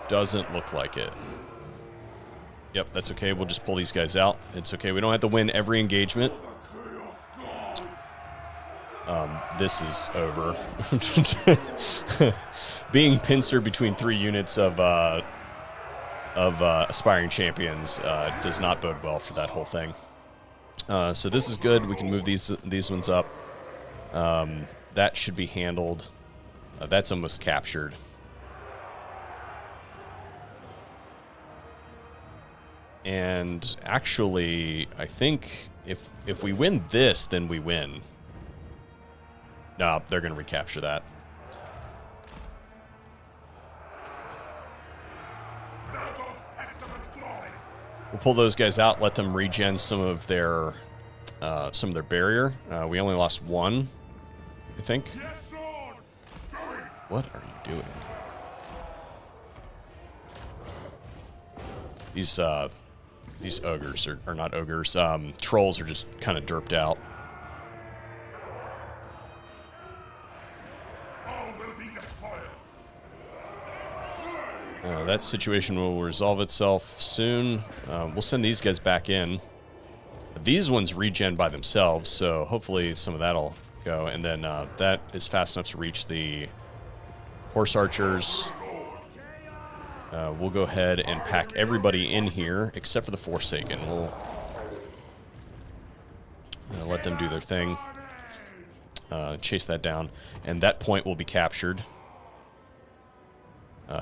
Doesn't look like it. Yep, that's okay. We'll just pull these guys out. It's okay. We don't have to win every engagement. This is over. Being pincer between 3 units of aspiring champions does not bode well for that whole thing. So this is good. We can move these ones up. That should be handled. That's almost captured. And actually, I think if we win this, then we win. No, they're going to recapture that. We'll pull those guys out, let them regen some of their barrier. We only lost 1, I think. What are you doing? These ogres are not ogres. Trolls are just kind of derped out. That situation will resolve itself soon. We'll send these guys back in. These ones regen by themselves, so hopefully some of that'll go. And then that is fast enough to reach the horse archers. We'll go ahead and pack everybody in here, except for the Forsaken. We'll let them do their thing. Chase that down. And that point will be captured.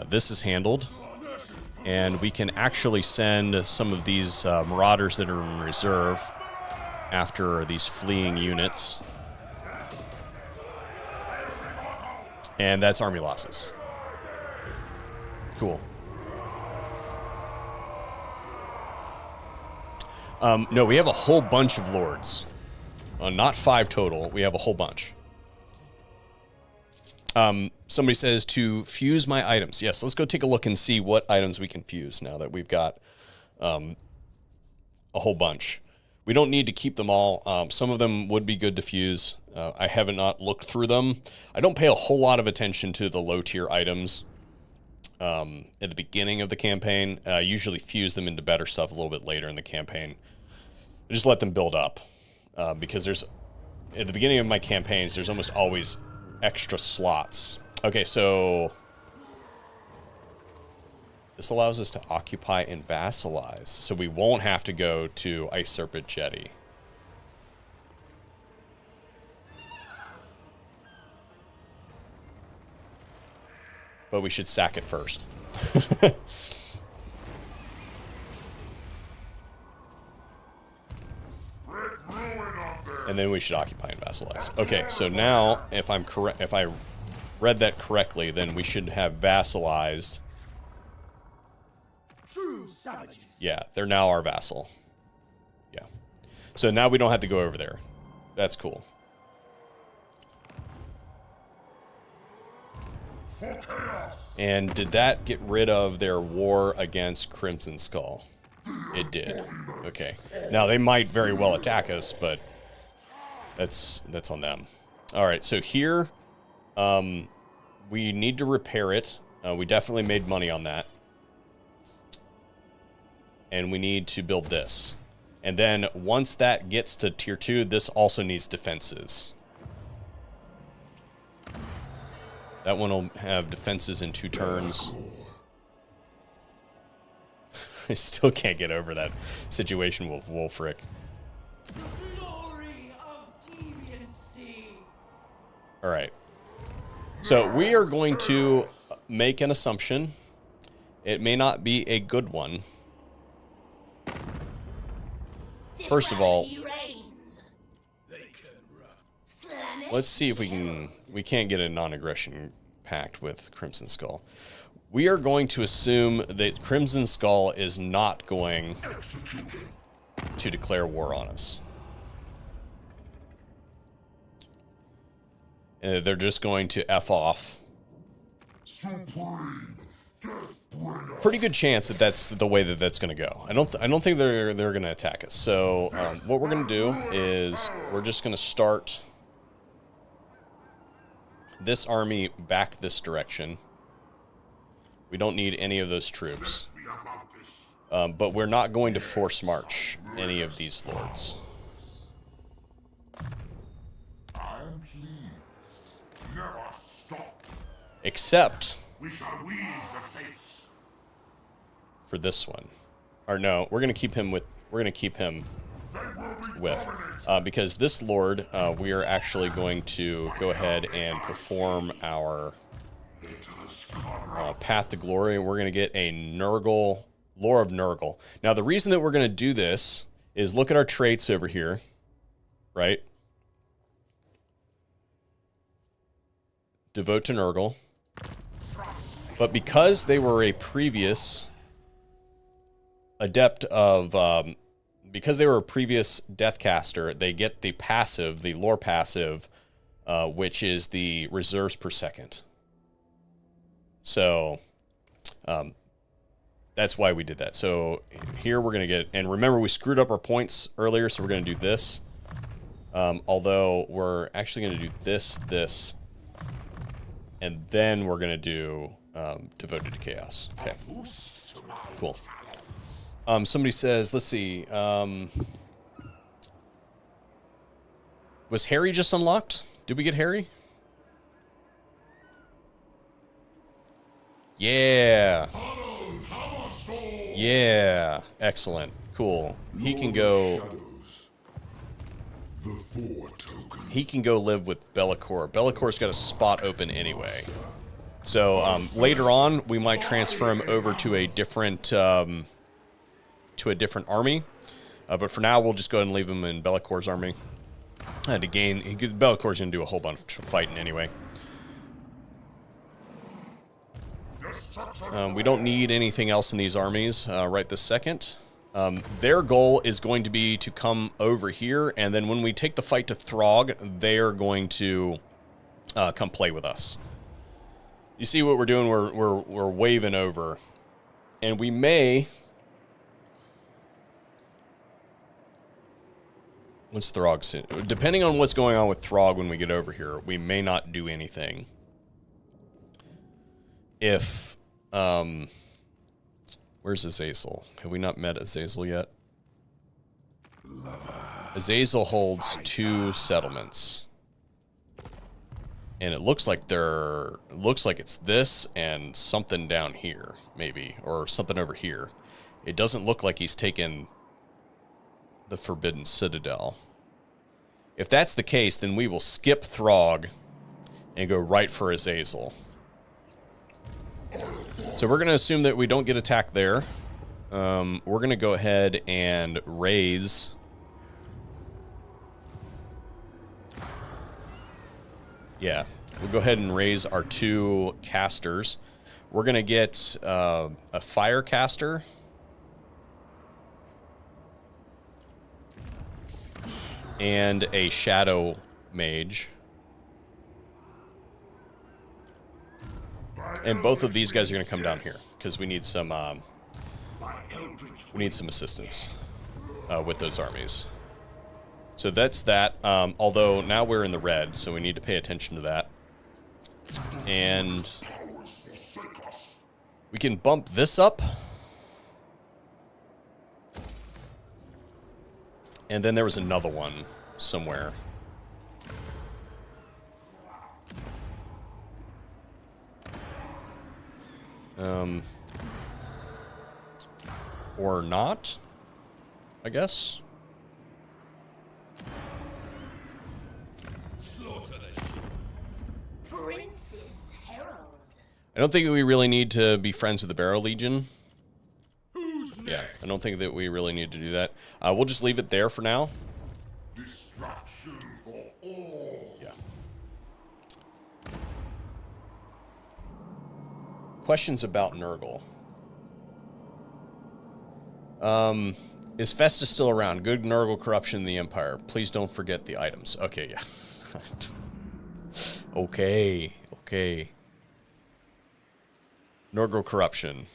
This is handled. And we can actually send some of these marauders that are in reserve after these fleeing units. And that's army losses. Cool. No, we have a whole bunch of lords. Not 5 total. We have a whole bunch. Somebody says to fuse my items. Yes, let's go take a look and see what items we can fuse now that we've got a whole bunch. We don't need to keep them all. Some of them would be good to fuse. I have not looked through them. I don't pay a whole lot of attention to the low-tier items at the beginning of the campaign. I usually fuse them into better stuff a little bit later in the campaign. I just let them build up. Because at the beginning of my campaigns, there's almost always extra slots. Okay, so this allows us to occupy and vassalize, so we won't have to go to Ice Serpent Jetty. But we should sack it first. And then we should occupy and vassalize. Okay, so now if I'm correct, if I read that correctly, then we should have vassalized. True savages. Yeah, they're now our vassal. Yeah. So now we don't have to go over there. That's cool. And did that get rid of their war against Crimson Skull? It did. Okay. Now, they might very well attack us, but that's on them. All right, so here, we need to repair it. We definitely made money on that. And we need to build this. And then once that gets to tier 2, this also needs defenses. That one will have defenses in 2 turns. I still can't get over that situation with Wolfric. Glory of deviancy. All right. So we are going to make an assumption. It may not be a good one. First of all, let's see if we can... We can't get a non-aggression pact with Crimson Skull. We are going to assume that Crimson Skull is not going to declare war on us. And they're just going to F off. Pretty good chance that that's the way that that's going to go. I don't think they're going to attack us. So what we're going to do is we're just going to start this army back this direction. We don't need any of those troops. But we're not going to force march any of these lords. I'm pleased. Never stop. Except We shall weave the fates. for this one. Or no, we're going to keep him with... We're going to keep him with. Because this lord, we are actually going to go ahead and perform our Path to Glory. We're going to get a Nurgle, Lore of Nurgle. Now, the reason that we're going to do this is look at our traits over here, right? Devote to Nurgle. But because they were a previous adept of... because they were a previous Deathcaster, they get the passive, the lore passive, which is the reserves per second. So, that's why we did that. So, here we're going to get... And remember, we screwed up our points earlier, so we're going to do this. Although, we're actually going to do this, this, and then we're going to do Devoted to Chaos. Okay. Cool. Somebody says, let's see, was Harry just unlocked? Did we get Harry? Yeah. Yeah. Excellent. Cool. He can go... He can go live with Be'lakor. Be'lakor's got a spot open anyway. So, later on, we might transfer him over to a different... to a different army, but for now we'll just go ahead and leave him in Be'lakor's army to gain. Be'lakor's gonna do a whole bunch of fighting anyway. We don't need anything else in these armies right this second. Their goal is going to be to come over here, and then when we take the fight to Throg, they're going to come play with us. You see what we're doing? We're waving over, and we may. What's Throg? Depending on what's going on with Throg when we get over here, we may not do anything. If, where's Azazel? Have we not met Azazel yet? Azazel holds 2 settlements. And it looks like it's this and something down here, maybe, or something over here. It doesn't look like he's taken the Forbidden Citadel. If that's the case, then we will skip Throg and go right for Azazel. So we're going to assume that we don't get attacked there. We're going to go ahead and raise Yeah, we'll go ahead and raise our 2 casters. We're going to get a fire caster. And a shadow mage. And both of these guys are going to come down here because we need some assistance with those armies. So that's that. Although now we're in the red, so we need to pay attention to that. And we can bump this up. And then there was another one somewhere. Or not, I guess. Prince's Herald. I don't think we really need to be friends with the Barrow Legion. Yeah, I don't think that we really need to do that. We'll just leave it there for now. Destruction for all. Yeah. Questions about Nurgle. Is Festus still around? Good Nurgle corruption in the Empire. Please don't forget the items. Okay, yeah. Okay. Nurgle corruption.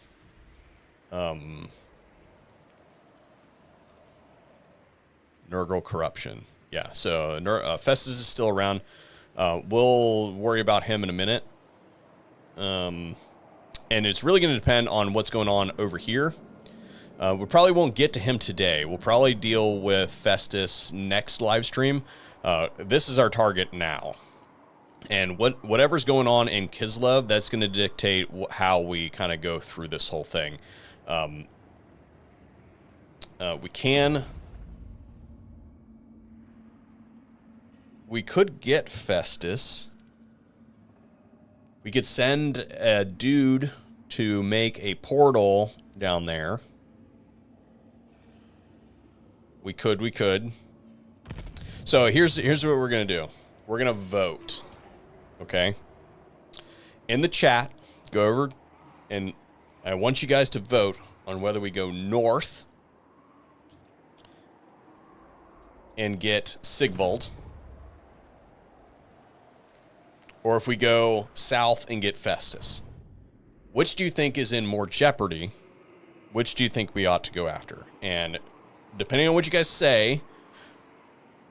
Nurgle corruption. Yeah, so Festus is still around. We'll worry about him in a minute. And it's really going to depend on what's going on over here. We probably won't get to him today. We'll probably deal with Festus next live stream. This is our target now. And whatever's going on in Kislev, that's going to dictate how we kind of go through this whole thing. We could get Festus. We could send a dude to make a portal down there. We could. So here's what we're going to do. We're going to vote. Okay? In the chat, go over and I want you guys to vote on whether we go north and get Sigvald, or if we go south and get Festus. Which do you think is in more jeopardy? Which do you think we ought to go after? And depending on what you guys say,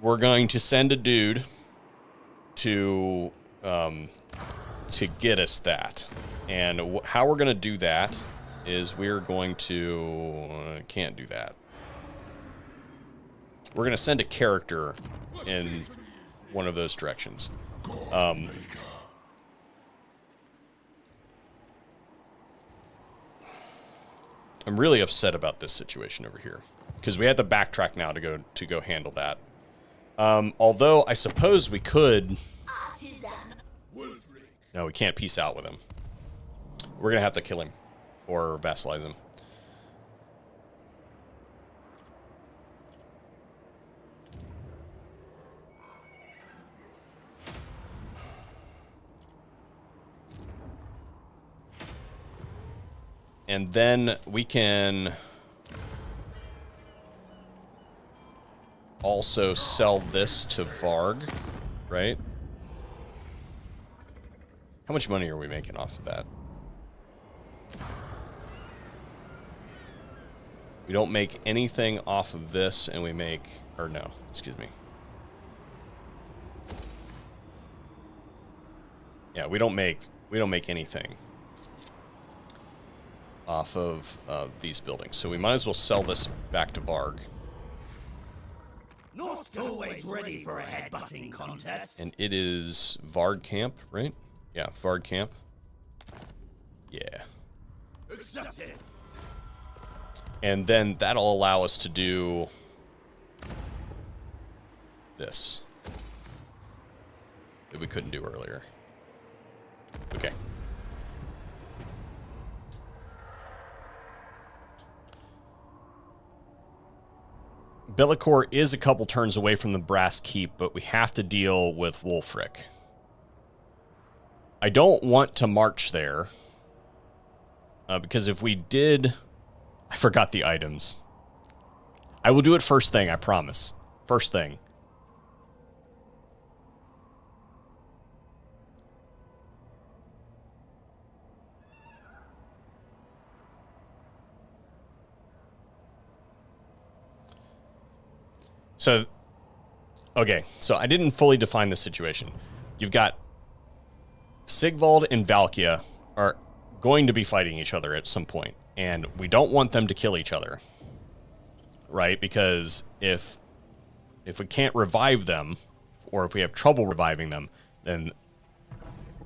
we're going to send a dude to get us that. And how we're going to do that is we're going to... can't do that. We're going to send a character in one of those directions. I'm really upset about this situation over here because we had to backtrack now to go handle that. Although I suppose we could. No, we can't peace out with him. We're gonna have to kill him or vassalize him. And then we can also sell this to Varg, right? How much money are we making off of that? We don't make anything off of this, and we make... or no, excuse me. Yeah, we don't make anything off of these buildings. So we might as well sell this back to Varg. North's always ready for a headbutting contest. And it is Varg Camp, right? Yeah, Varg Camp. Yeah. Accepted. And then that'll allow us to do this that we couldn't do earlier. Okay. Bellicor is a couple turns away from the Brass Keep, but we have to deal with Wulfric. I don't want to march there. Because if we did... I forgot the items. I will do it first thing, I promise. First thing. So, okay, so I didn't fully define the situation. You've got Sigvald and Valkia are going to be fighting each other at some point, and we don't want them to kill each other, right? Because if we can't revive them, or if we have trouble reviving them, then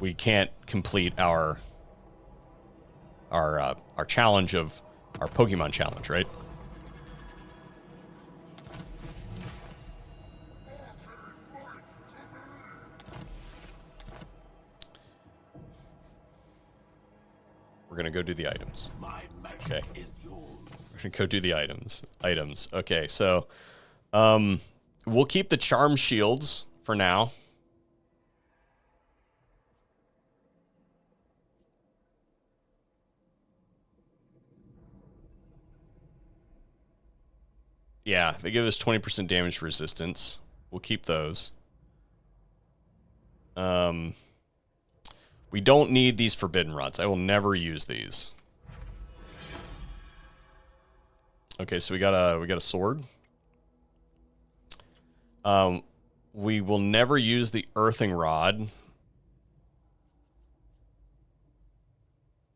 we can't complete our challenge of our Pokemon challenge, right? We're gonna go do the items. My magic Okay. is yours. We're gonna go do the items. Okay, so we'll keep the charm shields for now. Yeah, they give us 20% damage resistance. We'll keep those. We don't need these forbidden rods. I will never use these. Okay, so we got a sword. We will never use the earthing rod.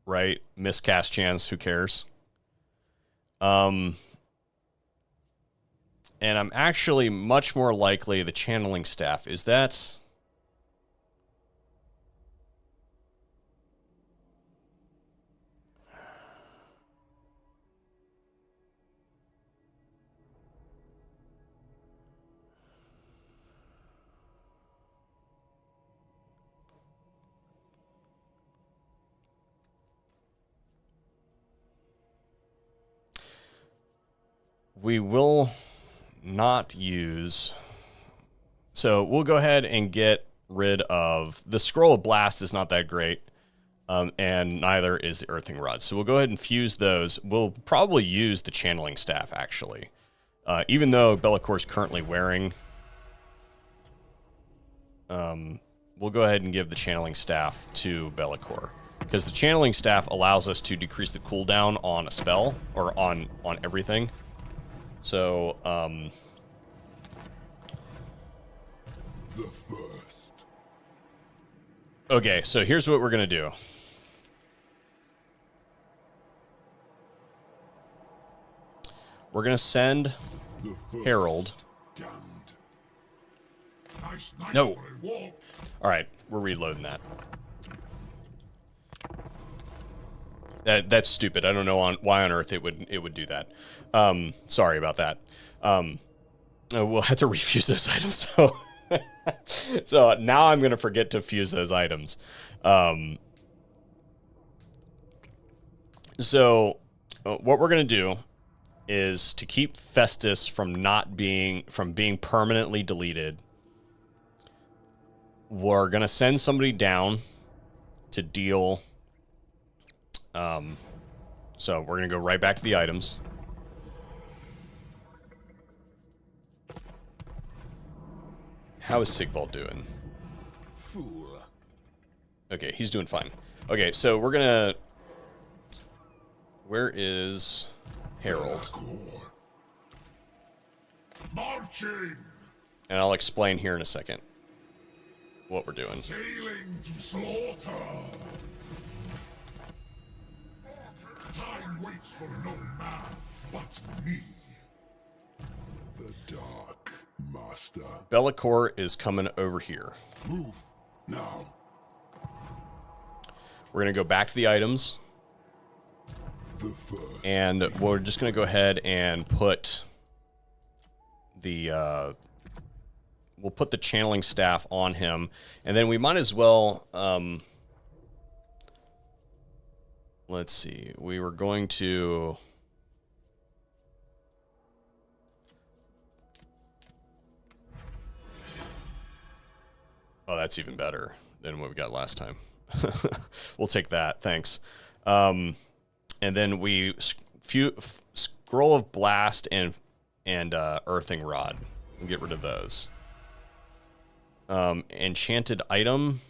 Right? Miscast chance, who cares? And I'm actually much more likely the channeling staff. Is that... We will not use... So we'll go ahead and get rid of... The Scroll of Blast is not that great, and neither is the Earthing Rod. So we'll go ahead and fuse those. We'll probably use the Channeling Staff, actually. Even though Be'lakor is currently wearing... we'll go ahead and give the Channeling Staff to Be'lakor. Because the Channeling Staff allows us to decrease the cooldown on a spell, or on everything. So, The first. okay, so here's what we're going to do. We're going to send The first. Harold. Damned. Nice night No. for a walk. All right, we're reloading that. That's stupid. I don't know why on earth it would do that. Sorry about that. We'll have to refuse those items. So now I'm going to forget to fuse those items. So what we're going to do is to keep Festus from being permanently deleted. We're going to send somebody down to deal. So we're going to go right back to the items. How is Sigvald doing? Fool. Okay, he's doing fine. Okay, so we're going to... Where is Harold? Marching. And I'll explain here in a second what we're doing. Sailing to slaughter. Time waits for no man but me. The Dark Master. Be'lakor is coming over here. Move now. We're going to go back to the items. The first. And we're just going to go ahead and put the... we'll put the channeling staff on him. And then we might as well... let's see. We were going to... Oh, that's even better than what we got last time. We'll take that, thanks. And then we scroll of blast and earthing rod. We'll get rid of those. Enchanted item.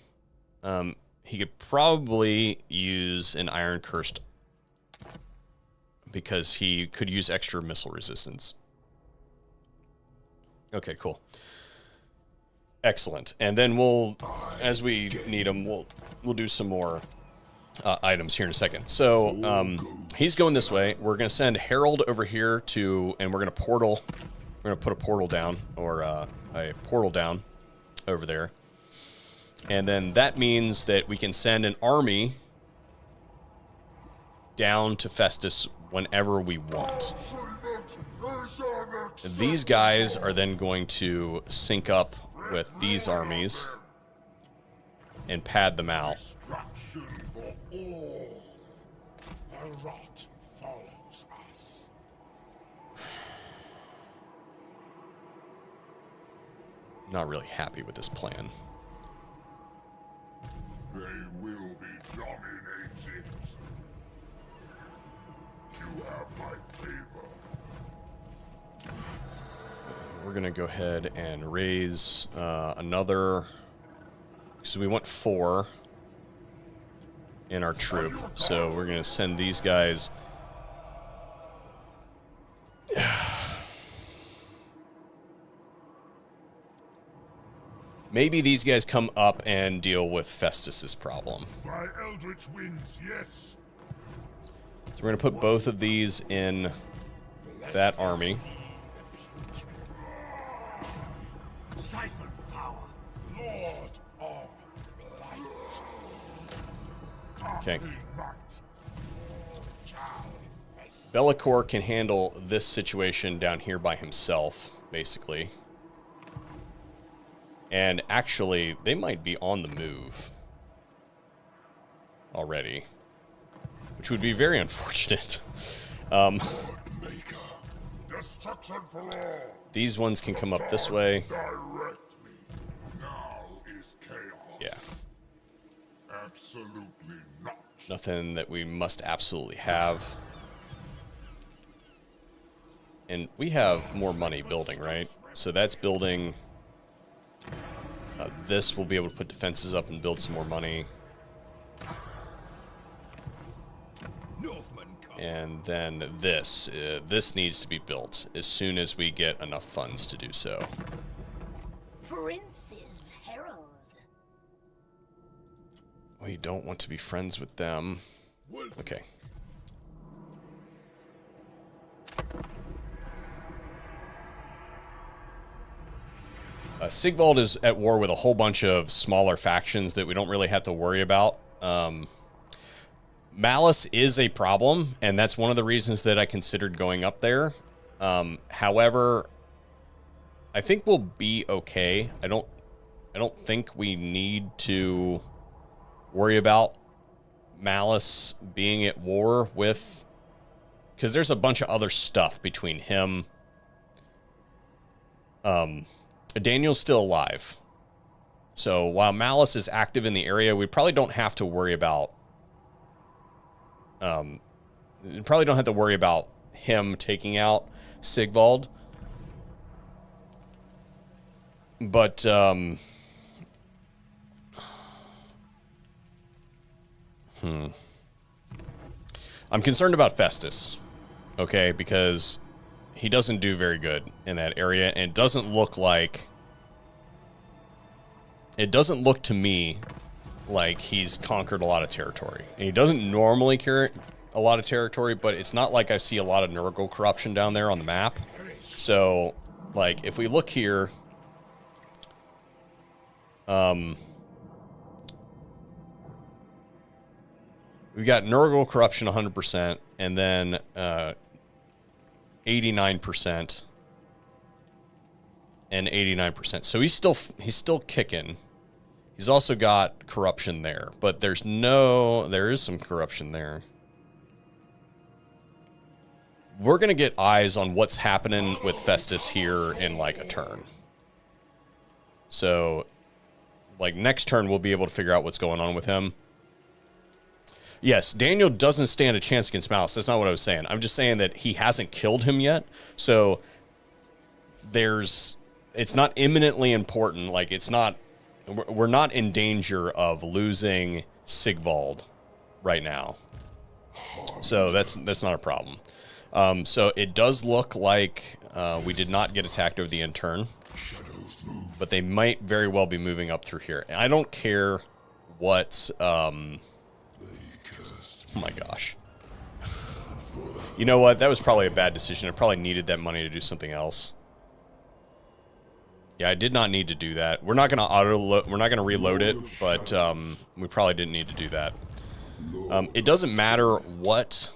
He could probably use an iron cursed because he could use extra missile resistance. Okay, cool. Excellent. And then we'll, as we need them, we'll do some more items here in a second. So he's going this way. We're going to send Harold over here to, and we're going to portal. We're going to put a portal down, or a portal down over there. And then that means that we can send an army down to Festus whenever we want. These guys are then going to sync up with these armies and pad them out. Destruction for all. The rot follows us. Not really happy with this plan. They will be dominated. You have my favor. We're going to go ahead and raise another, because we want 4 in our troop. So we're going to send these guys. Maybe these guys come up and deal with Festus's problem. By eldritch winds, yes. So we're going to put both of these in that army. Siphon power, Lord of Light. Okay. Might. Bellicor can handle this situation down here by himself, basically. And actually, they might be on the move already, which would be very unfortunate. Destruction for all. These ones can come up this way. Direct me. Now is chaos. Yeah. Absolutely not. Nothing that we must absolutely have. And we have more money building, right? So that's building. This will be able to put defenses up and build some more money. And then this needs to be built as soon as we get enough funds to do so. Prince's Herald. We don't want to be friends with them. Okay. Sigvald is at war with a whole bunch of smaller factions that we don't really have to worry about. Malice is a problem, and that's one of the reasons that I considered going up there. However, I think we'll be okay. I don't think we need to worry about Malice being at war with, because there's a bunch of other stuff between him. Daniel's still alive. So while Malice is active in the area, we probably don't have to worry about him taking out Sigvald. But I'm concerned about Festus. Okay, because he doesn't do very good in that area, and it doesn't look to me like he's conquered a lot of territory. And he doesn't normally carry a lot of territory, but it's not like I see a lot of Nurgle corruption down there on the map. So, like, if we look here, we've got Nurgle corruption 100%, and then 89% and 89%. So he's still kicking. He's also got corruption there, but there is some corruption there. We're going to get eyes on what's happening with Festus here in like a turn. So like next turn, we'll be able to figure out what's going on with him. Yes, Daniel doesn't stand a chance against Mouse. That's not what I was saying. I'm just saying that he hasn't killed him yet. So it's not imminently important. Like, we're not in danger of losing Sigvald right now. So that's not a problem. So it does look like we did not get attacked over the end turn, but they might very well be moving up through here. And I don't care what. Oh my gosh. You know what? That was probably a bad decision. I probably needed that money to do something else. Yeah, I did not need to do that. We're not going to we're not going to reload it, but we probably didn't need to do that. It doesn't matter what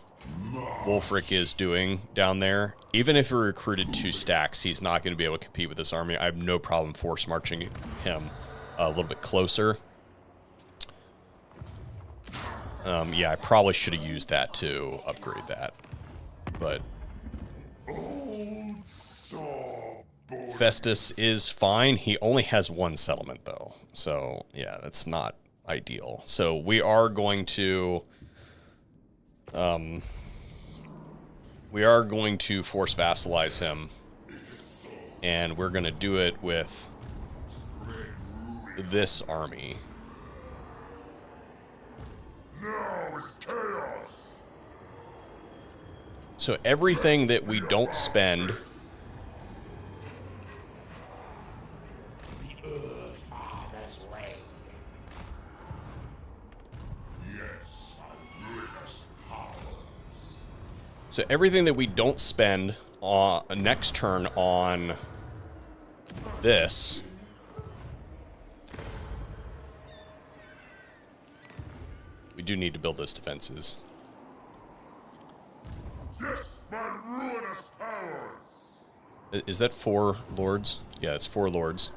Wulfric is doing down there. Even if he recruited 2 stacks, he's not going to be able to compete with this army. I have no problem force marching him a little bit closer. Yeah, I probably should have used that to upgrade that. But Festus is fine. He only has 1 settlement, though. So, yeah, that's not ideal. So we are going to force vassalize him, and we're going to do it with this army. Now is chaos. So everything that we don't spend Father's way. Yes, I witness powers. So everything that we don't spend on next turn on this, we do need to build those defenses. Yes, my ruinous powers. Is that 4 lords? Yeah, it's 4 lords.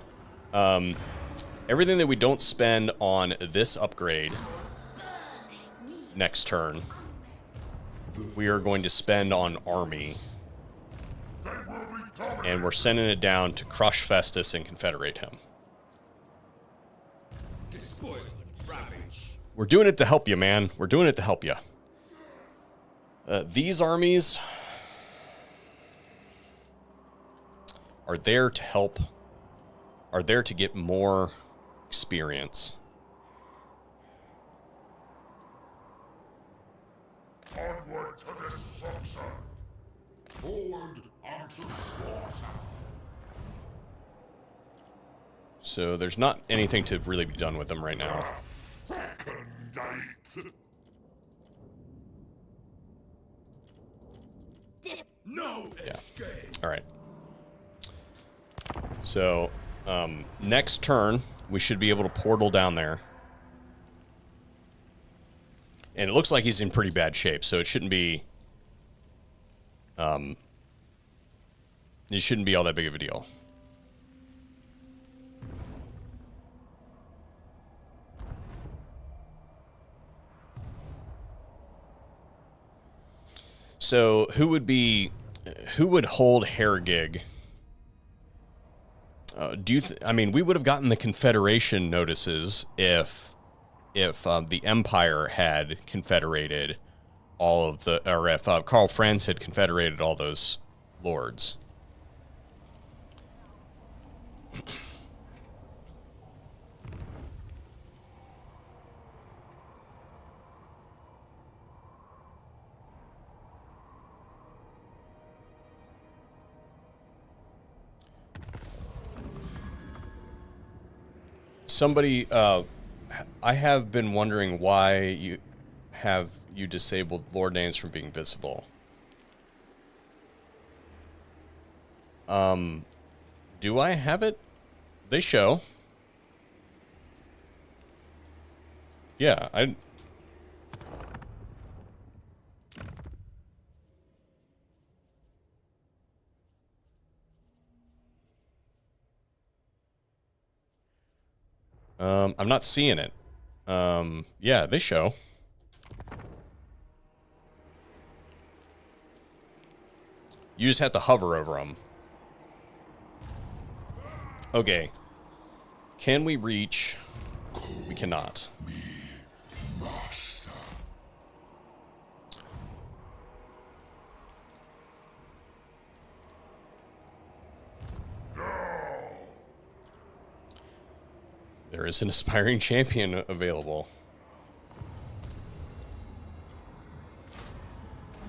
Everything that we don't spend on this upgrade next turn, we are going to spend on army. And we're sending it down to crush Festus and confederate him. Despoil and ravage. We're doing it to help you, man. We're doing it to help you. These armies are there to help, are there to get more experience. Onward to destruction. Forward unto slaughter. So there's not anything to really be done with them right now. Fecundite. No Yeah. escape. All right. So next turn, we should be able to portal down there. And it looks like he's in pretty bad shape, so it shouldn't be all that big of a deal. So who would hold Harrogig? I mean, we would have gotten the Confederation notices if the Empire had confederated all of the, or if Karl Franz had confederated all those lords. Somebody, I have been wondering why you disabled lord names from being visible. Do I have it? They show. Yeah, I'm not seeing it. Yeah, they show. You just have to hover over them. Okay. Can we reach? We cannot. There is an aspiring champion available.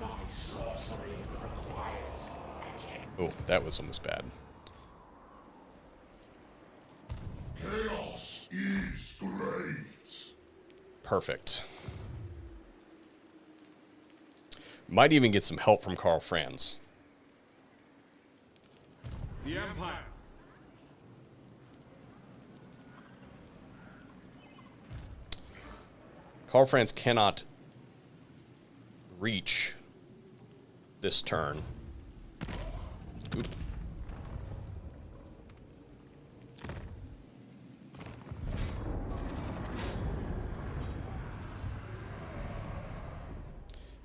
My sorcery requires attention. Oh, that was almost bad. Chaos is great. Perfect. Might even get some help from Karl Franz. The Empire. Karl Franz cannot reach this turn. Oop.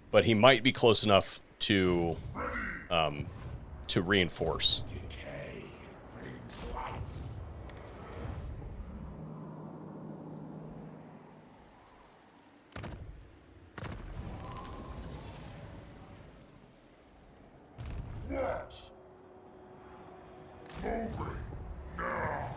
But he might be close enough to reinforce. Decay brings life. What? Moving now.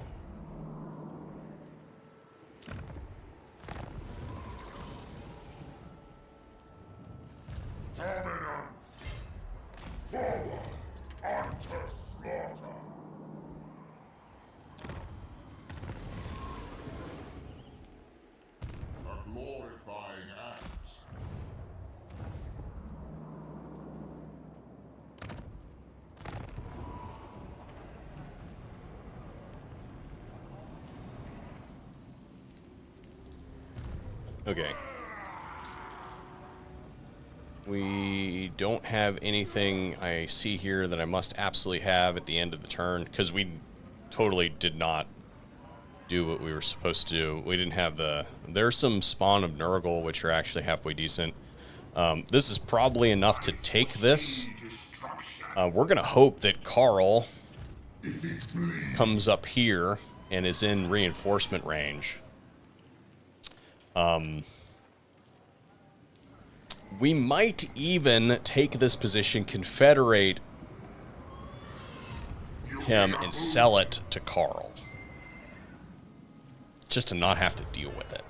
Dominance. Forward unto slaughter. A glorifying act. Okay. We don't have anything I see here that I must absolutely have at the end of the turn, because we totally did not do what we were supposed to do. We didn't have the... There's some spawn of Nurgle, which are actually halfway decent. This is probably enough to take this. We're going to hope that Karl comes up here and is in reinforcement range. We might even take this position, confederate him, and sell it to Karl. Just to not have to deal with it.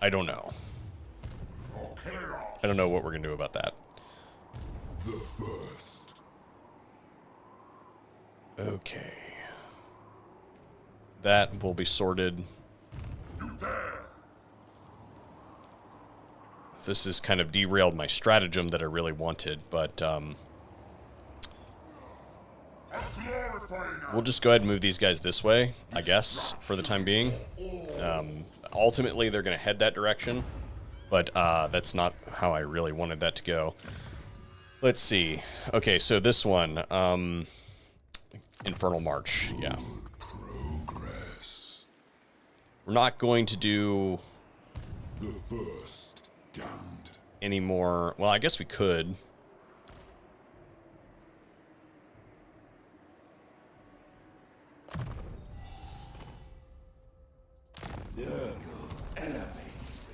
I don't know. I don't know what we're going to do about that. The first. Okay. That will be sorted. You dare. This has kind of derailed my stratagem that I really wanted, but we'll just go ahead and move these guys this way, I guess, for the time being. Ultimately, they're going to head that direction, but that's not how I really wanted that to go. Let's see. Okay, so this one, Infernal March, yeah. Progress. We're not going to do The first damned. any more... Well, I guess we could. Elevates.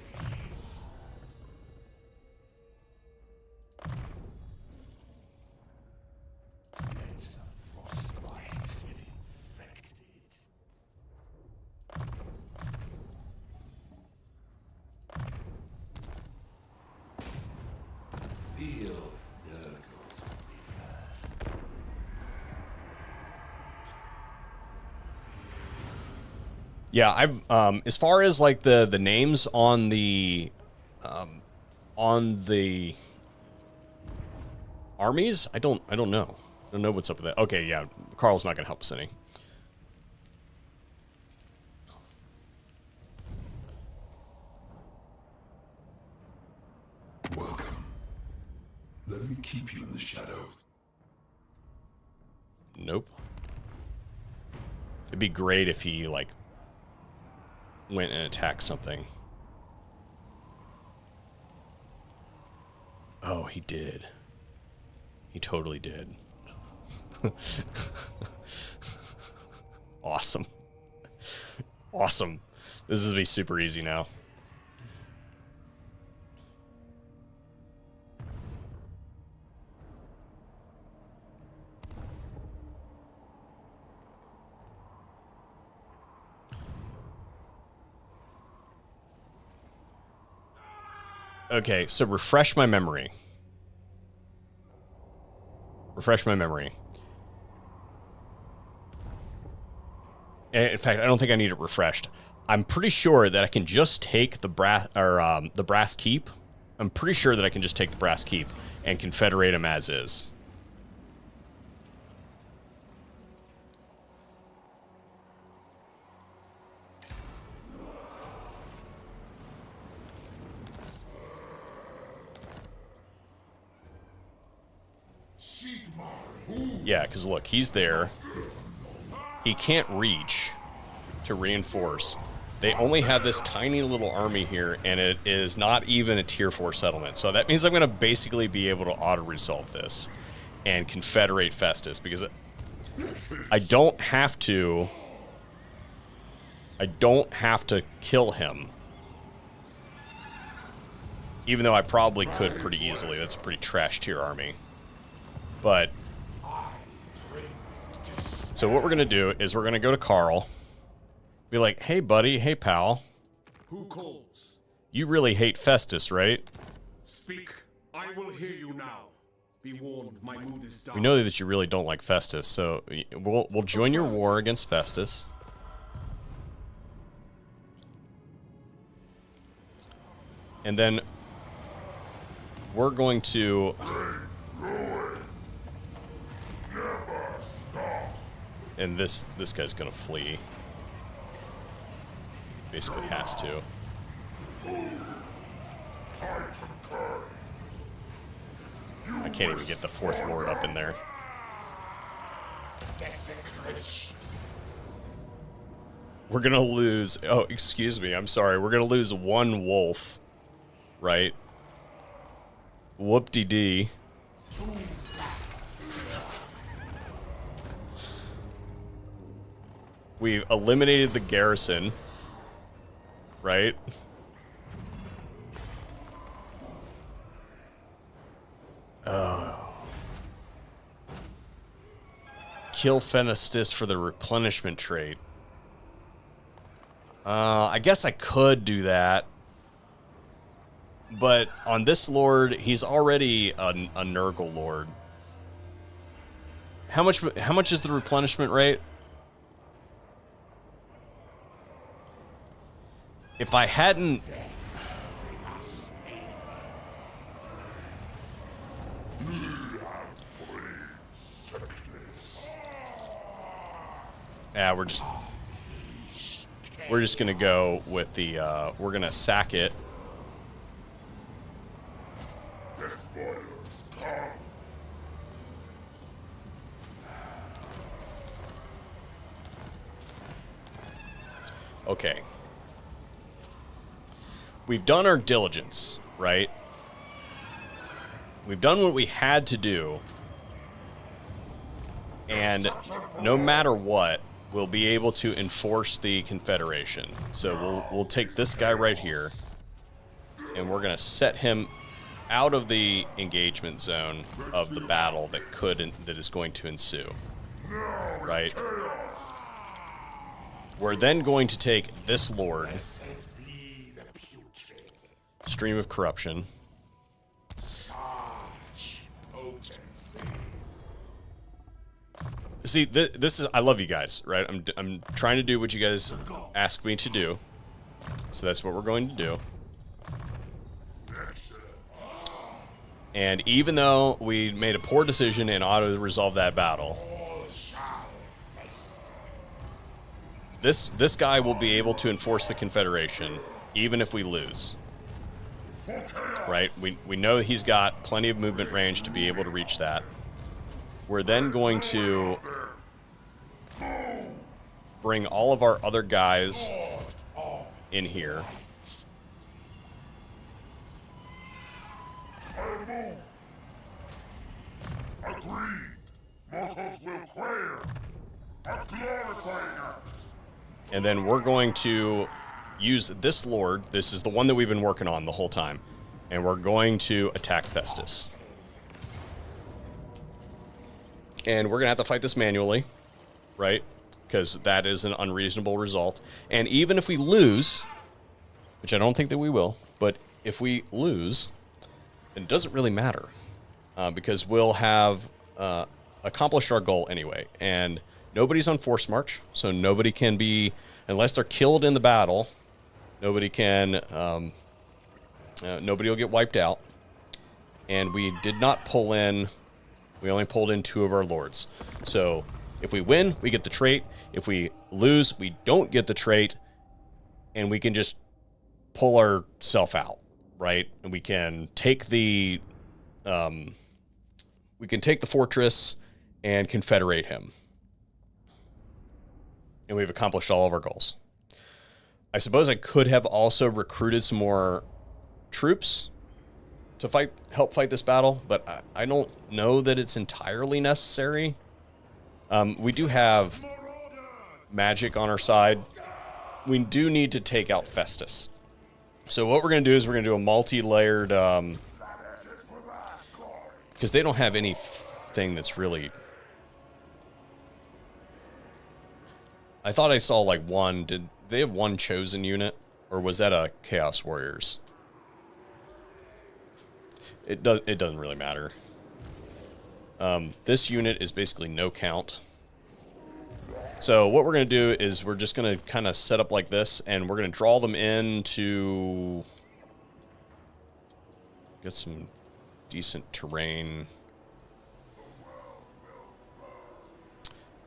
Let the frostbite get infected. Feel Nurgle's vigor. Yeah, I've as far as like the names on the armies, I don't know. I don't know what's up with that. Okay, yeah, Karl's not gonna help us any. Welcome. Let me keep you in the shadows. Nope. It'd be great if he like went and attacked something. Oh, he did. He totally did. Awesome. Awesome. This is gonna be super easy now. Okay, so refresh my memory. Refresh my memory. In fact, I don't think I need it refreshed. I'm pretty sure that I can just take the brass keep. I'm pretty sure that I can just take the brass keep and confederate them as is. Yeah, because look, he's there. He can't reach to reinforce. They only have this tiny little army here, and it is not even a tier 4 settlement. So that means I'm going to basically be able to auto-resolve this and confederate Festus, because I don't have to kill him. Even though I probably could pretty easily. That's a pretty trash tier army. But so what we're going to do is we're going to go to Carl. Be like, hey, buddy. Hey, pal. Who calls? You really hate Festus, right? Speak. I will hear you now. Be warned, my mood is down. We know that you really don't like Festus, so we'll join your war against Festus. And then we're going to... And this guy's gonna flee. Basically has to. I can't even get the 4th Lord up in there. We're gonna lose... Oh, excuse me, I'm sorry. We're gonna lose 1 wolf. Right? Whoop-de-dee. We've eliminated the garrison, right? Oh. Kill Festus for the replenishment trait. I guess I could do that. But on this lord, he's already a Nurgle lord. How much is the replenishment rate? If I hadn't... Yeah, we're just gonna go with the, we're gonna sack it. Okay. We've done our diligence, right? We've done what we had to do. And no matter what, we'll be able to enforce the Confederation. So we'll take this guy right here, and we're going to set him out of the engagement zone of the battle that is going to ensue. Right? We're then going to take this lord, Stream of Corruption. See, this is... I love you guys, right? I'm trying to do what you guys ask me to do. So that's what we're going to do. And even though we made a poor decision and auto-resolve that battle, this guy will be able to enforce the Confederation, even if we lose. Right? We know he's got plenty of movement range to be able to reach that. We're then going to bring all of our other guys in here. Agreed. Mortals will quail. A glorifying act. And then we're going to use this lord. This is the one that we've been working on the whole time. And we're going to attack Festus. And we're going to have to fight this manually, right? Because that is an unreasonable result. And even if we lose, which I don't think that we will, but if we lose, then it doesn't really matter because we'll have accomplished our goal anyway. And nobody's on force march, so nobody can be, unless they're killed in the battle, nobody can, nobody will get wiped out. And we did not pull in, we only pulled in 2 of our lords. So if we win, we get the trait. If we lose, we don't get the trait, and we can just pull ourselves out, right? And we can take the fortress and confederate him. And we've accomplished all of our goals. I suppose I could have also recruited some more troops to help fight this battle, but I don't know that it's entirely necessary. We do have magic on our side. We do need to take out Festus. So what we're going to do is we're going to do a multi-layered, because they don't have anything that's really... I thought I saw like one. Did they have one chosen unit, or was that a Chaos Warriors? It doesn't really matter. This unit is basically no count. So what we're going to do is we're just going to kind of set up like this, and we're going to draw them into... Get some decent terrain.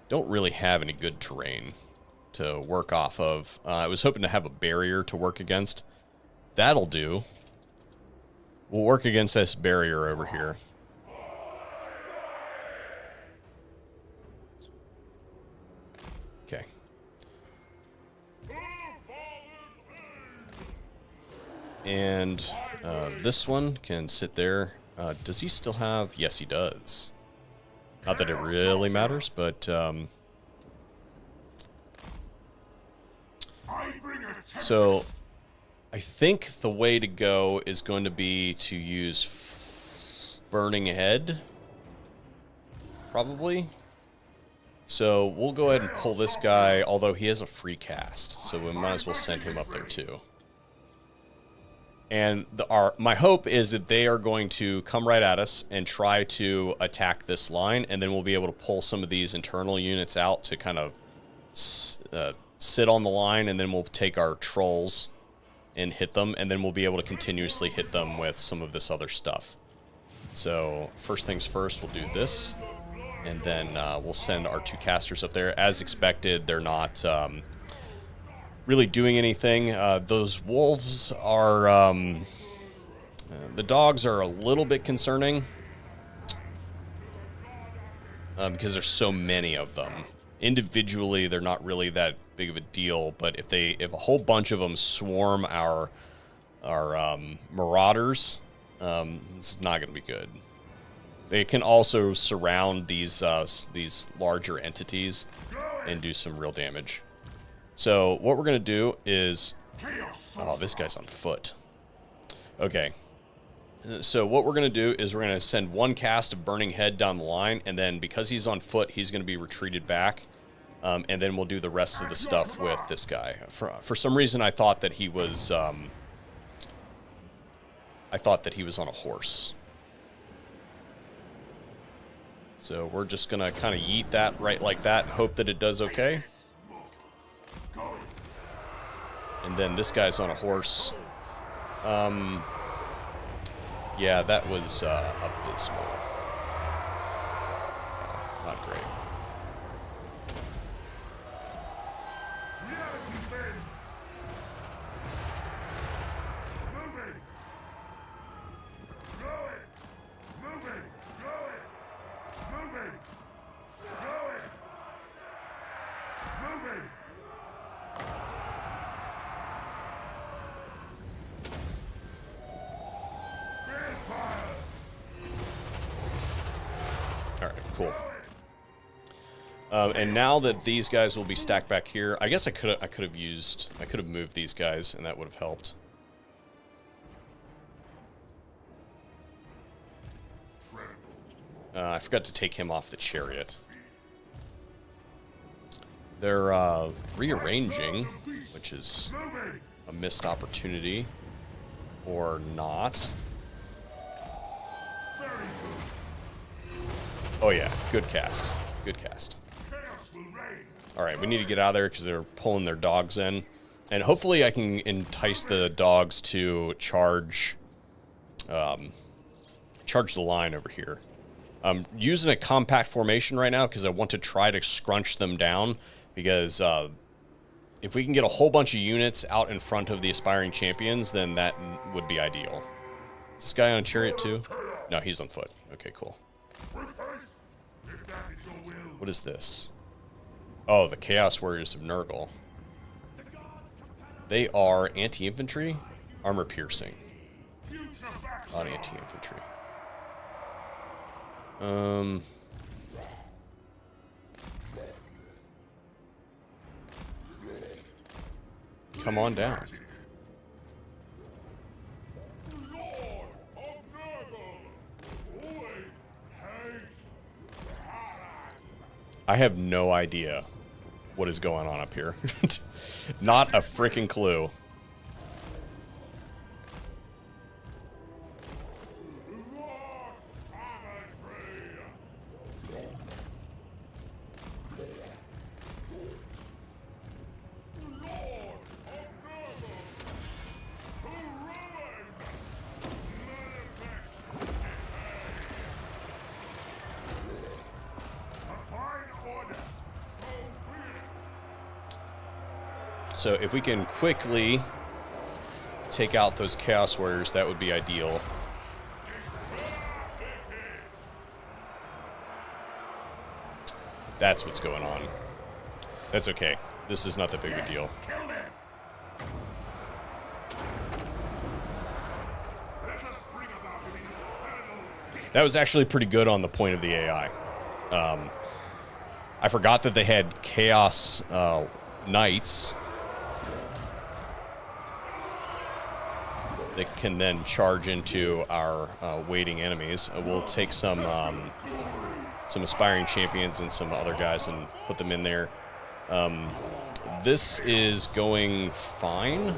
Don't really have any good terrain to work off of. I was hoping to have a barrier to work against. That'll do. We'll work against this barrier over here. Okay. And this one can sit there. Does he still have... Yes, he does. Not that it really matters, but... So, I think the way to go is going to be to use Burning Head. Probably. So, we'll go ahead and pull this guy, although he has a free cast. So, we might as well send him up there, too. And my hope is that they are going to come right at us and try to attack this line, and then we'll be able to pull some of these internal units out to kind of sit on the line, and then we'll take our trolls and hit them, and then we'll be able to continuously hit them with some of this other stuff. So first things first, we'll do this, and then we'll send our 2 casters up there. As expected, they're not really doing anything. Those wolves are... the dogs are a little bit concerning because there's so many of them. Individually, they're not really that big of a deal, but if a whole bunch of them swarm our marauders, it's not going to be good. They can also surround these larger entities and do some real damage. So what we're going to do is... Oh, this guy's on foot. Okay. So what we're going to do is we're going to send 1 cast of Burning Head down the line, and then because he's on foot, he's going to be retreated back. And then we'll do the rest of the stuff with this guy. For some reason, I thought that he was... on a horse. So we're just going to kind of yeet that right like that and hope that it does okay. And then this guy's on a horse. Yeah, that was abysmal. Not great. Cool. And now that these guys will be stacked back here, I guess I could have moved these guys, and that would have helped. I forgot to take him off the chariot. They're rearranging, which is a missed opportunity. Or not. Oh yeah, good cast. Good cast. Alright, we need to get out of there because they're pulling their dogs in. And hopefully I can entice the dogs to charge charge the line over here. I'm using a compact formation right now because I want to try to scrunch them down, because if we can get a whole bunch of units out in front of the aspiring champions, then that would be ideal. Is this guy on a chariot too? No, he's on foot. Okay, cool. What is this? Oh, the Chaos Warriors of Nurgle. They are anti-infantry, armor piercing. Not anti-infantry. Come on down. I have no idea what is going on up here. Not a freaking clue. So if we can quickly take out those Chaos Warriors, that would be ideal. That's what's going on. That's okay. This is not that big a deal. That was actually pretty good on the point of the AI. I forgot that they had Chaos Knights that can then charge into our waiting enemies. We'll take some aspiring champions and some other guys and put them in there. This is going fine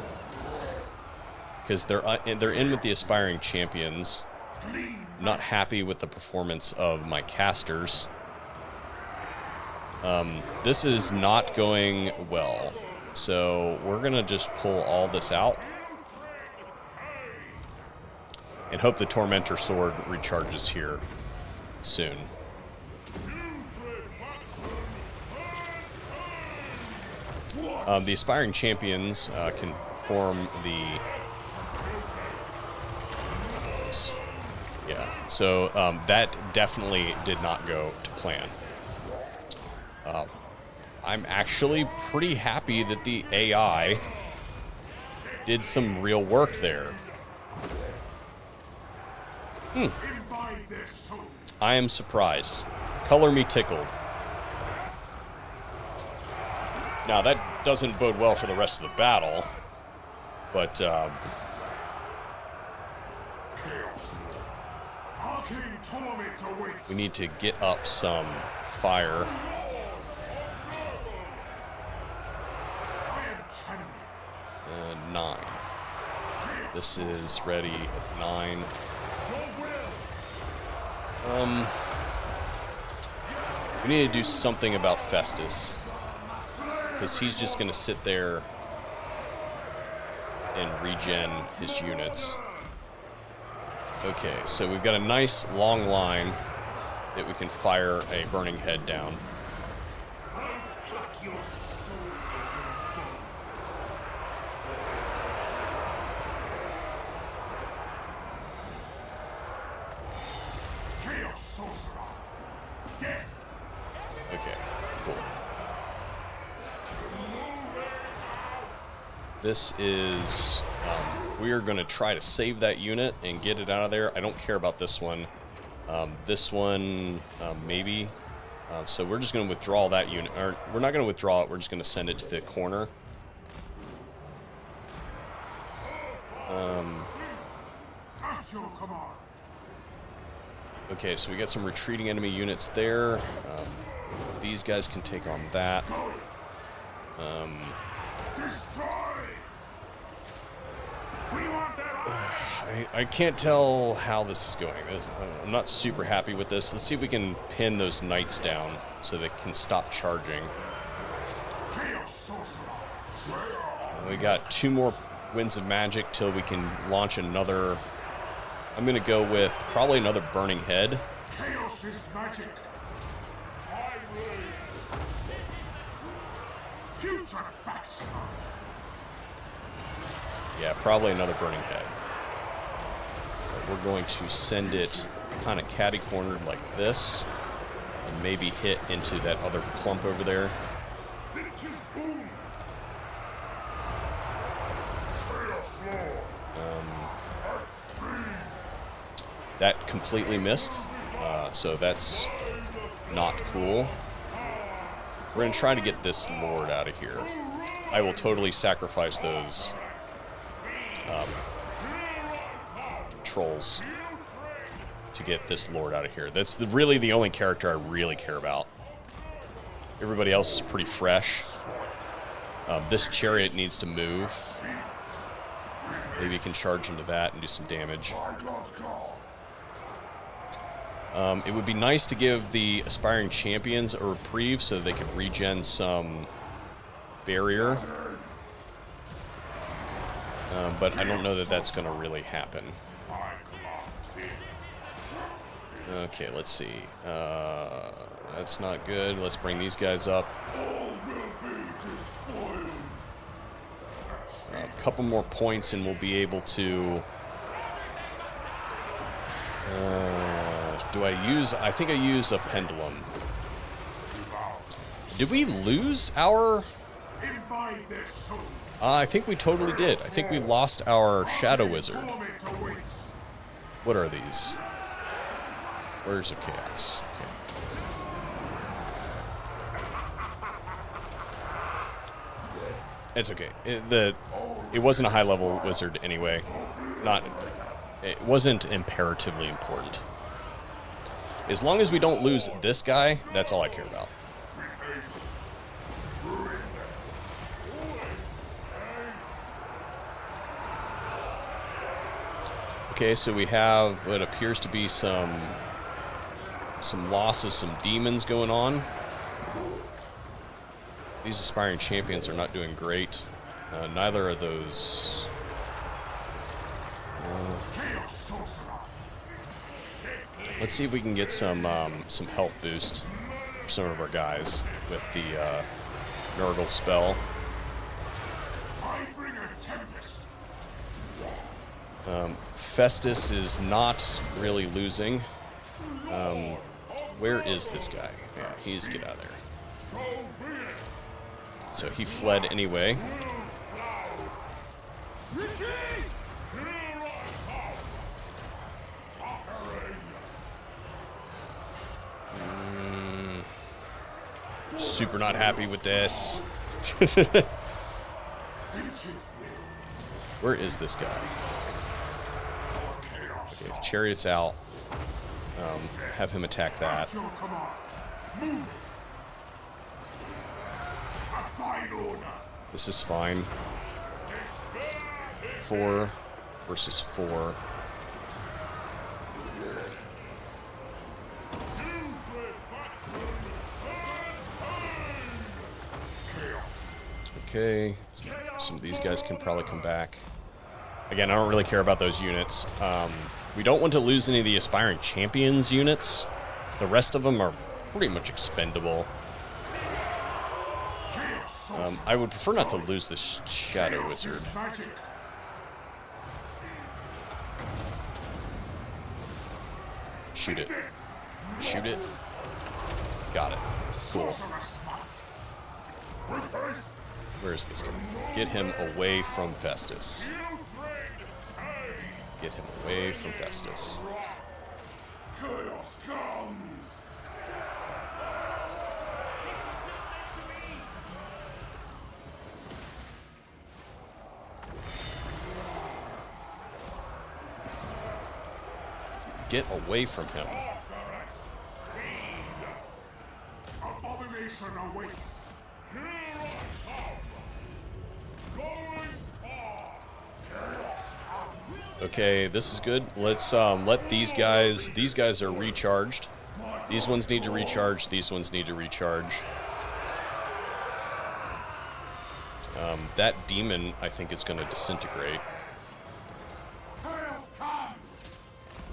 because they're in with the aspiring champions. Not happy with the performance of my casters. This is not going well, so we're gonna just pull all this out and hope the Tormentor Sword recharges here soon. The aspiring champions can form the... Yeah, so that definitely did not go to plan. I'm actually pretty happy that the AI did some real work there. I am surprised. Color me tickled. Now, that doesn't bode well for the rest of the battle, but we need to get up some fire. 9. This is ready at 9. We need to do something about Festus, because he's just going to sit there and regen his units. Okay, so we've got a nice long line that we can fire a burning head down. Okay, cool. This is... we are going to try to save that unit and get it out of there. I don't care about this one. This one, maybe. So we're just going to withdraw that unit. Or we're not going to withdraw it. We're just going to send it to the corner. Okay, so we got some retreating enemy units there. These guys can take on that. Destroy! We want that I can't tell how this is going. I'm not super happy with this. Let's see if we can pin those knights down so they can stop charging. We got 2 more winds of magic till we can launch another. I'm going to go with probably another burning head. Chaos is magic. Putrefaction. Yeah, probably another burning head. But we're going to send it kind of catty-cornered like this, and maybe hit into that other clump over there. That completely missed, so that's not cool. We're going to try to get this Lord out of here. I will totally sacrifice those trolls to get this Lord out of here. That's really the only character I really care about. Everybody else is pretty fresh. This chariot needs to move. Maybe you can charge into that and do some damage. It would be nice to give the aspiring champions a reprieve so they can regen some barrier. But I don't know that that's going to really happen. Okay, let's see. That's not good. Let's bring these guys up. A couple more points and we'll be able to... do I use... I think I use a pendulum. Did we lose our... I think we totally did. I think we lost our Shadow Wizard. What are these? Warriors of Chaos. Okay. It's okay. It wasn't a high-level wizard anyway. It wasn't imperatively important. As long as we don't lose this guy, that's all I care about. Okay, so we have what appears to be some loss of some demons going on. These aspiring champions are not doing great. Neither are those. Let's see if we can get some health boost for some of our guys with the Nurgle spell. Festus is not really losing. Where is this guy? Yeah, he's get out of there. So he fled anyway. Super not happy with this. Where is this guy? Okay, chariot's out. Have him attack that. This is fine. 4 versus 4. Okay, some of these guys can probably come back. Again, I don't really care about those units. We don't want to lose any of the aspiring champions units. The rest of them are pretty much expendable. I would prefer not to lose this Shadow Wizard. Shoot it. Shoot it. Got it. Cool. Where is this guy? Get him away from Festus. Get him away from Festus. Get away from him. Abomination awaits. Okay, this is good. Let's let these guys are recharged. These ones need to recharge, these ones need to recharge. That demon, I think, is going to disintegrate. Chaos comes!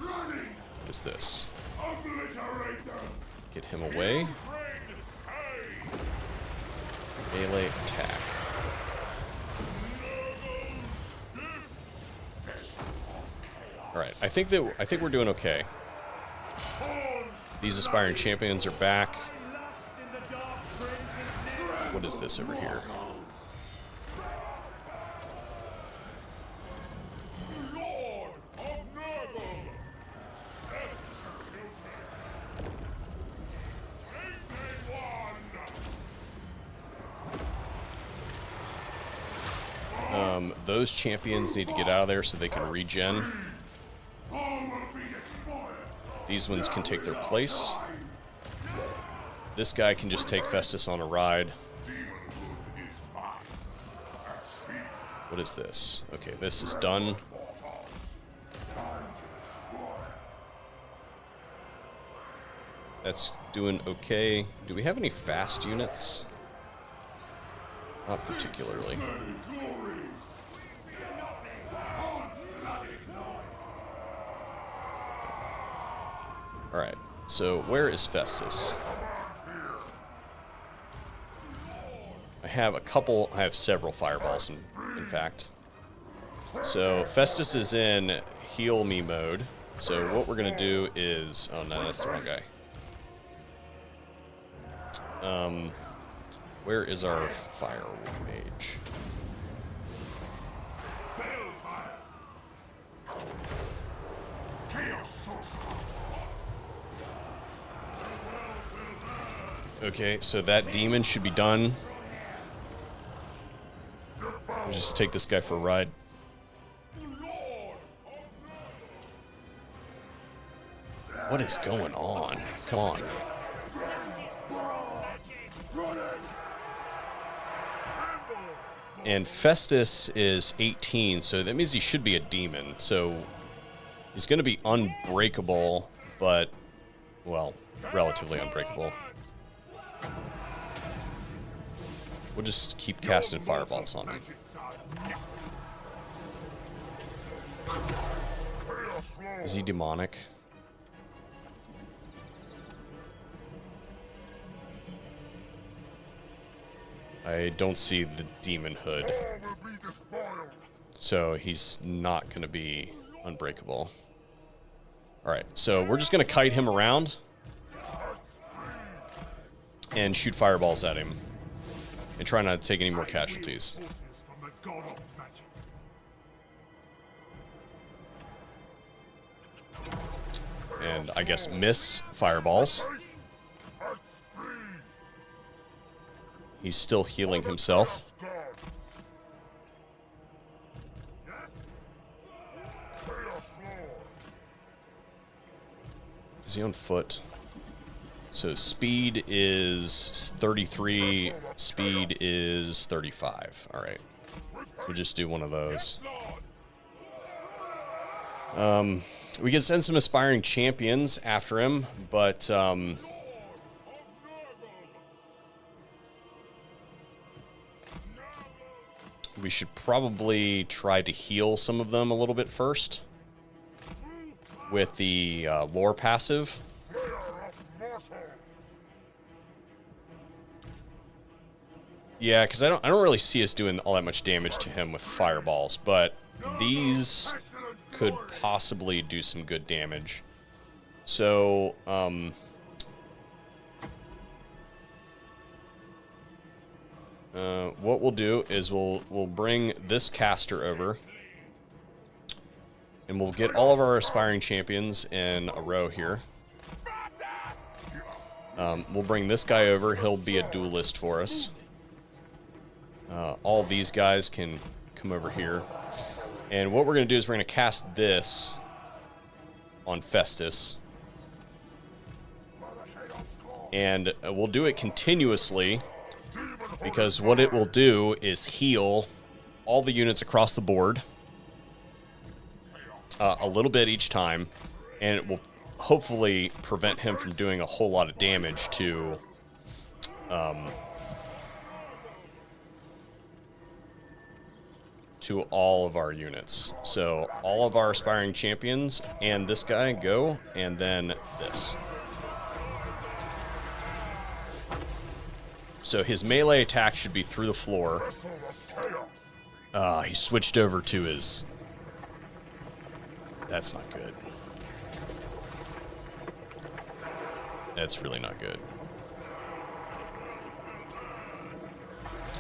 Running! What is this? Obliterate them! Get him away. Melee attack. Alright, I think we're doing okay. These aspiring champions are back. What is this over here? Those champions need to get out of there so they can regen. These ones can take their place. This guy can just take Festus on a ride. What is this? Okay, this is done. That's doing okay. Do we have any fast units? Not particularly. Alright, so where is Festus? I have several fireballs in fact. So Festus is in heal me mode. So what we're gonna do is, oh no, that's the wrong guy. Where is our fire mage? Okay, so that demon should be done. We'll just take this guy for a ride. What is going on? Come on. And Festus is 18, so that means he should be a demon. So he's going to be unbreakable, but, well, relatively unbreakable. We'll just keep casting fireballs on him. Is he demonic? I don't see the demon hood. So he's not going to be unbreakable. Alright, so we're just going to kite him around and shoot fireballs at him. And try not to take any more casualties. And I guess miss fireballs. He's still healing himself. Is he on foot? So speed is 33, speed is 35. All right. We'll just do one of those. We can send some aspiring champions after him, but we should probably try to heal some of them a little bit first with the lore passive. Yeah, because I don't really see us doing all that much damage to him with fireballs, but these could possibly do some good damage. So, what we'll do is we'll bring this caster over, and we'll get all of our aspiring champions in a row here. We'll bring this guy over. He'll be a duelist for us. All these guys can come over here. And what we're going to do is we're going to cast this on Festus. And we'll do it continuously, because what it will do is heal all the units across the board. a little bit each time, and it will hopefully prevent him from doing a whole lot of damage to all of our units. So all of our aspiring champions and this guy go, and then this. So his melee attack should be through the floor. He switched over to his... That's not good. That's really not good.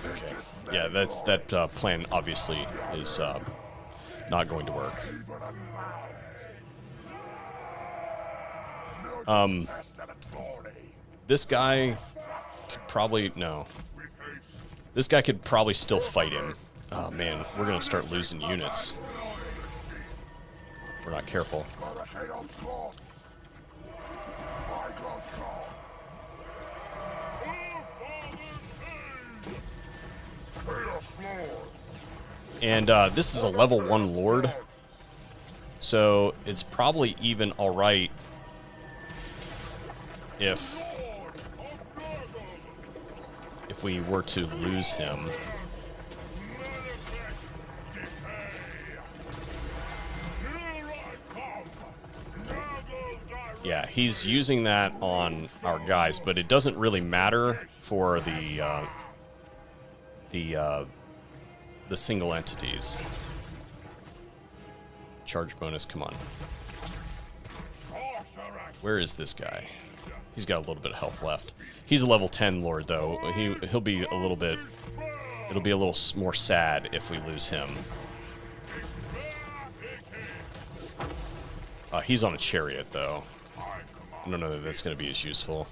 Okay. Yeah, that plan obviously is not going to work. This guy could probably... No. This guy could probably still fight him. Oh man, we're gonna start losing units. We're not careful. And this is a level 1 Lord, so it's probably even alright if we were to lose him. Yeah, he's using that on our guys, but it doesn't really matter for the single entities. Charge bonus, come on. Where is this guy? He's got a little bit of health left. He's a level 10 Lord, though. He'll be a little bit... It'll be a little more sad if we lose him. He's on a chariot, though. I don't know that that's going to be as useful.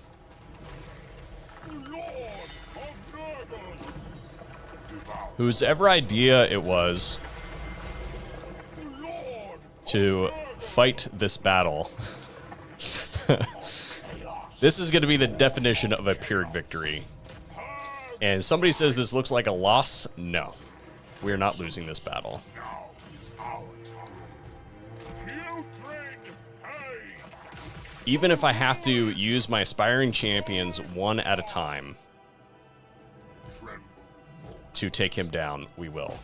Whosever idea it was to fight this battle, this is going to be the definition of a Pyrrhic victory. And somebody says this looks like a loss. No, we are not losing this battle. Even if I have to use my aspiring champions one at a time to take him down, we will.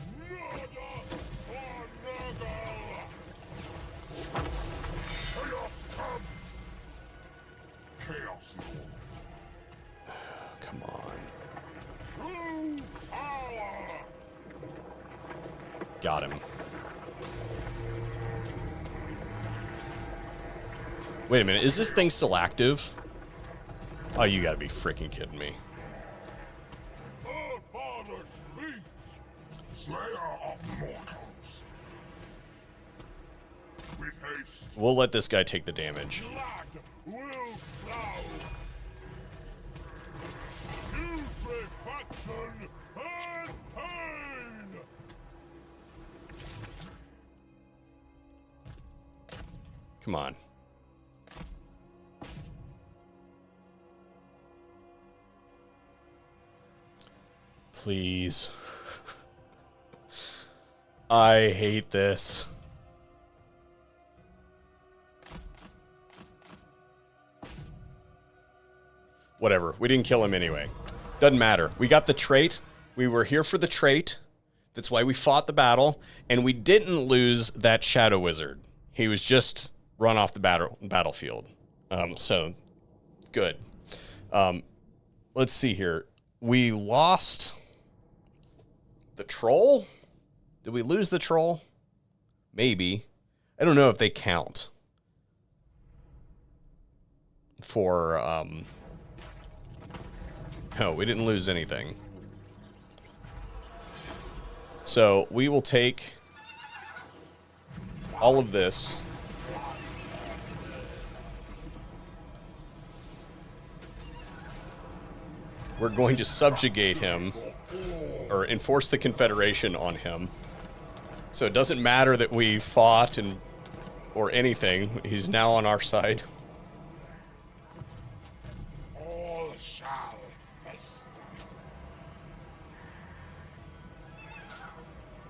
Come on. Got him. Wait a minute, is this thing still active? Oh, you gotta be freaking kidding me. We'll let this guy take the damage. Come on. Please. I hate this. Whatever. We didn't kill him anyway. Doesn't matter. We got the trait. We were here for the trait. That's why we fought the battle. And we didn't lose that Shadow Wizard. He was just run off the battlefield. So, good. Let's see here. We lost the troll? Did we lose the troll? Maybe. I don't know if they count for, no, we didn't lose anything. So we will take all of this. We're going to subjugate him, or enforce the Confederation on him. So it doesn't matter that we fought or anything. He's now on our side. All shall fester.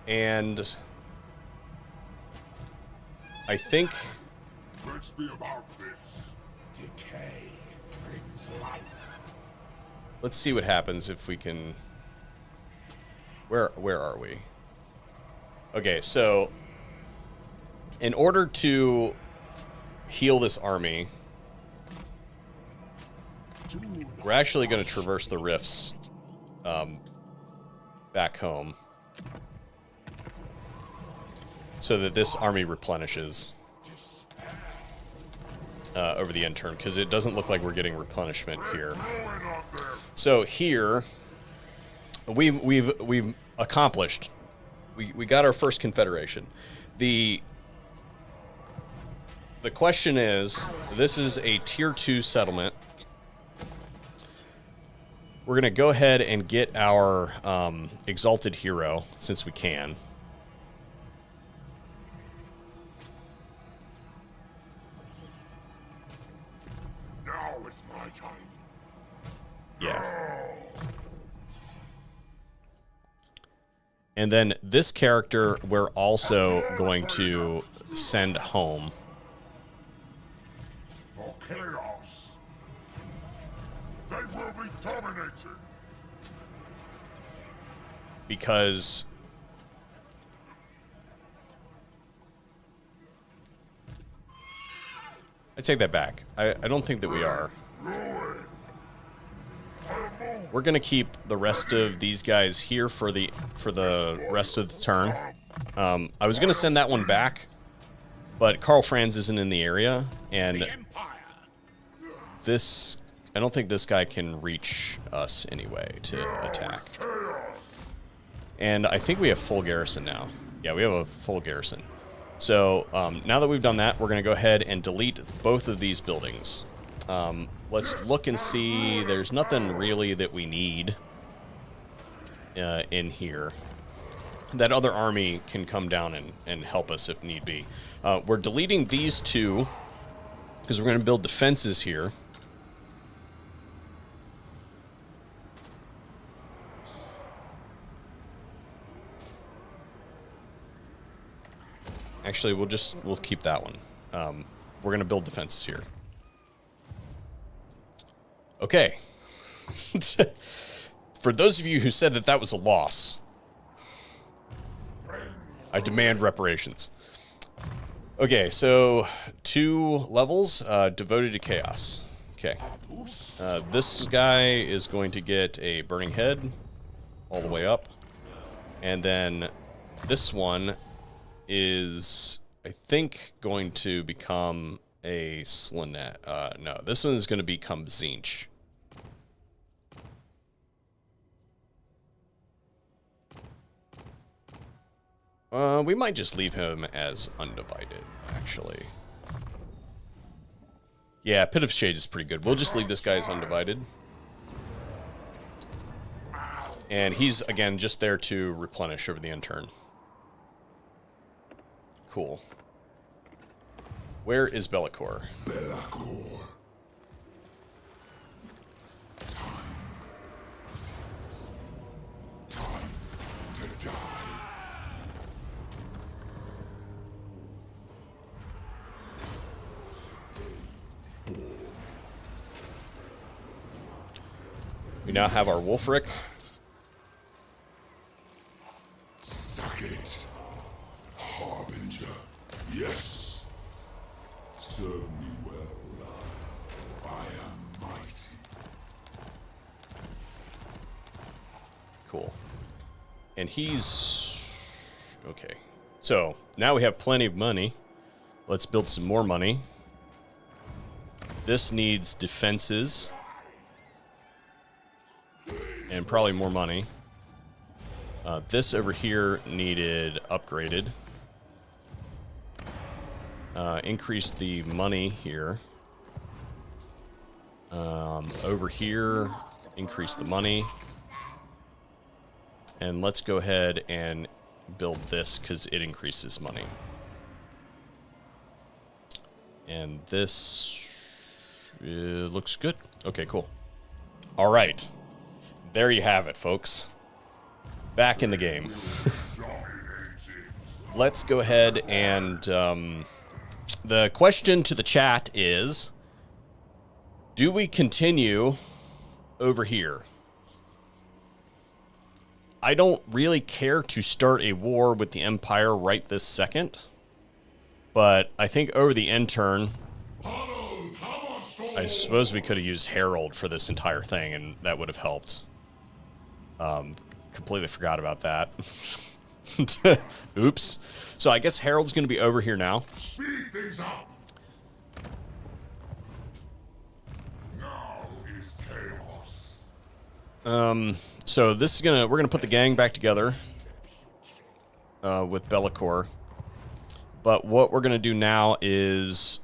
And I think... Let's be about this. Decay brings life. Let's see what happens if we can... Where are we? Okay, so... In order to heal this army, we're actually going to traverse the rifts back home so that this army replenishes over the end turn, because it doesn't look like we're getting replenishment here. So here, we've accomplished. We got our first confederation. The question is, this is a tier 2 settlement. We're going to go ahead and get our exalted hero, since we can. Now it's my time. Yeah. And then this character we're also going to send home. For chaos. They will be dominated. Because I take that back. I don't think that we are. We're gonna keep the rest of these guys here for the rest of the turn. I was gonna send that one back, but Karl Franz isn't in the area, and this, I don't think this guy can reach us anyway to attack. And I think we have full garrison now. Yeah, we have a full garrison. So now that we've done that, we're going to go ahead and delete both of these buildings. Let's look and see. There's nothing really that we need in here. That other army can come down and help us if need be. We're deleting these two because we're going to build defenses here. Actually, we'll keep that one. We're gonna build defenses here. Okay. For those of you who said that was a loss, I demand reparations. Okay, so 2 levels devoted to chaos. Okay. This guy is going to get a burning head all the way up, and then this one is, I think, going to become a Slinet. No, this one is going to become Zinch. We might just leave him as undivided, actually. Yeah, Pit of Shades is pretty good. We'll just leave this guy as undivided. And he's, again, just there to replenish over the end turn. Cool. Where is Be'lakor? Be'lakor. Time to die. We now have our Wolfric. Suck it. Harbinger. Yes. Serve me well. I am mighty. Cool. And he's... okay. So, now we have plenty of money. Let's build some more money. This needs defenses. And probably more money. This over here needed upgraded. Increase the money here. Over here, increase the money. And let's go ahead and build this because it increases money. And this looks good. Okay, cool. All right. There you have it, folks. Back in the game. Let's go ahead and The question to the chat is, do we continue over here? I don't really care to start a war with the Empire right this second, but I think over the end turn, I suppose we could have used Herald for this entire thing, and that would have helped. Completely forgot about that. Oops. So I guess Herald's going to be over here now. Speed things up. Now is chaos. So this is we're gonna put the gang back together with Bellicor. But what we're gonna do now is,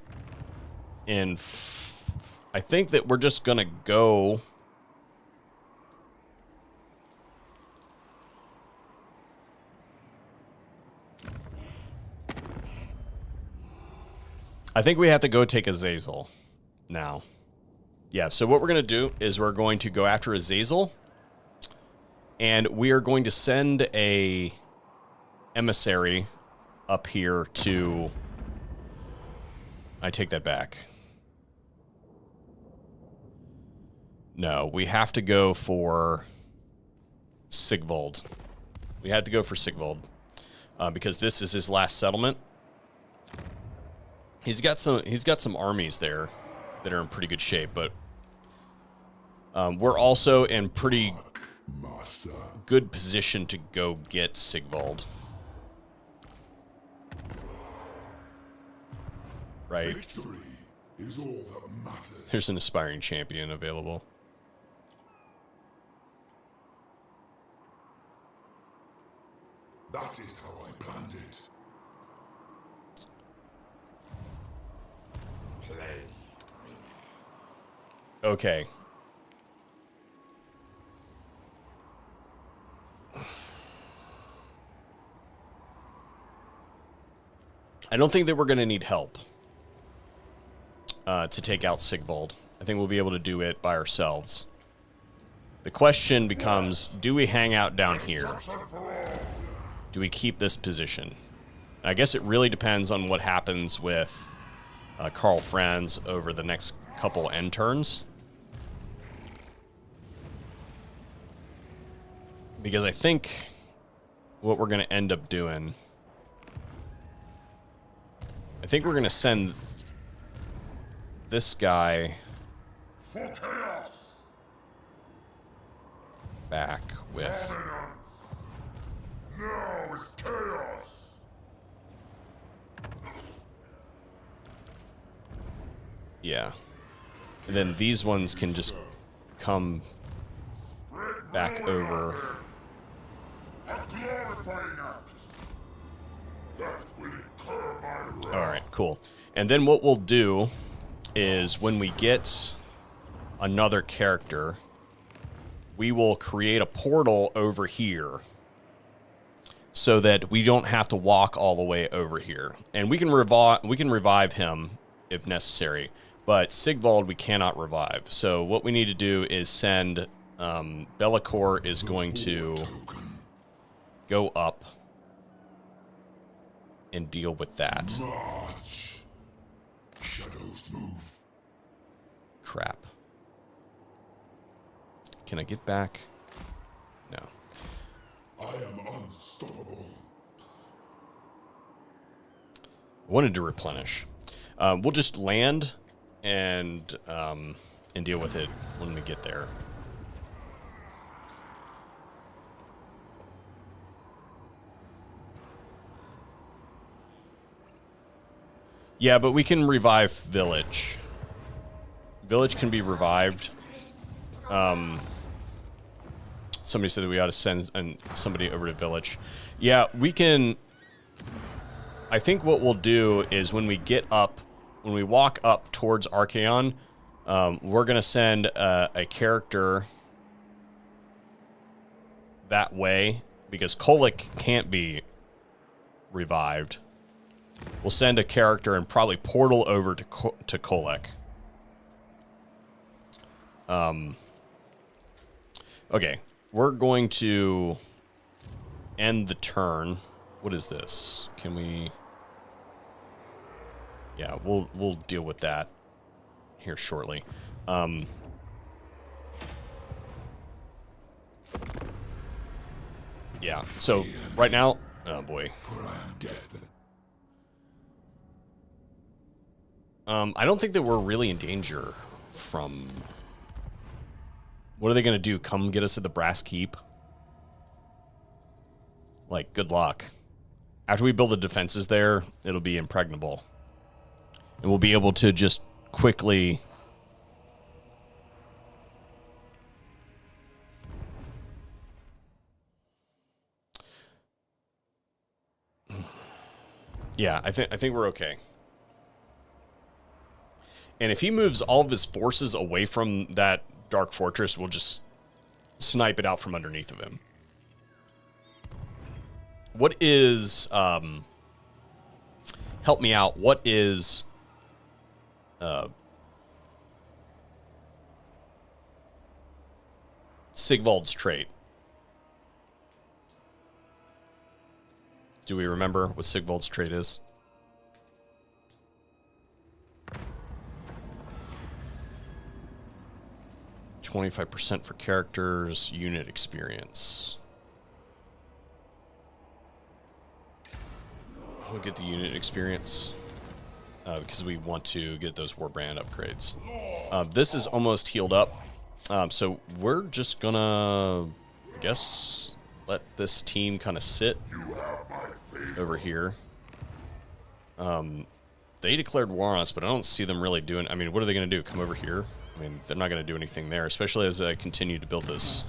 I think that we're just gonna go. I think we have to go take Azazel now. Yeah, so what we're going to do is we're going to go after Azazel, and we are going to send a emissary up here to... I take that back. No, we have to go for Sigvald. We had to go for Sigvald because this is his last settlement. He's got some armies there that are in pretty good shape, but we're also in pretty good position to go get Sigvald. Right. Victory is all that matters. There's an aspiring champion available. That is how I planned it. Okay. I don't think that we're going to need help to take out Sigvald. I think we'll be able to do it by ourselves. The question becomes, do we hang out down here? Do we keep this position? I guess it really depends on what happens with Karl Franz over the next couple end turns. Because I think what we're going to end up doing... I think we're going to send this guy back with... Now is chaos. Yeah. And then these ones can just come back over. A glorifying act. That will incur my wrath. Alright, cool. And then what we'll do is when we get another character, we will create a portal over here so that we don't have to walk all the way over here. And we can revive him if necessary, but Sigvald we cannot revive. So what we need to do is send Bellicor is going to go up and deal with that. March. Shadows move. Crap. Can I get back? No. I am unstoppable. I wanted to replenish. We'll just land and deal with it when we get there. Yeah, but we can revive Village. Village can be revived. Somebody said that we ought to send somebody over to Village. Yeah, we can... I think what we'll do is when we walk up towards Archaon, we're going to send a character that way, because Kolic can't be revived. We'll send a character and probably portal over to Kolic. Okay, we're going to end the turn. What is this? Can we... Yeah, we'll deal with that here shortly. Yeah, so right now, oh boy. For I am death. I don't think that we're really in danger from... What are they going to do? Come get us at the Brass Keep? Like, good luck. After we build the defenses there, it'll be impregnable. And we'll be able to just quickly... Yeah, I think we're okay. And if he moves all of his forces away from that Dark Fortress, we'll just snipe it out from underneath of him. What is... help me out. What is... Sigvald's trait? Do we remember what Sigvald's trait is? %25 for characters, unit experience. We'll get the unit experience because we want to get those warband upgrades. This is almost healed up, so we're just gonna, I guess, let this team kind of sit over here. They declared war on us, but I don't see them really doing... I mean, what are they going to do? Come over here? I mean, they're not going to do anything there, especially as I continue to build this.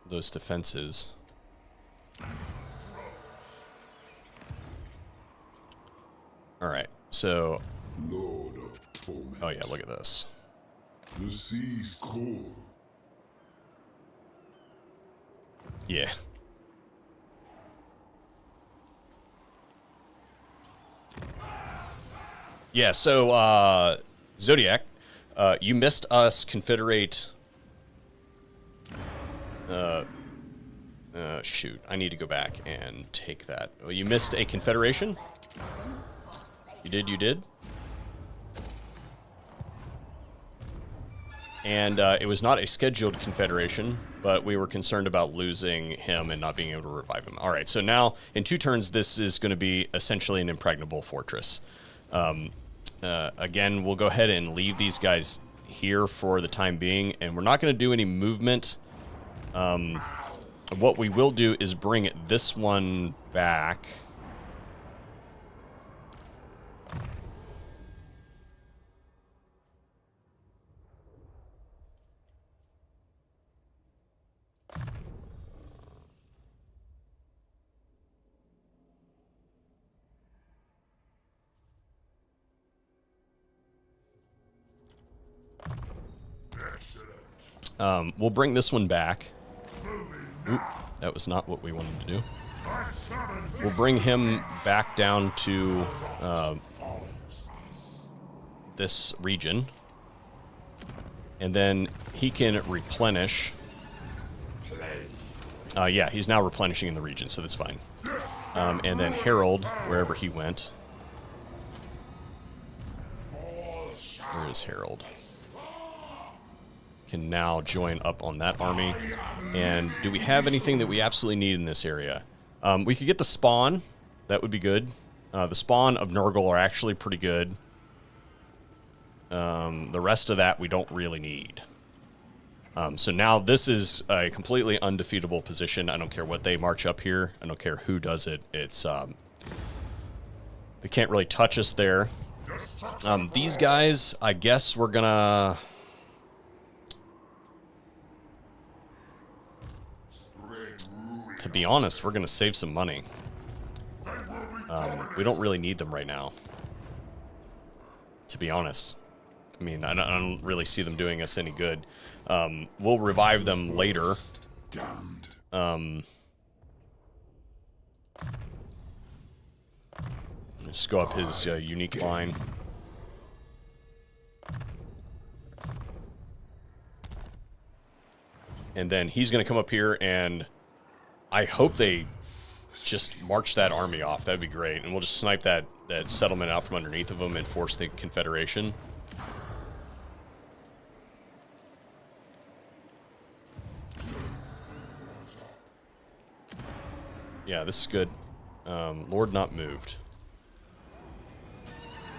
Those defenses. All right, so... Lord of torment. Oh yeah, look at this. The sea's cold. Yeah. Yeah, so, Zodiac, you missed us confederate... shoot, I need to go back and take that. Oh, you missed a confederation? You did? And it was not a scheduled confederation, but we were concerned about losing him and not being able to revive him. All right, so now in 2 turns, this is going to be essentially an impregnable fortress. Again, we'll go ahead and leave these guys here for the time being, and we're not going to do any movement. What we will do is bring this one back. We'll bring this one back. Oop, that was not what we wanted to do. We'll bring him back down to this region. And then he can replenish. Yeah, he's now replenishing in the region, so that's fine. And then Harold, wherever he went. Where is Harold? Can now join up on that army. And do we have anything that we absolutely need in this area? We could get the spawn. That would be good. The spawn of Nurgle are actually pretty good. The rest of that we don't really need. So now this is a completely undefeatable position. I don't care what they march up here. I don't care who does it. It's they can't really touch us there. These guys, I guess we're gonna... To be honest, we're going to save some money. We don't really need them right now. To be honest. I mean, I don't really see them doing us any good. We'll revive them later. Just go up his unique line. And then he's going to come up here and I hope they just march that army off. That'd be great. And we'll just snipe that settlement out from underneath of them and force the Confederation. Yeah, this is good. Lord not moved.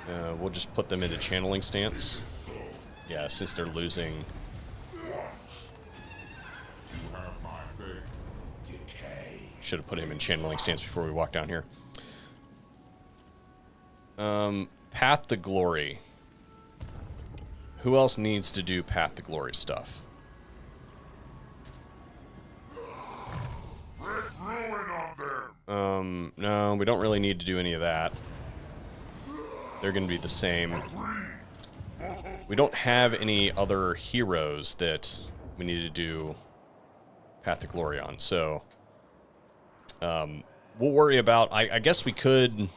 We'll just put them into channeling stance. Yeah, since they're losing. Should have put him in channeling stance before we walk down here. Path to Glory. Who else needs to do Path to Glory stuff? No, we don't really need to do any of that. They're going to be the same. We don't have any other heroes that we need to do Path to Glory on, so we'll worry about... I guess we could...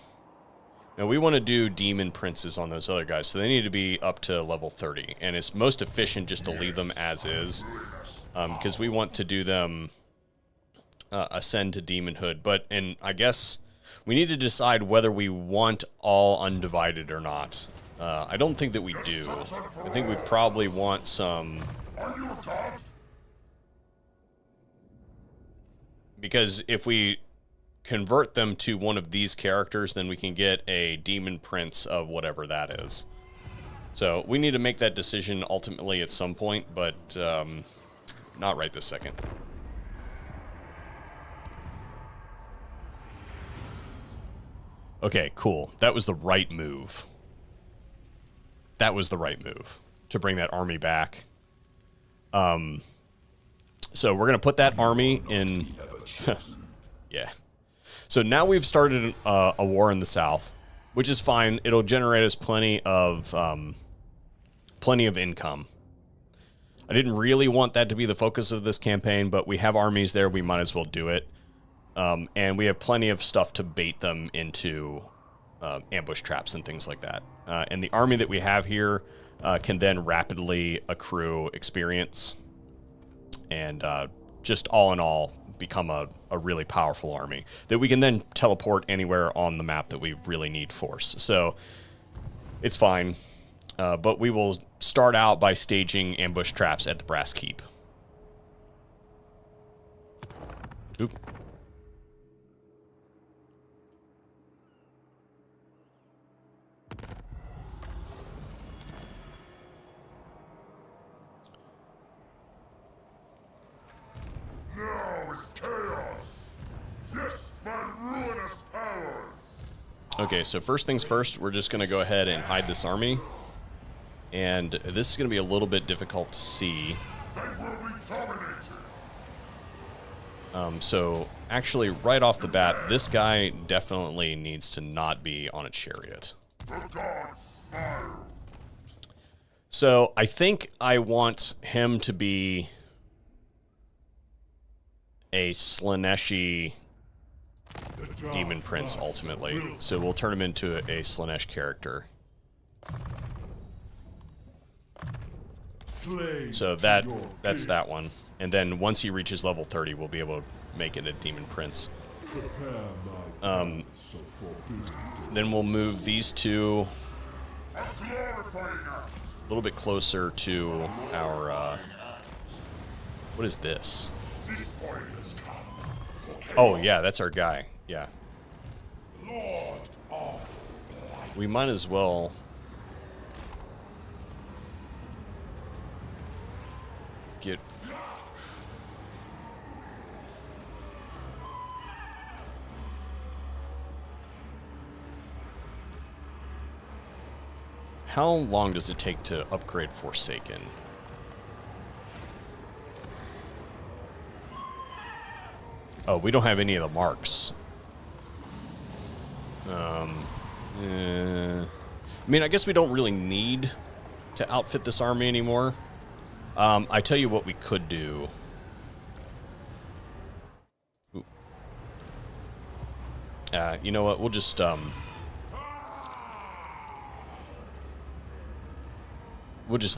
Now, we want to do Demon Princes on those other guys, so they need to be up to level 30, and it's most efficient just to leave them as is, because we want to do them ascend to demonhood, and I guess we need to decide whether we want all undivided or not. I don't think that we do. I think we probably want some... Because if we convert them to one of these characters, then we can get a Demon Prince of whatever that is. So we need to make that decision ultimately at some point, but not right this second. Okay, cool. That was the right move. That was the right move to bring that army back. So we're going to put that army in... Yeah. So now we've started a war in the south, which is fine. It'll generate us plenty of income. I didn't really want that to be the focus of this campaign, but we have armies there. We might as well do it. And we have plenty of stuff to bait them into ambush traps and things like that. And the army that we have here can then rapidly accrue experience and just all in all become a really powerful army that we can then teleport anywhere on the map that we really need force. So it's fine. But we will start out by staging ambush traps at the Brass Keep. Oop. Now is chaos. Yes, my ruinous powers. Okay, so first things first, we're just going to go ahead and hide this army. And this is going to be a little bit difficult to see. They will be dominated. So actually, right off the bat, this guy definitely needs to not be on a chariot. The gods smile. So I think I want him to be a Slaneshi Demon Prince ultimately. So we'll turn him into a Slanesh character. So that's that one. And then once he reaches level 30, we'll be able to make it a Demon Prince. Then we'll move these two a little bit closer to our... what is this? Oh, yeah, that's our guy. Yeah. We might as well... get... How long does it take to upgrade Forsaken? Oh, we don't have any of the marks. I mean, I guess we don't really need to outfit this army anymore. I tell you what we could do. You know what? We'll just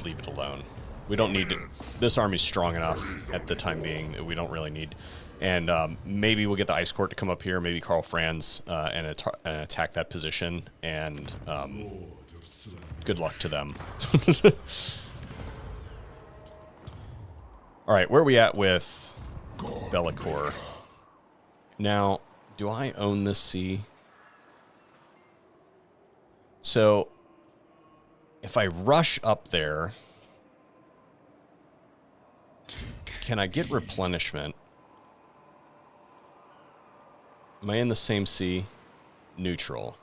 leave it alone. We don't need to... This army's strong enough at the time being that we don't really need... And maybe we'll get the Ice Court to come up here, maybe Karl Franz, and attack that position. And good luck to them. All right, where are we at with Bellicor? Now, do I own this sea? So, if I rush up there, can I get replenishment? Am I in the same sea? Neutral.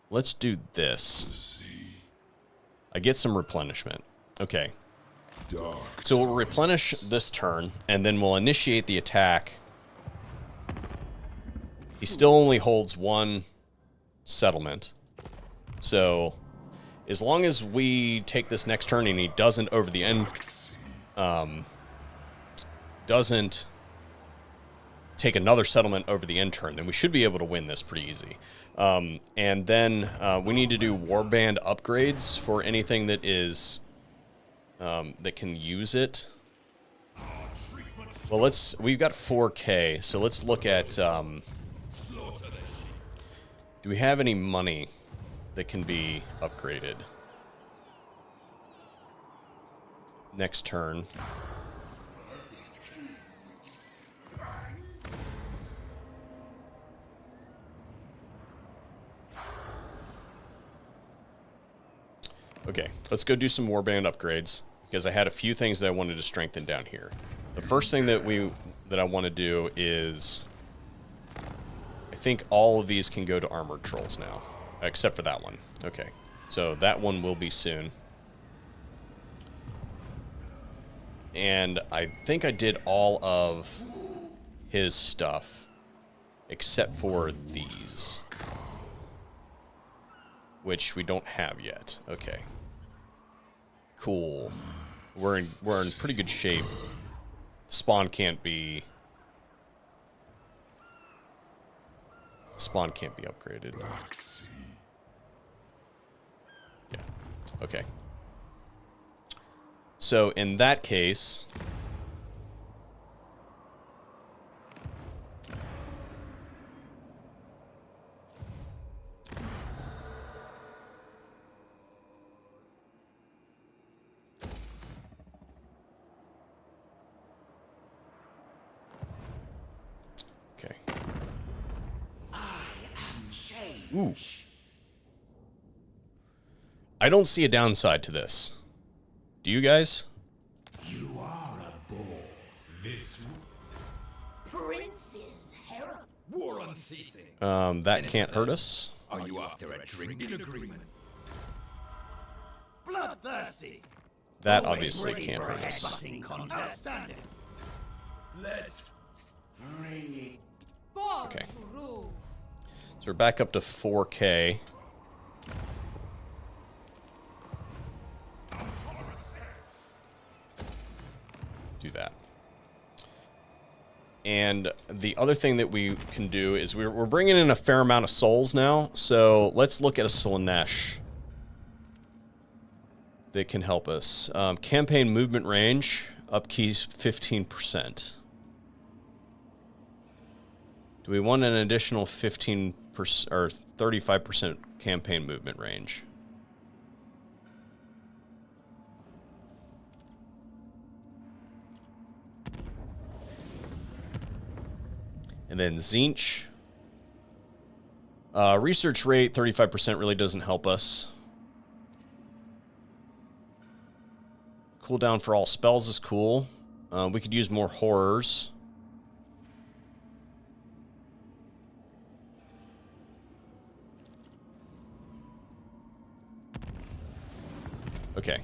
Let's do this. I get some replenishment. Okay. So we'll replenish this turn, and then we'll initiate the attack. He still only holds one settlement. So, as long as we take this next turn and he doesn't over the end, doesn't take another settlement over the end turn, then we should be able to win this pretty easy. And then we need to do warband upgrades for anything that is that can use it. Well, we've got 4K, so let's look at. Do we have any money that can be upgraded next turn? Okay, let's go do some warband upgrades, because I had a few things that I wanted to strengthen down here. The first thing that I want to do is, I think all of these can go to armored trolls now, except for that one. Okay, so that one will be soon. And I think I did all of his stuff, except for these, which we don't have yet. Okay. Cool. We're in pretty good shape. Spawn can't be upgraded. Yeah. Okay. So in that case, okay. Ooh. I don't see a downside to this. Do you guys? You are a bore. This Prince's Herald. war unceasing. That can't hurt us. Are you after a drink in agreement? Bloodthirsty. That Always obviously ready can't for a hurt us. headbutting contest. Outstanding. Let's Bring it. Okay. So we're back up to 4K. Do that. And the other thing that we can do is we're bringing in a fair amount of souls now. So let's look at a Slanesh that can help us. Campaign movement range, upkeys 15%. Do we want an additional 15% or 35% campaign movement range? And then Zinch. Research rate, 35% really doesn't help us. Cooldown for all spells is cool. We could use more horrors. Okay.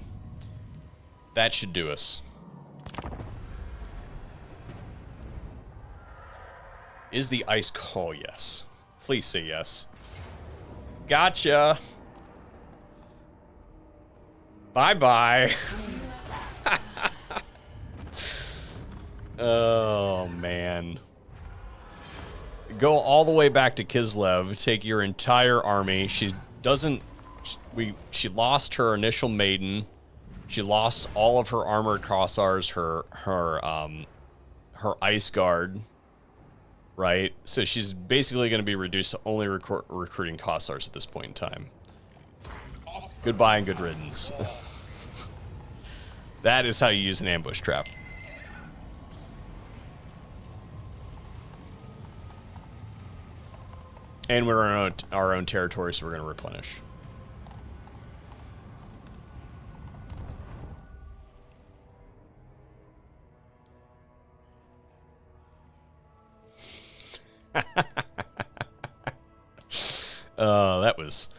That should do us. Is the ice call? Yes. Please say yes. Gotcha. Bye-bye. Oh, man. Go all the way back to Kislev. Take your entire army. She lost her initial maiden. She lost all of her armored crossars, her ice guard, right? So she's basically going to be reduced to only recruiting crossars at this point in time. Goodbye and good riddance. That is how you use an ambush trap. And we're in our own territory, so we're going to replenish. That was...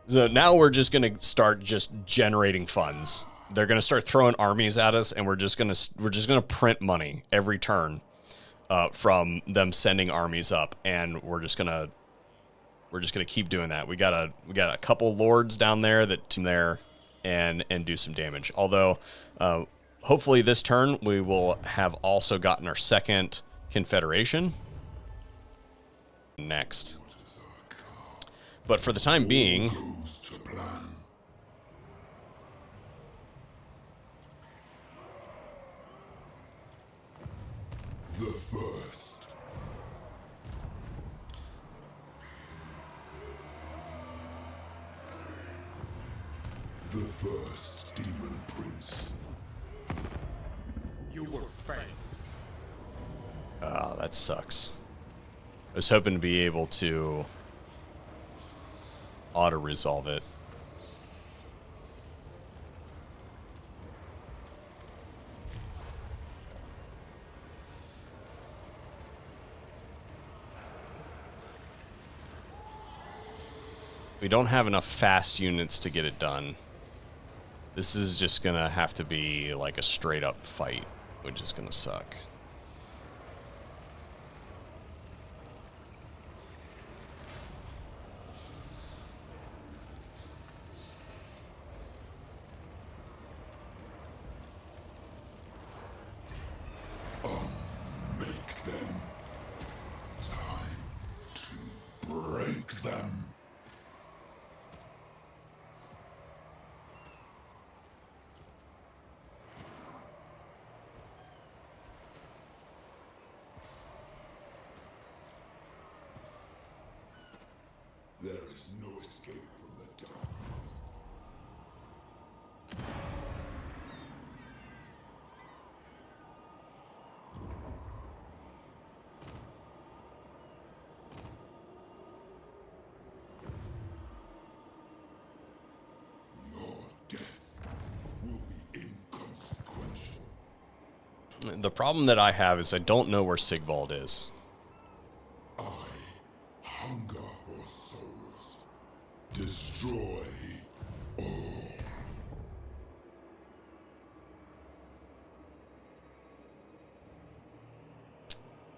So now we're just going to start just generating funds. They're going to start throwing armies at us, and we're just going to print money every turn from them sending armies up, and we're just going to keep doing that. We got a couple lords down there and do some damage. Although hopefully this turn we will have also gotten our second confederation next. But for the time being, The first. The first demon prince. You will fail. oh, that sucks. I was hoping to be able to auto-resolve it. We don't have enough fast units to get it done. This is just gonna have to be like a straight up fight, which is gonna suck. Make them. Time to break them. There is no escape from the darkness. Your death will be inconsequential. The problem that I have is I don't know where Sigvald is. I hunger for souls. Destroy all.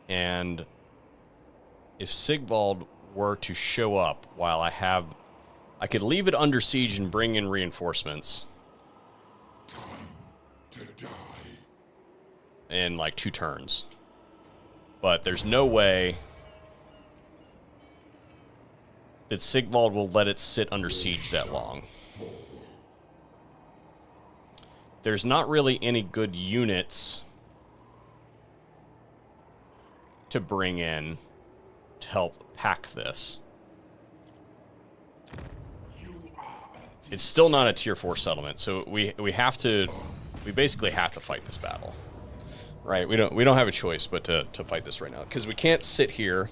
And if Sigvald were to show up while I could leave it under siege and bring in reinforcements Time to die. in like 2 turns. But there's no way that Sigvald will let it sit under siege that long. There's not really any good units to bring in to help pack this. It's still not a tier 4 settlement, so we basically have to fight this battle. Right? We don't have a choice but to fight this right now, because we can't sit here.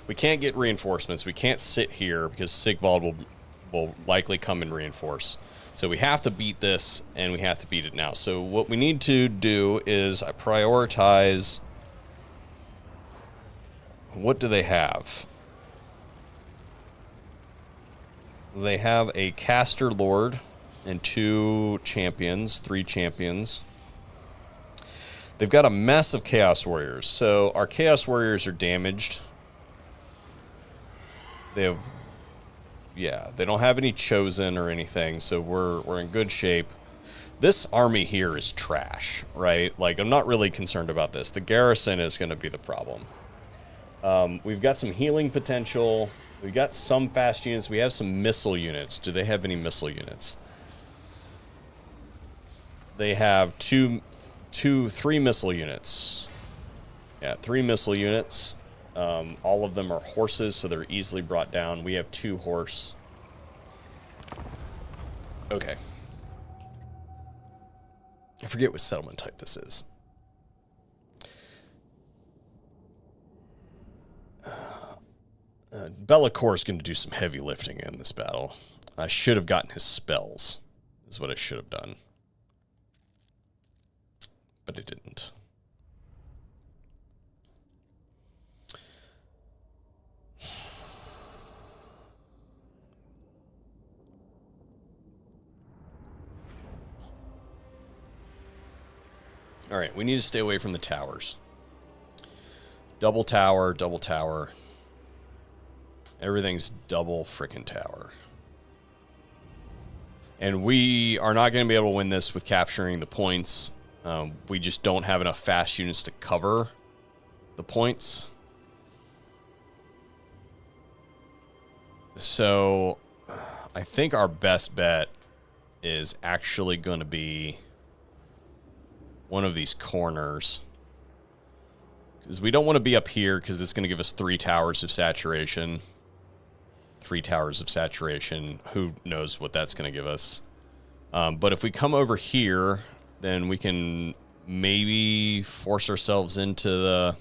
We can't get reinforcements. We can't sit here because Sigvald will likely come and reinforce. So we have to beat this, and we have to beat it now. So what we need to do is prioritize. What do they have? They have a caster lord and 2 champions, 3 champions. They've got a mess of chaos warriors. So our chaos warriors are damaged. They don't have any chosen or anything, so we're in good shape. This army here is trash, right? Like, I'm not really concerned about this. The garrison is going to be the problem. We've got some healing potential. We've got some fast units. We have some missile units. Do they have any missile units? they have three missile units. Yeah, 3 missile units. All of them are horses, so they're easily brought down. We have 2 horse. Okay. I forget what settlement type this is. Bellacore is going to do some heavy lifting in this battle. I should have gotten his spells, is what I should have done. But I didn't. All right, we need to stay away from the towers. Double tower, double tower. Everything's double frickin' tower. And we are not going to be able to win this with capturing the points. We just don't have enough fast units to cover the points. So I think our best bet is actually going to be one of these corners. Because we don't want to be up here because it's going to give us 3 towers of saturation. 3 towers of saturation. Who knows what that's going to give us. But if we come over here, then we can maybe force ourselves into the...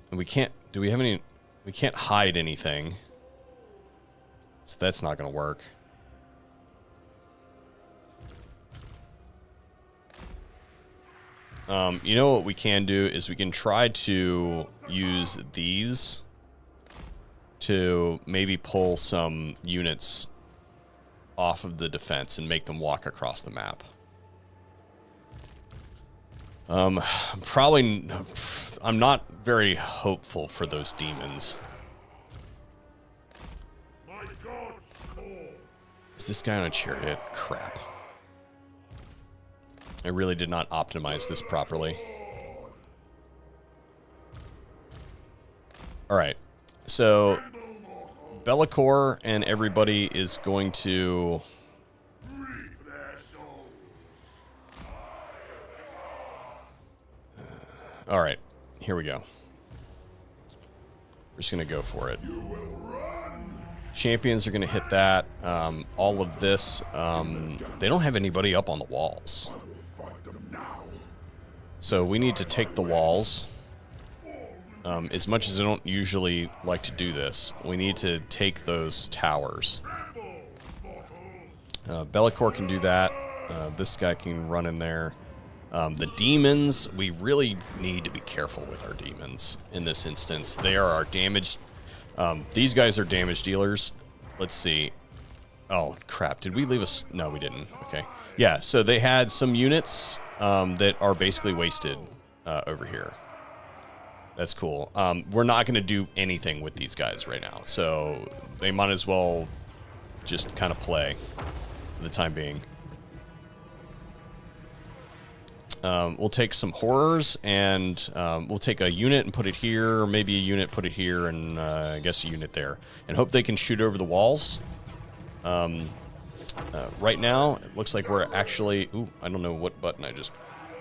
We can't... Do we have any... We can't hide anything. So that's not going to work. You know what we can do is we can try to use these to maybe pull some units off of the defense and make them walk across the map. I'm not very hopeful for those demons. Is this guy on a chariot? Crap. I really did not optimize this properly. Alright, so Bellacore and everybody is going to... Alright, here we go. We're just going to go for it. Champions are going to hit that. All of this, they don't have anybody up on the walls. So we need to take the walls. As much as I don't usually like to do this, we need to take those towers. Bellacore can do that. This guy can run in there. The demons, we really need to be careful with our demons in this instance. They are our damage. These guys are damage dealers. Let's see. Oh, crap. Did we leave us? No, we didn't. Okay. Yeah, so they had some units that are basically wasted over here. That's cool. We're not going to do anything with these guys right now, so they might as well just kind of play for the time being. We'll take some horrors, and we'll take a unit and put it here, or maybe a unit, put it here, and I guess a unit there. And hope they can shoot over the walls. Right now, it looks like we're actually... Ooh, I don't know what button I just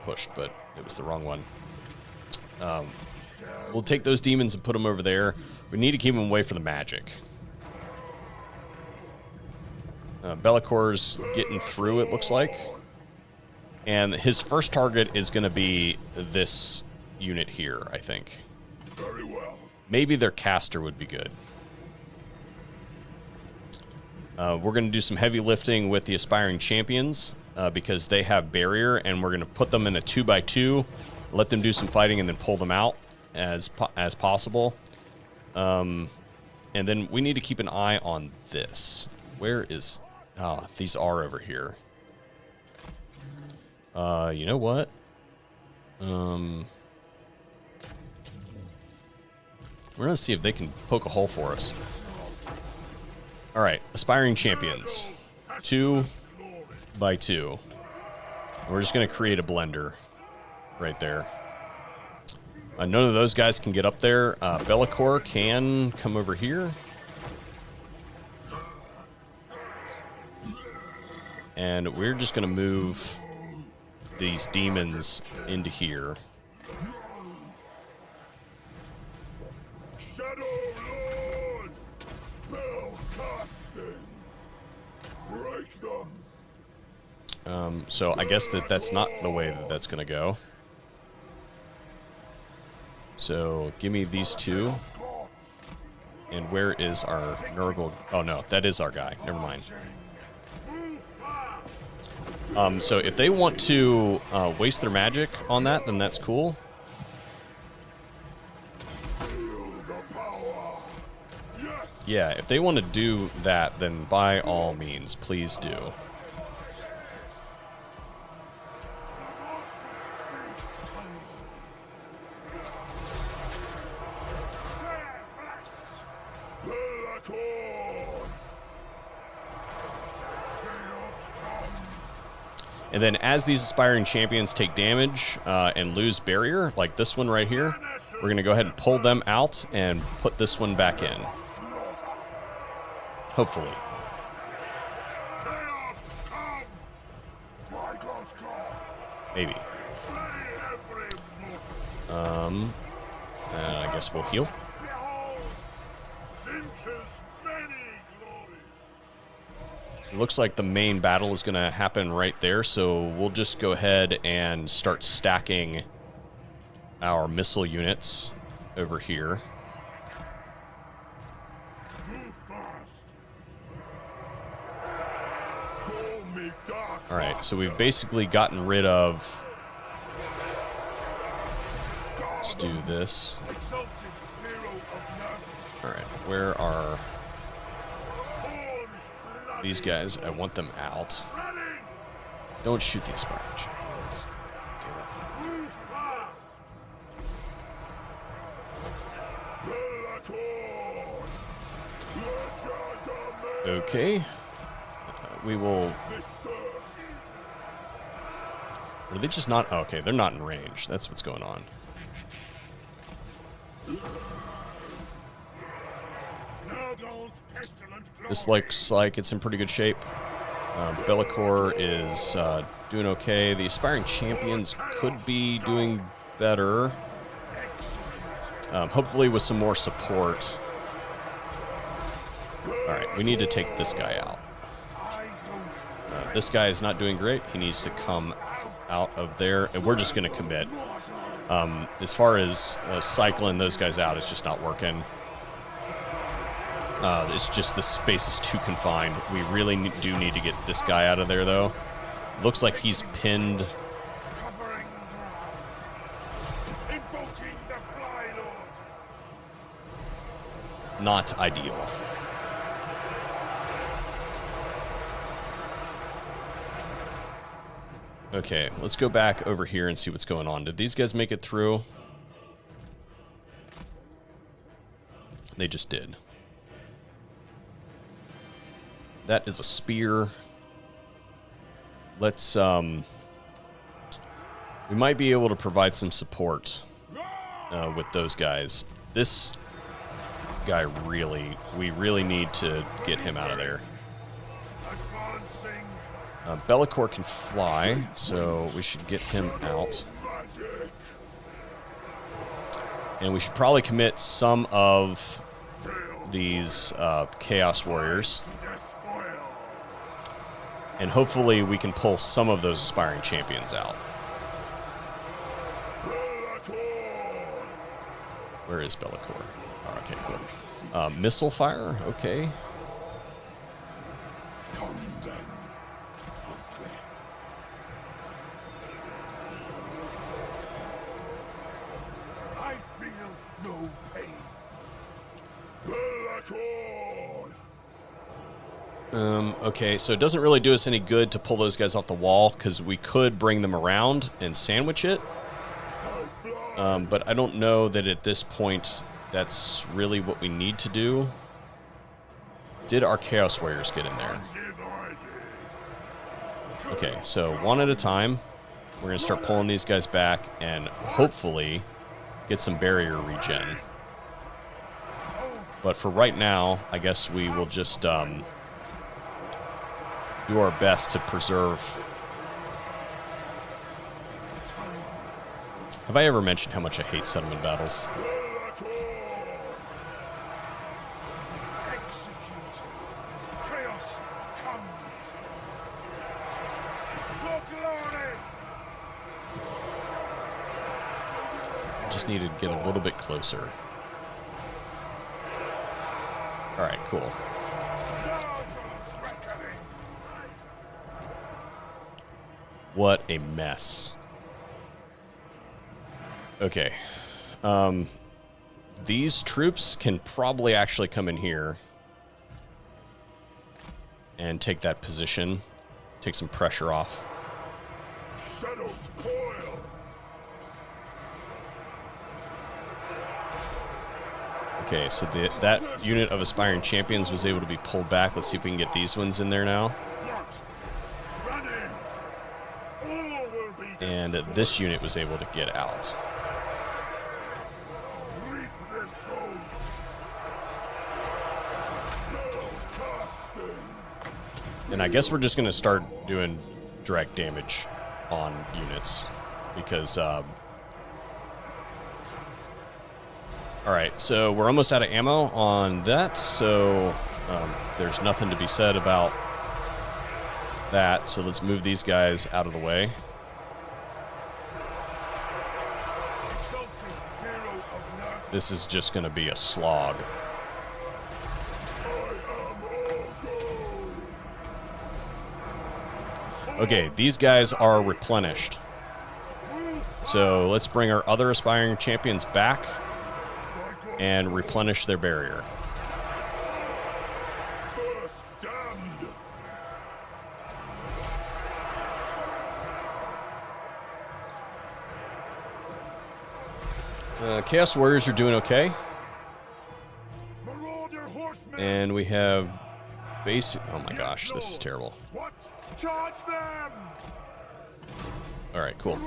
pushed, but it was the wrong one. We'll take those demons and put them over there. We need to keep them away from the magic. Bellacore's getting through, it looks like. And his first target is going to be this unit here, I think. Very well. Maybe their caster would be good. We're going to do some heavy lifting with the aspiring champions because they have barrier, and we're going to put them in a 2x2, let them do some fighting, and then pull them out as possible. And then we need to keep an eye on this. Where is... Oh, these are over here. You know what? We're going to see if they can poke a hole for us. Alright, aspiring champions. 2x2. We're just going to create a blender right there. None of those guys can get up there. Bellacore can come over here. And we're just going to move these demons into here. Shadow Lord! Spell casting! Break them! So I guess that's not the way that that's going to go. So give me these two. And where is our Nurgle? Oh no, that is our guy. Never mind. So if they want to waste their magic on that, then that's cool. Yeah, if they want to do that, then by all means, please do. And then as these aspiring champions take damage and lose barrier, like this one right here, we're going to go ahead and pull them out and put this one back in. Hopefully. Maybe. And I guess we'll heal. It looks like the main battle is going to happen right there, so we'll just go ahead and start stacking our missile units over here. Alright, so we've basically gotten rid of... Let's do this. Alright, where are... these guys? I want them out. Don't shoot the aspiring champions. Damn it. Okay. We will... Are they just not... Oh, okay, they're not in range. That's what's going on. This looks like it's in pretty good shape. Bellicor is doing okay. The aspiring champions could be doing better. Hopefully with some more support. Alright, we need to take this guy out. This guy is not doing great. He needs to come out of there. And we're just going to commit. As far as cycling those guys out, it's just not working. It's just the space is too confined. We really do need to get this guy out of there, though. Looks like he's pinned. Not ideal. Okay, let's go back over here and see what's going on. Did these guys make it through? They just did. That is a spear. Let's, we might be able to provide some support with those guys. This guy we really need to get him out of there. Bellicor can fly, so we should get him out. And we should probably commit some of these Chaos Warriors. And hopefully we can pull some of those aspiring champions out. Where is Bellicor? Oh, okay, cool. Missile fire, okay. I feel no pain. Okay, so it doesn't really do us any good to pull those guys off the wall, because we could bring them around and sandwich it. But I don't know that at this point that's really what we need to do. Did our Chaos Warriors get in there? Okay, so one at a time. We're going to start pulling these guys back and hopefully get some barrier regen. But for right now, I guess we will just do our best to preserve. Have I ever mentioned how much I hate settlement battles? Execute. Chaos comes. For glory. Just need to get a little bit closer. All right, cool. What a mess. Okay. These troops can probably actually come in here and take that position, take some pressure off. Shadows coil. Okay, so that unit of aspiring champions was able to be pulled back. Let's see if we can get these ones in there now. And this unit was able to get out. And I guess we're just going to start doing direct damage on units because alright, so we're almost out of ammo on that, so there's nothing to be said about that, so let's move these guys out of the way. This is just going to be a slog. Okay, these guys are replenished. So let's bring our other aspiring champions back and replenish their barrier. Chaos Warriors are doing okay. And we have basic... Oh my gosh, this is terrible. What? Charge them! Alright, cool.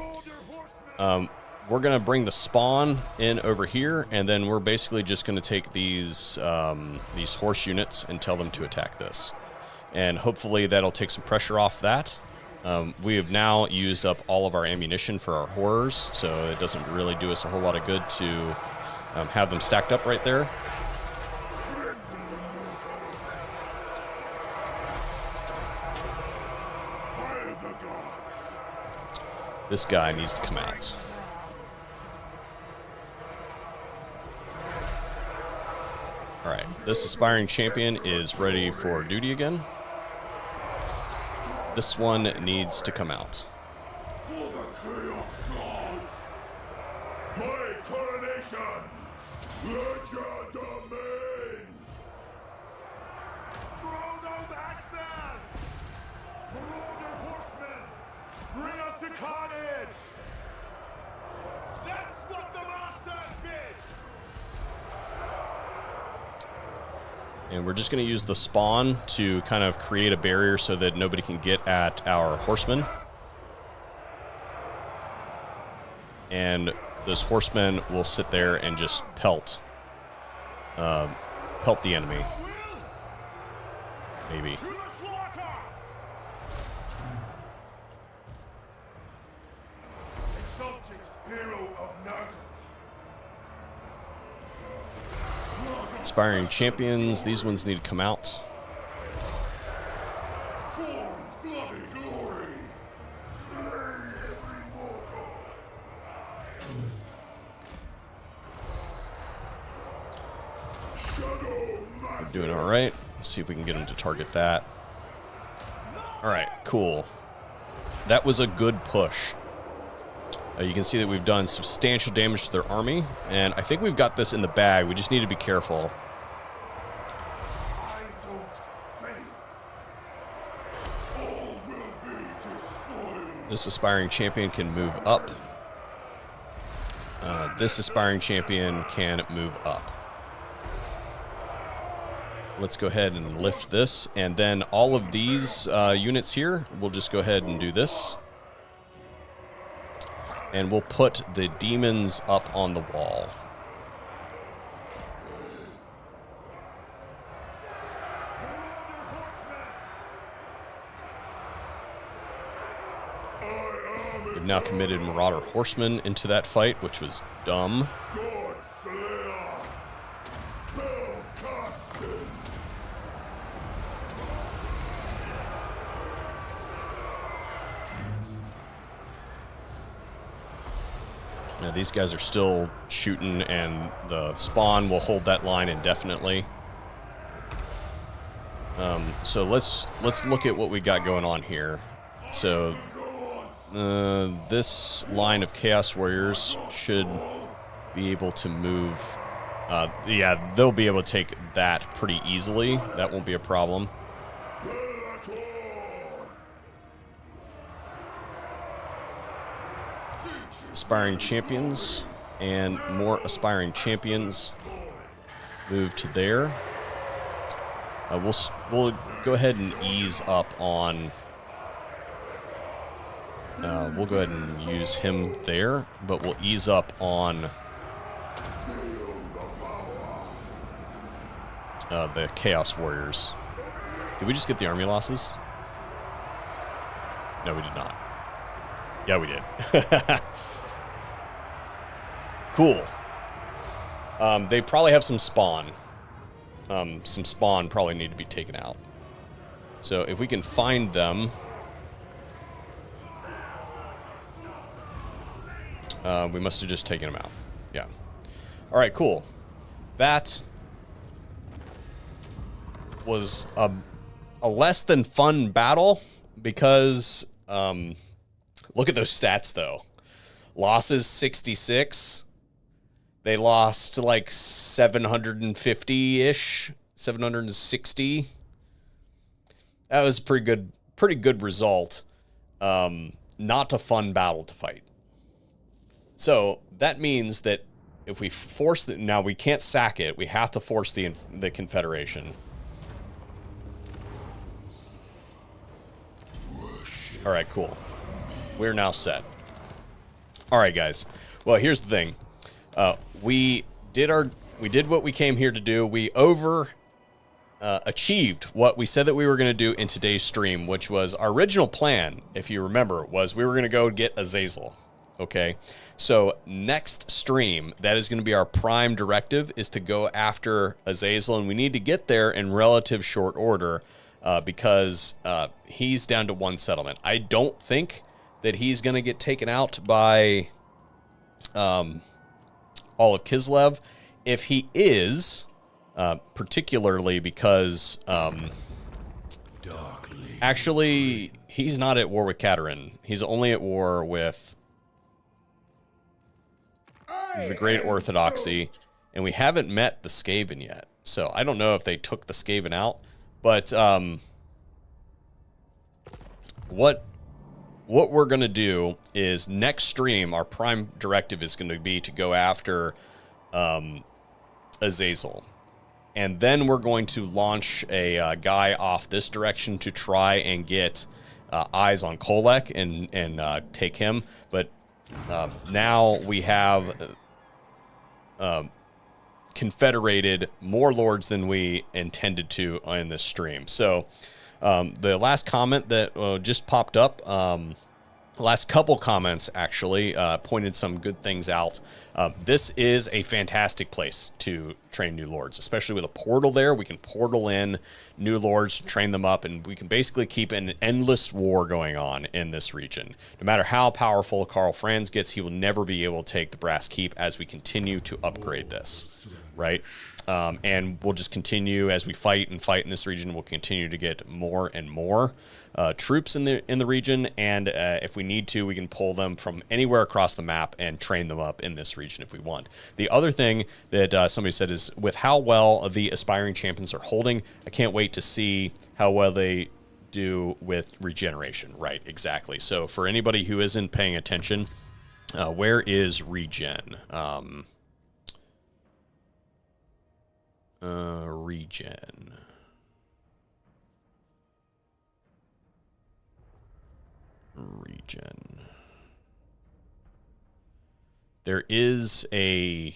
We're going to bring the spawn in over here, and then we're basically just going to take these horse units and tell them to attack this. And hopefully that'll take some pressure off that. We have now used up all of our ammunition for our horrors, so it doesn't really do us a whole lot of good to have them stacked up right there. This guy needs to come out. Alright, this aspiring champion is ready for duty again. This one needs to come out. For the chaos gods! My coronation! Let your domain! Throw those axes! Marauder horsemen! Bring us to carnage! That's what the masters did! And we're just going to use the spawn to kind of create a barrier so that nobody can get at our horsemen. And those horsemen will sit there and just pelt the enemy. Maybe. Exalted hero of Nurgle. Aspiring champions, these ones need to come out. Forms bloody glory. Slay every mortal. Shadow magic. Doing all right. Let's see if we can get them to target that. All right, cool. That was a good push. You can see that we've done substantial damage to their army, and I think we've got this in the bag. We just need to be careful. I don't fail. All will be destroyed. This aspiring champion can move up. This aspiring champion can move up. Let's go ahead and lift this, and then all of these units here, we'll just go ahead and do this. And we'll put the demons up on the wall. We've now committed Marauder Horsemen into that fight, which was dumb. God Slayer! Spell casting! Now these guys are still shooting, and the spawn will hold that line indefinitely. So let's look at what we got going on here. So this line of Chaos Warriors should be able to move. Yeah, they'll be able to take that pretty easily. That won't be a problem. Aspiring champions and more aspiring champions move to there. We'll go ahead and ease up on. We'll go ahead and use him there, but we'll ease up on the Chaos Warriors. Did we just get the army losses? No, we did not. Yeah, we did. Cool. They probably have some spawn. Some spawn probably need to be taken out. So if we can find them, we must have just taken them out. Yeah. All right, cool. That was a less than fun battle because look at those stats though. Losses 66. They lost like 750-ish, 760. That was a pretty good result. Not a fun battle to fight. So that means that if we force it, now we can't sack it. We have to force the Confederation. All right, cool. We're now set. All right, guys. Well, here's the thing. We did what we came here to do. We achieved what we said that we were going to do in today's stream, which was our original plan, if you remember, was we were going to go get Azazel. Okay, so next stream, that is going to be our prime directive, is to go after Azazel, and we need to get there in relative short order because he's down to one settlement. I don't think that he's going to get taken out by all of Kislev. If he is, particularly because actually he's not at war with Katerin. He's only at war with the Great Orthodoxy, and we haven't met the Skaven yet. So I don't know if they took the Skaven out, but what we're going to do is next stream, our prime directive is going to be to go after Azazel. And then we're going to launch a guy off this direction to try and get eyes on Kolek and take him. But now we have confederated more lords than we intended to in this stream. So the last comment that just popped up, last couple comments actually pointed some good things out. This is a fantastic place to train new lords, especially with a portal there. We can portal in new lords, train them up, and we can basically keep an endless war going on in this region. No matter how powerful Karl Franz gets, he will never be able to take the Brass Keep as we continue to upgrade this, right? And we'll just continue as we fight in this region. We'll continue to get more and more troops in the region, and if we need to, we can pull them from anywhere across the map and train them up in this region if we want. The other thing that somebody said is, with how well the aspiring champions are holding, I can't wait to see how well they do with regeneration. Right, exactly. So for anybody who isn't paying attention, where is regen? Regen. There is a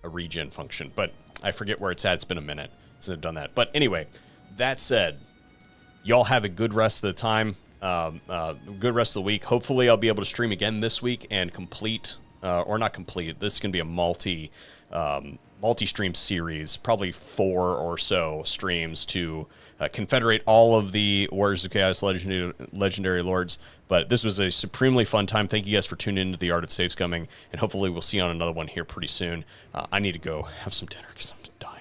regen function, but I forget where it's at. It's been a minute since I've done that. But anyway, that said, y'all have a good rest of the time. Good rest of the week. Hopefully, I'll be able to stream again this week and complete, or not complete. This is going to be a multi-stream series, probably 4 or so streams to confederate all of the Warriors of Chaos legendary lords. But this was a supremely fun time. Thank you guys for tuning into the Art of Safe Scumming, and hopefully we'll see you on another one here pretty soon. I need to go have some dinner because I'm dying.